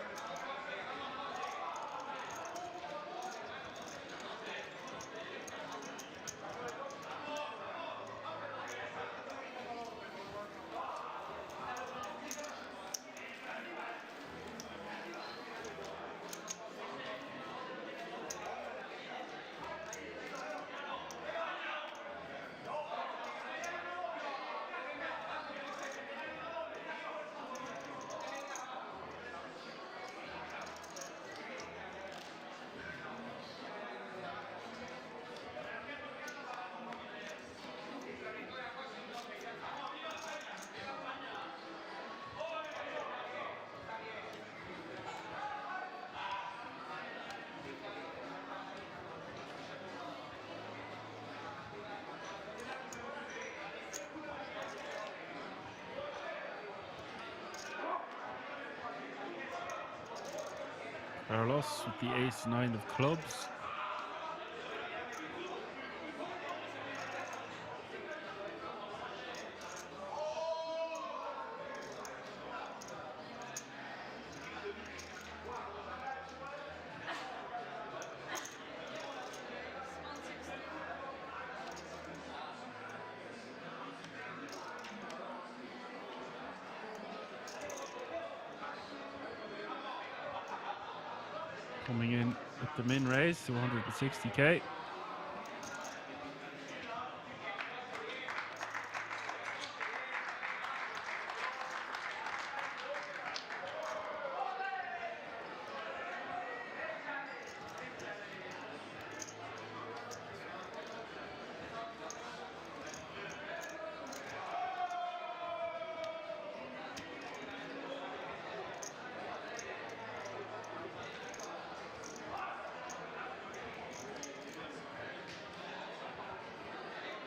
Carlos with the ace 9 of clubs. Coming in with the min raise to 160k.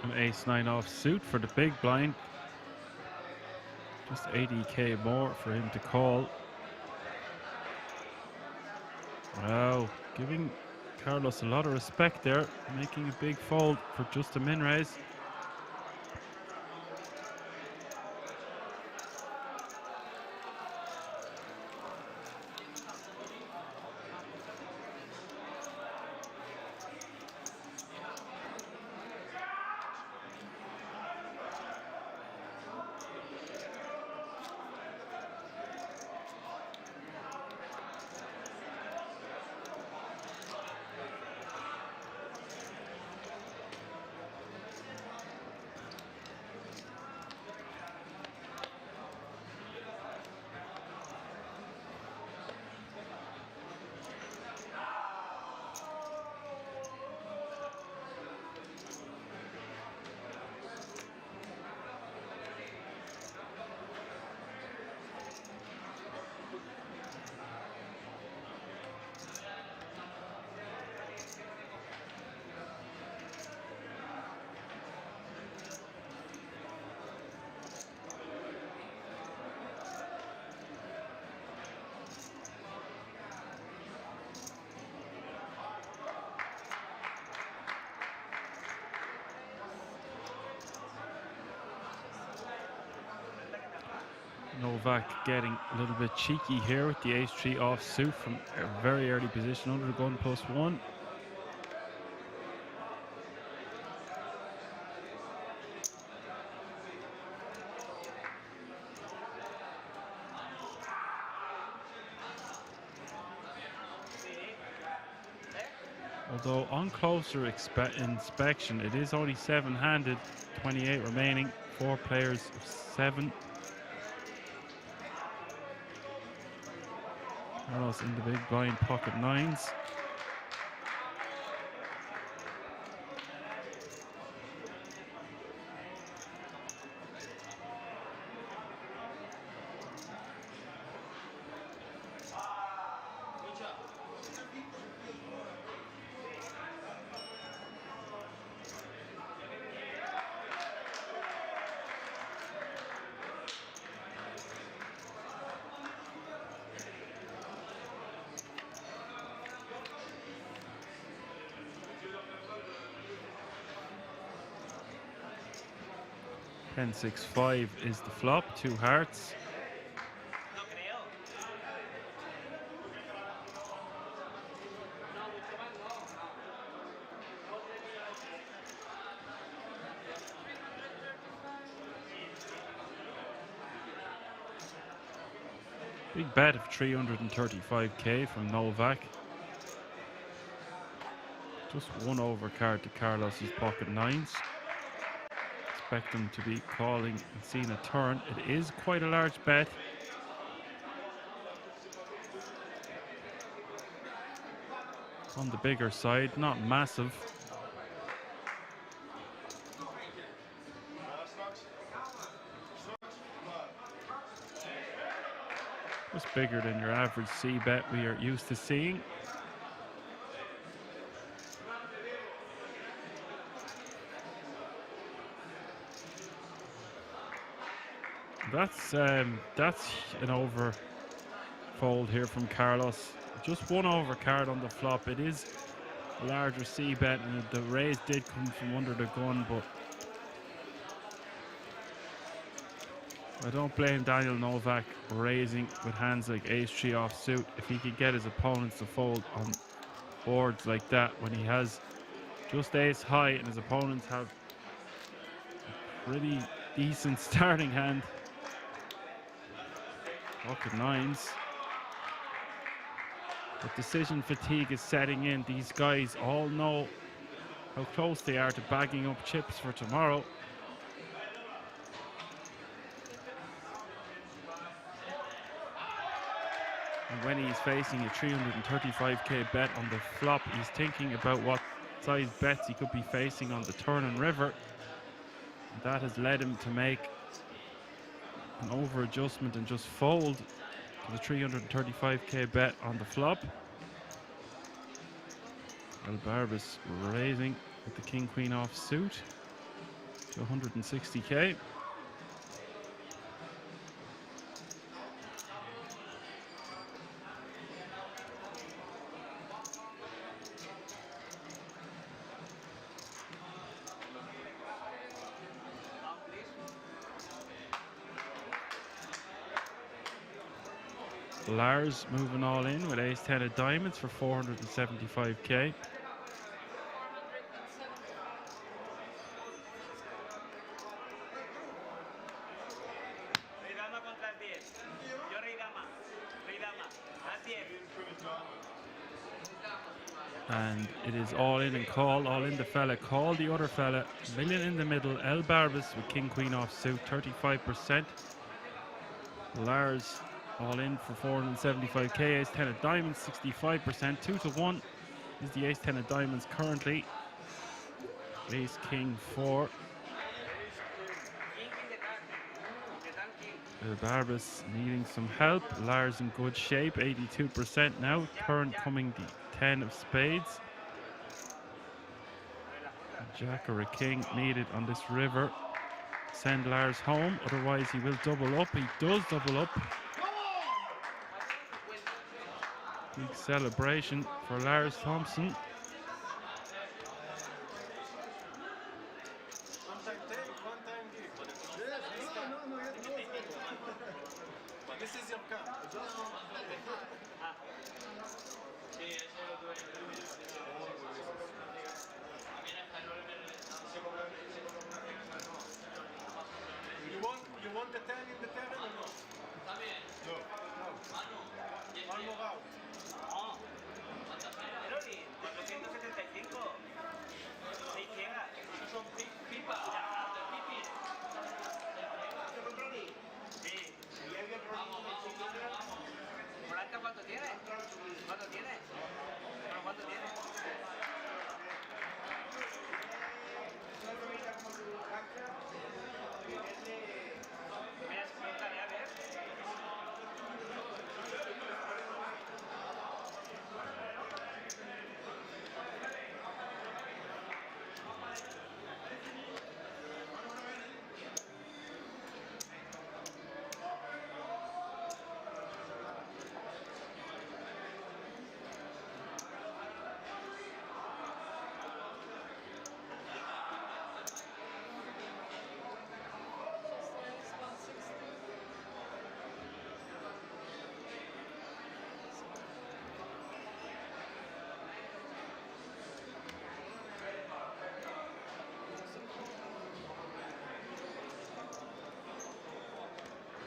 An ace-9 off suit for the big blind. Just 80k more for him to call. Wow, giving Carlos a lot of respect there, making a big fold for just a min raise. Novak getting a little bit cheeky here with the ace-3 offsuit from a very early position under the gun +1. Although on closer inspection, it is only 7-handed, 28 remaining, 4 players of 7. Carlos in the big blind pocket 9s. Ten 6-5 is the flop, 2 hearts. Big bet of 335k from Novak. Just 1 overcard to Carlos's pocket 9s. Expect them to be calling and seeing a turn. It is quite a large bet. On the bigger side, not massive. Just bigger than your average C bet we are used to seeing. That's an over fold here from Carlos. Just 1 overcard on the flop. It is a larger C bet, and the raise did come from under the gun, but I don't blame Daniel Novak raising with hands like ace-3 offsuit. If he could get his opponents to fold on boards like that when he has just ace high and his opponents have a pretty decent starting hand. Pocket 9s. But decision fatigue is setting in. These guys all know how close they are to bagging up chips for tomorrow. And when he's facing a 335k bet on the flop, he's thinking about what size bets he could be facing on the turn and river. And that has led him to make an over adjustment and just fold to the 335k bet on the flop. Barbas raising with the king queen off suit. to 160k. Lars moving all in with ace 10 of diamonds for 475k. And it is all in and call, all in the fella, call the other fella, million in the middle, El Barbas with king queen offsuit, 35%. Lars all in for 475k, ace 10 of diamonds, 65%, 2 to 1 is the ace 10 of diamonds currently. Ace king 4. El Barbas needing some help, Lars in good shape, 82% now, turn coming the 10 of spades. A jack or a king needed on this river. Send Lars home, otherwise he will double up. He does double up. Big celebration for Lars Thompson. You want the 10 in the 10 or no? No. One more out.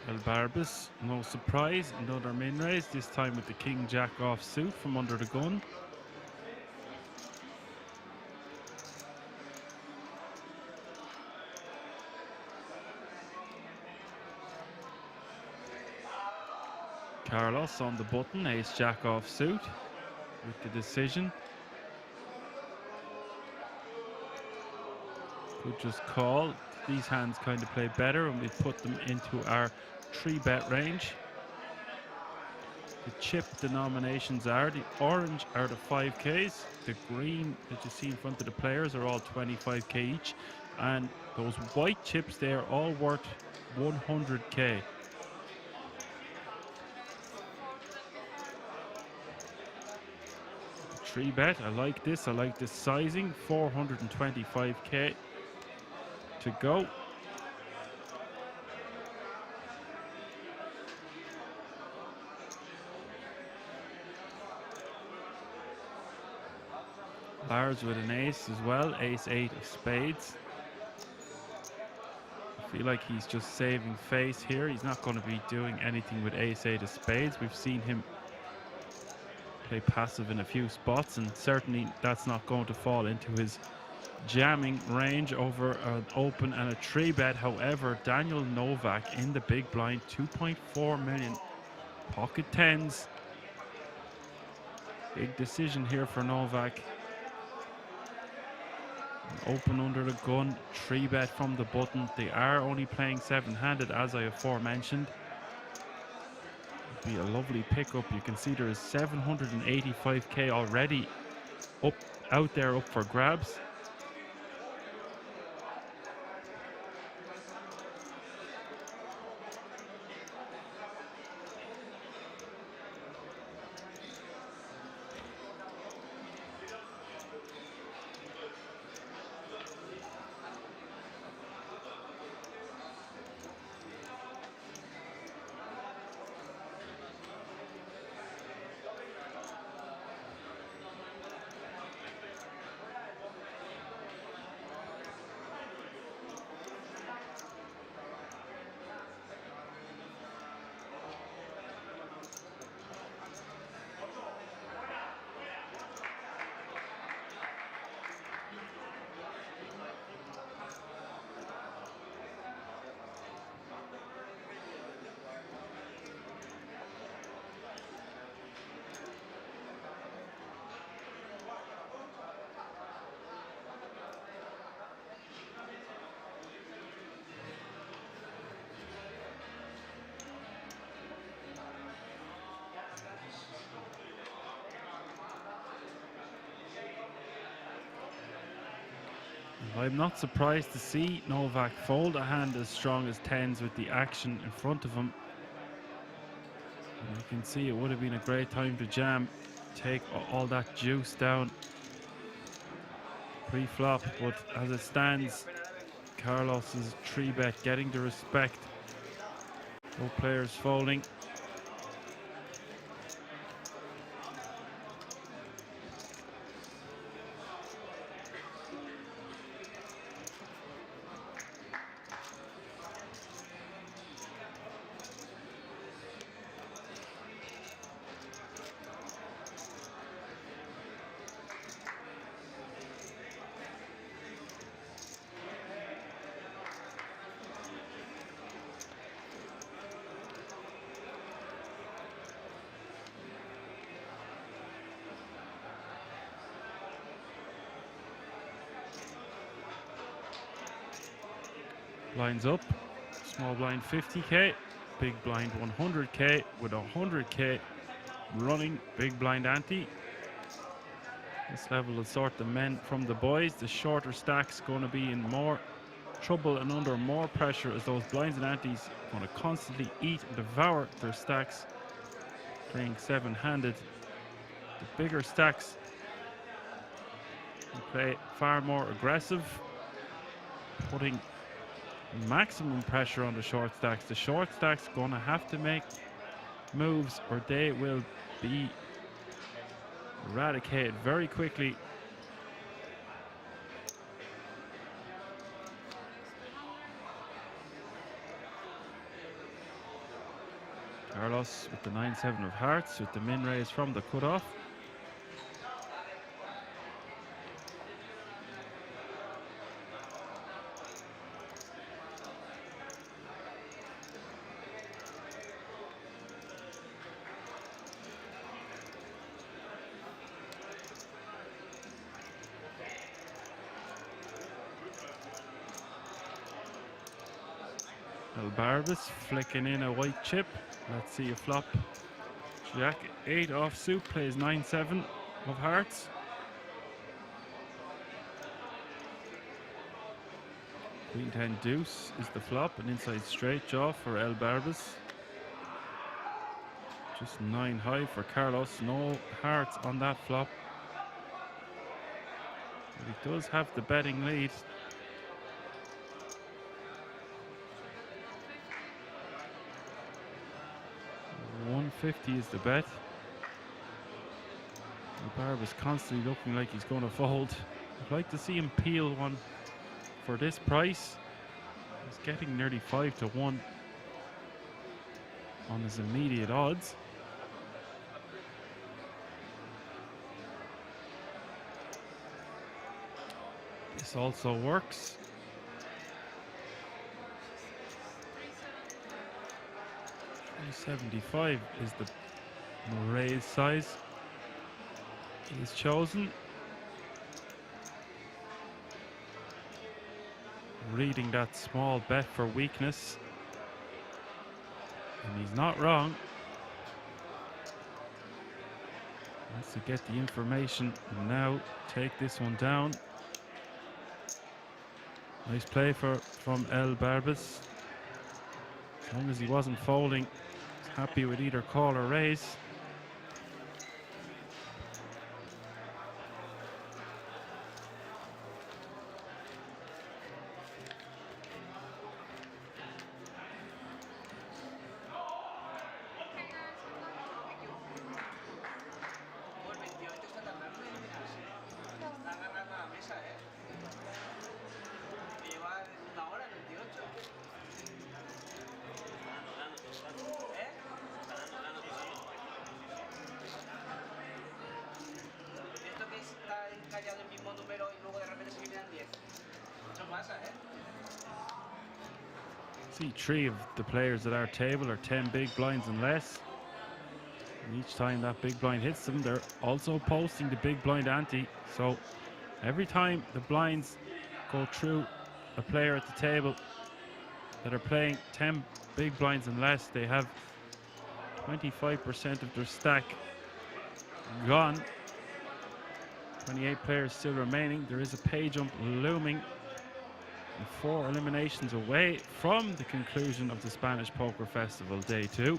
El Barbas, no surprise, another min raise, this time with the king jack off suit from under the gun. Carlos on the button, ace jack off suit with the decision. Could just call. These hands kind of play better and we put them into our 3-bet range. The chip denominations are the orange are the 5Ks, the green that you see in front of the players are all 25k each, and those white chips they are all worth 100k. Three bet, I like this sizing, 425k to go. Lars with an ace as well, ace 8 of spades. I feel like he's just saving face here. He's not going to be doing anything with ace 8 of spades. We've seen him play passive in a few spots, and certainly that's not going to fall into his jamming range over an open and a 3-bet. However, Daniel Novak in the big blind, 2.4 million, pocket tens. Big decision here for Novak. Open under the gun, 3-bet from the button. They are only playing 7-handed, as I aforementioned. Be a lovely pickup. You can see there is 785k already out there up for grabs. I'm not surprised to see Novak fold a hand as strong as 10s with the action in front of him. And you can see it would have been a great time to jam, take all that juice down pre-flop, but as it stands, Carlos's 3-bet getting the respect. Both players folding. Blinds up, small blind 50k, big blind 100k with 100k running big blind ante. This level will sort the men from the boys. The shorter stack's going to be in more trouble and under more pressure as those blinds and antes going to constantly eat and devour their stacks, playing 7-handed. The bigger stacks will play far more aggressive, putting maximum pressure on the short stacks. The short stacks going to have to make moves or they will be eradicated very quickly. Carlos with the 9-7 of hearts with the min raise from the cutoff. Barbas flicking in a white chip. Let's see a flop. Jack 8 offsuit plays 9-7 of hearts. Queen 10 deuce is the flop, an inside straight jaw for El Barbas. Just 9 high for Carlos, no hearts on that flop. But he does have the betting lead. 150 is the bet. The Barb is constantly looking like he's going to fold. I'd like to see him peel one for this price. He's getting nearly 5-1 on his immediate odds. This also works. 375 is the raise size he's chosen. Reading that small bet for weakness, and he's not wrong. Wants to get the information and now take this one down. Nice play from El Barbas. As long as he wasn't folding, he's happy with either call or raise. See, 3 of the players at our table are 10 big blinds and less. And each time that big blind hits them, they're also posting the big blind ante. So every time the blinds go through a player at the table that are playing 10 big blinds and less, they have 25% of their stack gone. 28 players still remaining. There is a pay jump looming And 4 eliminations away from the conclusion of the Spanish Poker Festival Day 2.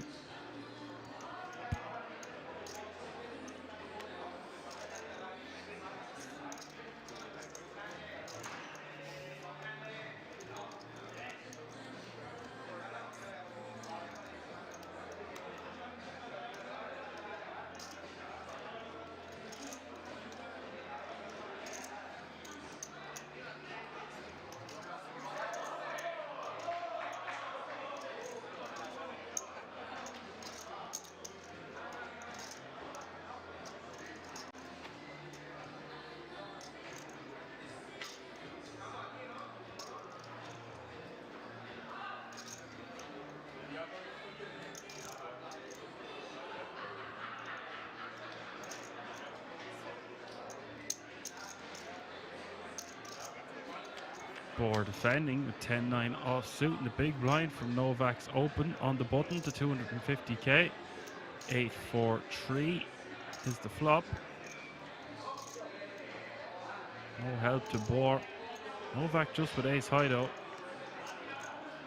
Bohr defending with 10-9 offsuit in the big blind from Novak's open on the button to 250k. 8-4-3 is the flop. No help to Bohr. Novak just with ace high though.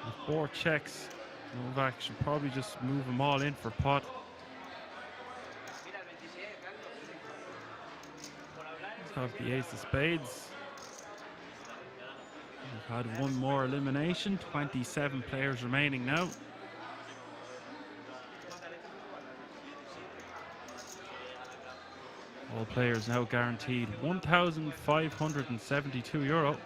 If Bohr checks, Novak should probably just move them all in for pot. Let's have the ace of spades. We've had one more elimination, 27 players remaining now. All players now guaranteed €1,572.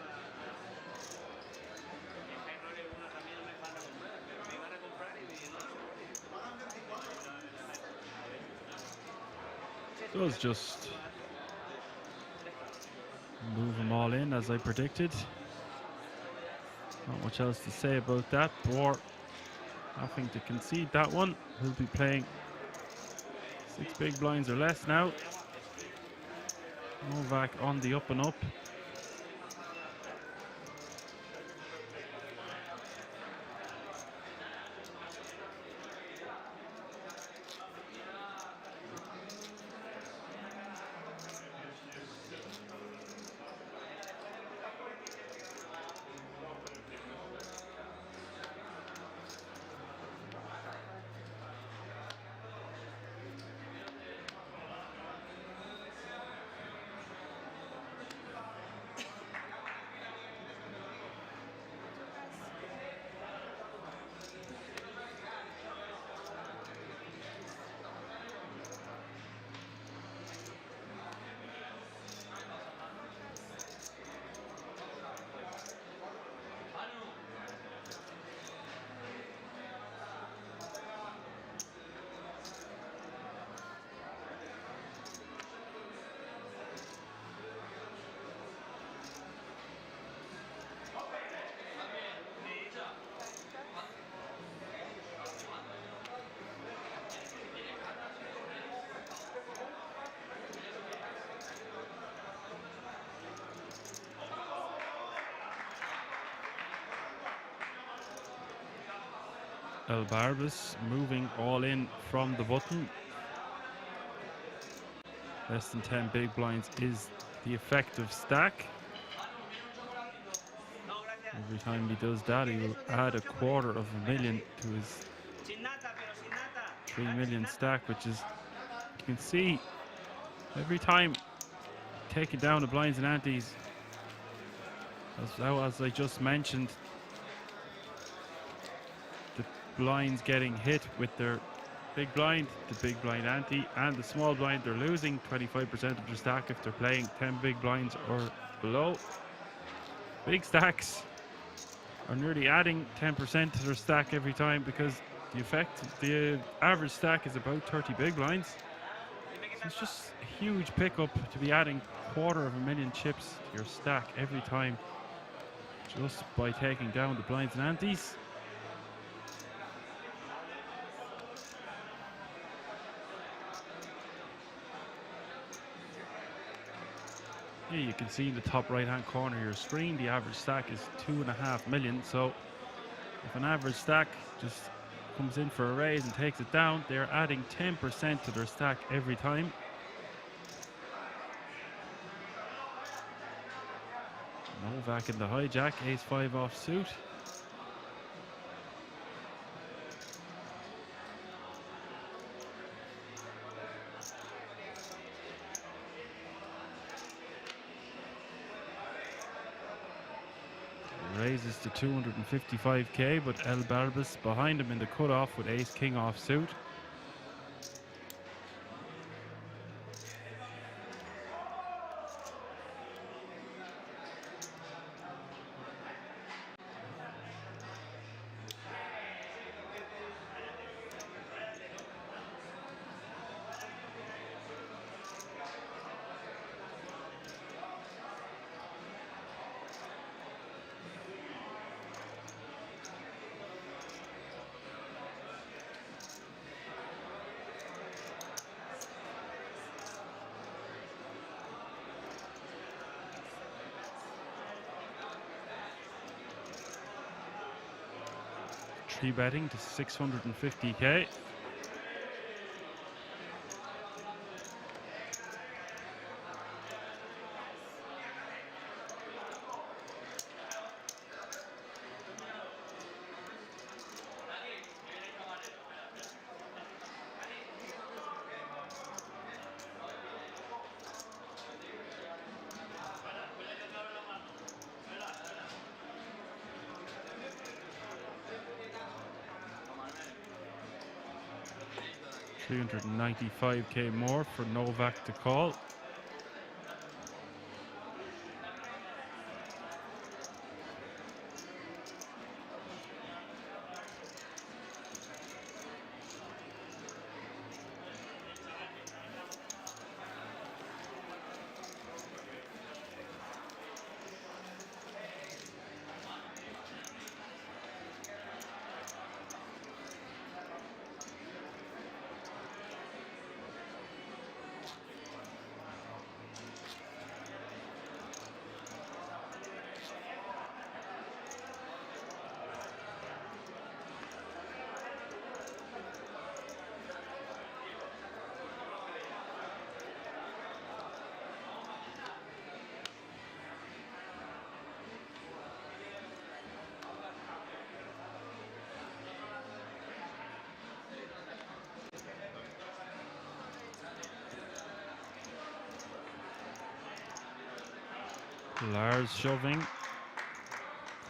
Does just move them all in as I predicted. Not much else to say about that. Bohr having to concede that one. He'll be playing 6 big blinds or less now. Novak on the up and up. El Barbas moving all in from the button. Less than 10 big blinds is the effective stack. Every time he does that, he will add $250,000 to his 3 million stack, which is, you can see, every time taking down the blinds and antes, as I just mentioned, the blinds getting hit with their big blind, the big blind ante, and the small blind, they're losing 25% of their stack if they're playing 10 big blinds or below. Big stacks are nearly adding 10% to their stack every time, because the average stack is about 30 big blinds. So it's just a huge pickup to be adding $250,000 chips to your stack every time, just by taking down the blinds and antes. Here you can see in the top right hand corner of your screen, the average stack is 2.5 million. So if an average stack just comes in for a raise and takes it down, they're adding 10% to their stack every time. Novak in the hijack, ace-5 off suit. Raises to 255k, but El Barbas behind him in the cutoff with ace-king off suit. Three betting to 650k. $395k more for Novak to call. Lars shoving.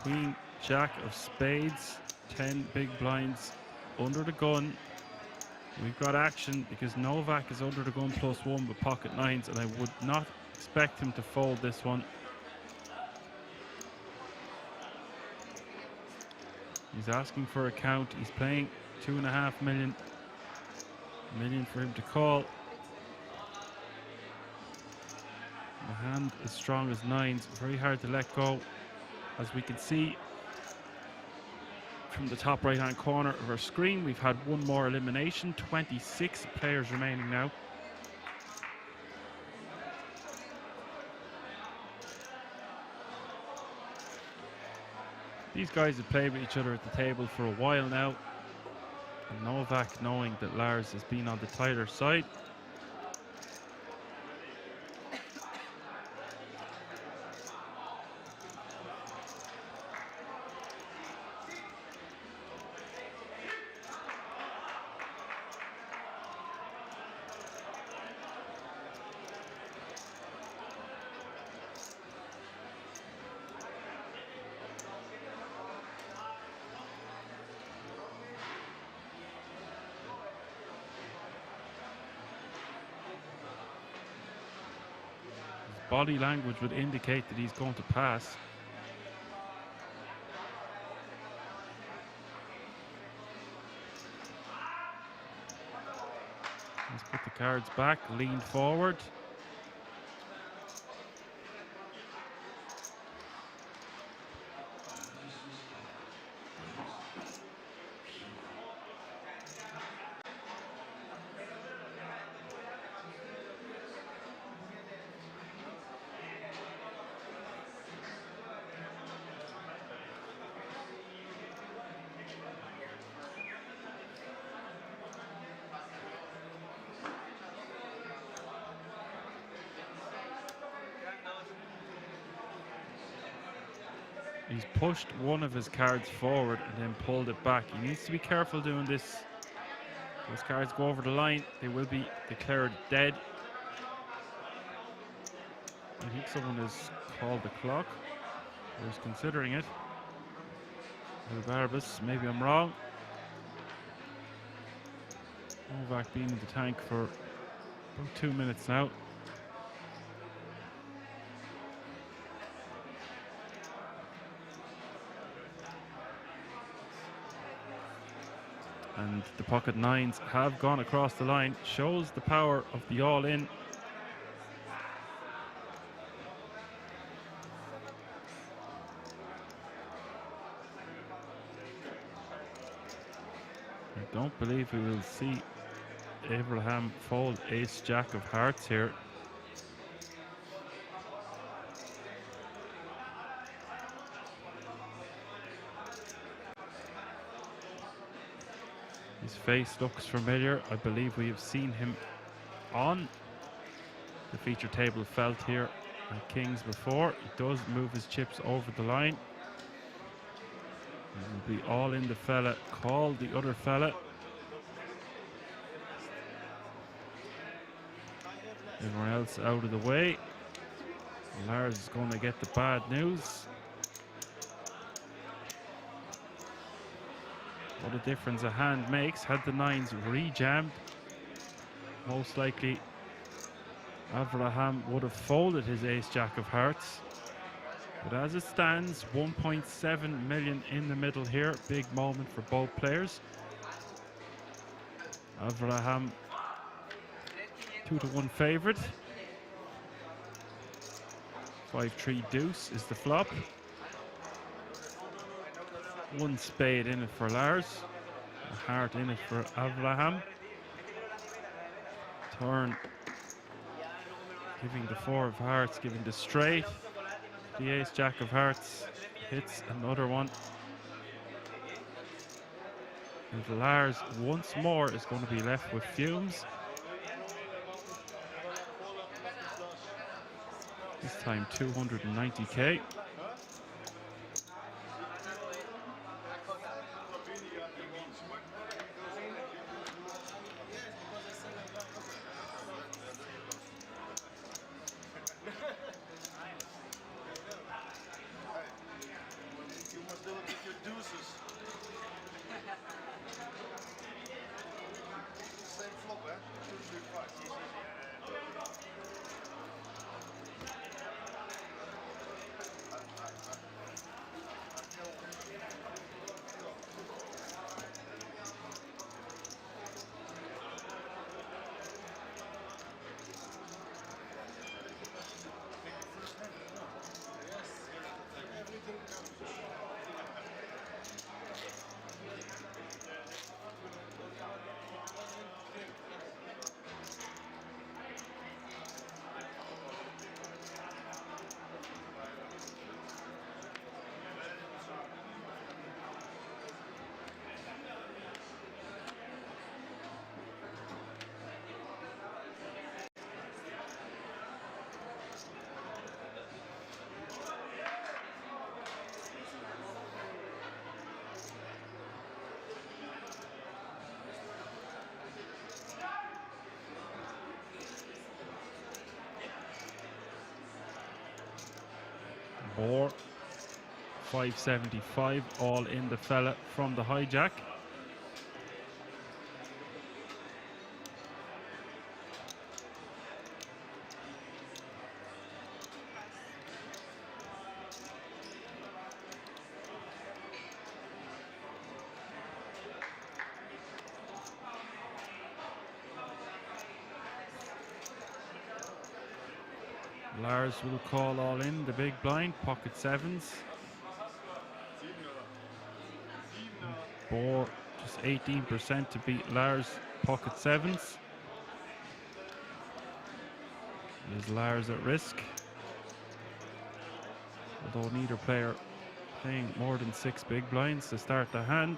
Queen, jack of spades. 10 big blinds under the gun. We've got action because Novak is under the gun +1 with pocket nines, and I would not expect him to fold this one. He's asking for a count. He's playing 2.5 million. A million for him to call. The hand is strong as nines, very hard to let go. As we can see from the top right hand corner of our screen, we've had one more elimination. 26 players remaining now. These guys have played with each other at the table for a while now. And Novak, knowing that Lars has been on the tighter side, body language would indicate that he's going to pass. Let's put the cards back, lean forward. He's pushed one of his cards forward and then pulled it back. He needs to be careful doing this. Those cards go over the line, they will be declared dead. I think someone has called the clock, or is considering it. Barbas, maybe I'm wrong. Novak been in the tank for about 2 minutes now. And the pocket nines have gone across the line. Shows the power of the all-in. I don't believe we will see Abraham fold ace jack of hearts here. His face looks familiar. I believe we have seen him on the feature table felt here at Kings before. He does move his chips over the line. It will be all in the fella, call the other fella. Everyone else out of the way. Lars is going to get the bad news. What a difference a hand makes. Had the nines re-jammed, most likely Avraham would have folded his ace-jack of hearts. But as it stands, 1.7 million in the middle here. Big moment for both players. Avraham 2-1 favourite. 5-3 deuce is the flop. One spade in it for Lars. A heart in it for Avraham. Turn. Giving the four of hearts, giving the straight. The ace jack of hearts hits another one. And Lars once more is going to be left with fumes. This time 290k. Or 575 all in the fella from the hijack. Lars will call all in the big blind, pocket sevens. Boar just 18% to beat Lars, pocket sevens. Is Lars at risk? Although neither player playing more than 6 big blinds to start the hand.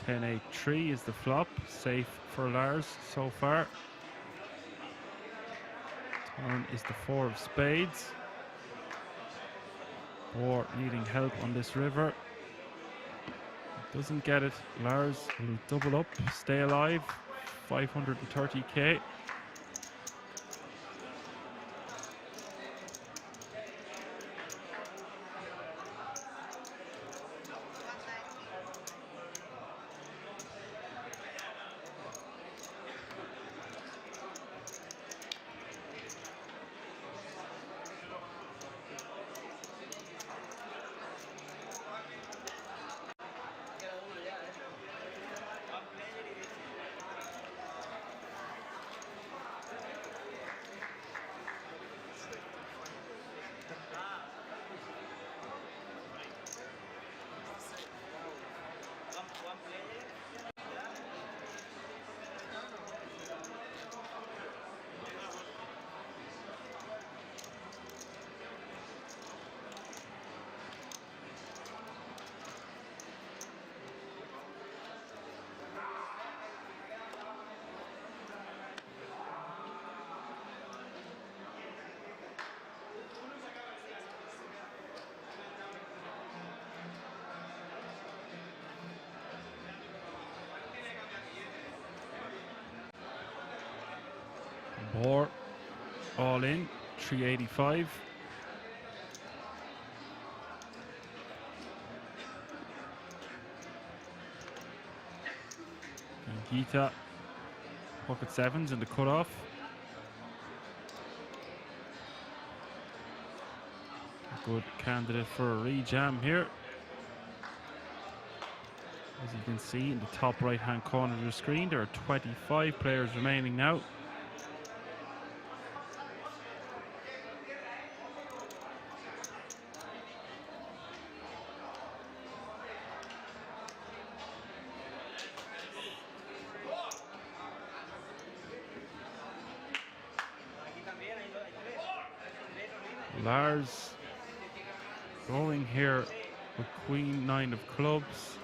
10-8-3 is the flop, safe for Lars so far. Turn is the 4 of spades. Boar needing help on this river. Doesn't get it. Lars will double up, stay alive. 530k. Boar all in, 385. And Gita, pocket sevens in the cutoff. A good candidate for a rejam here. As you can see in the top right hand corner of the screen, there are 25 players remaining now. Lars going here with Queen 9 of clubs.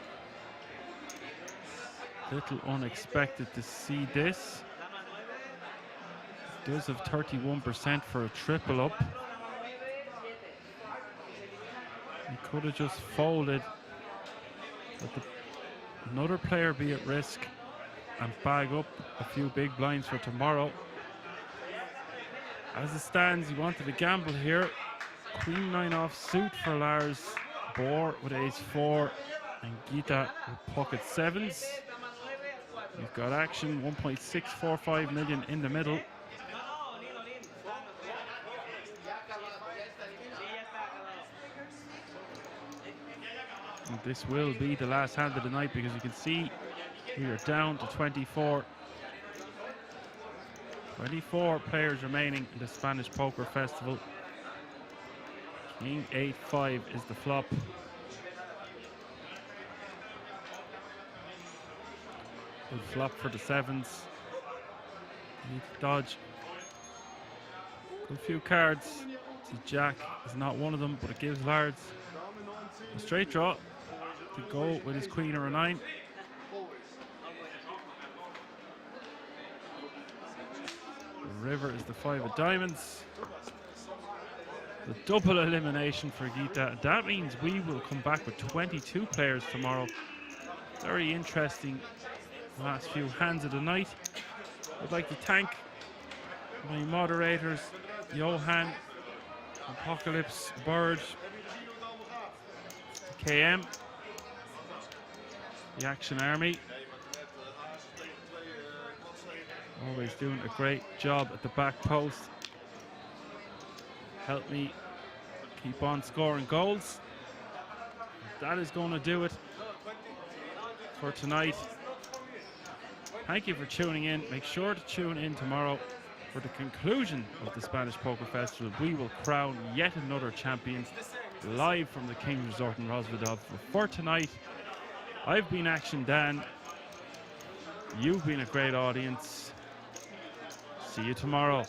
Little unexpected to see this. Does have 31% for a triple up. He could have just folded, but another player be at risk and bag up a few big blinds for tomorrow. As it stands, he wanted to gamble here. Queen 9 off suit for Lars. Boar with ace 4 and Gita with pocket sevens. We've got action, 1.645 million in the middle. And this will be the last hand of the night because you can see we are down to 24. 24 players remaining in the Spanish Poker Festival. King 8-5 is the flop. Good flop for the sevens. Need to dodge. Good few cards. See, Jack is not one of them, but it gives Lars a straight draw to go with his queen or a 9. The river is the 5 of diamonds. The double elimination for Gita. That means we will come back with 22 players tomorrow. Very interesting last few hands of the night. I'd like to thank my moderators, Johan, Apocalypse, Bird, KM, the Action Army. Always doing a great job at the back post. Help me keep on scoring goals. That is going to do it for tonight. Thank you for tuning in. Make sure to tune in tomorrow for the conclusion of the Spanish Poker Festival. We will crown yet another champion live from the King's Resort in Rozvadov. For tonight, I've been Action Dan. You've been a great audience. See you tomorrow.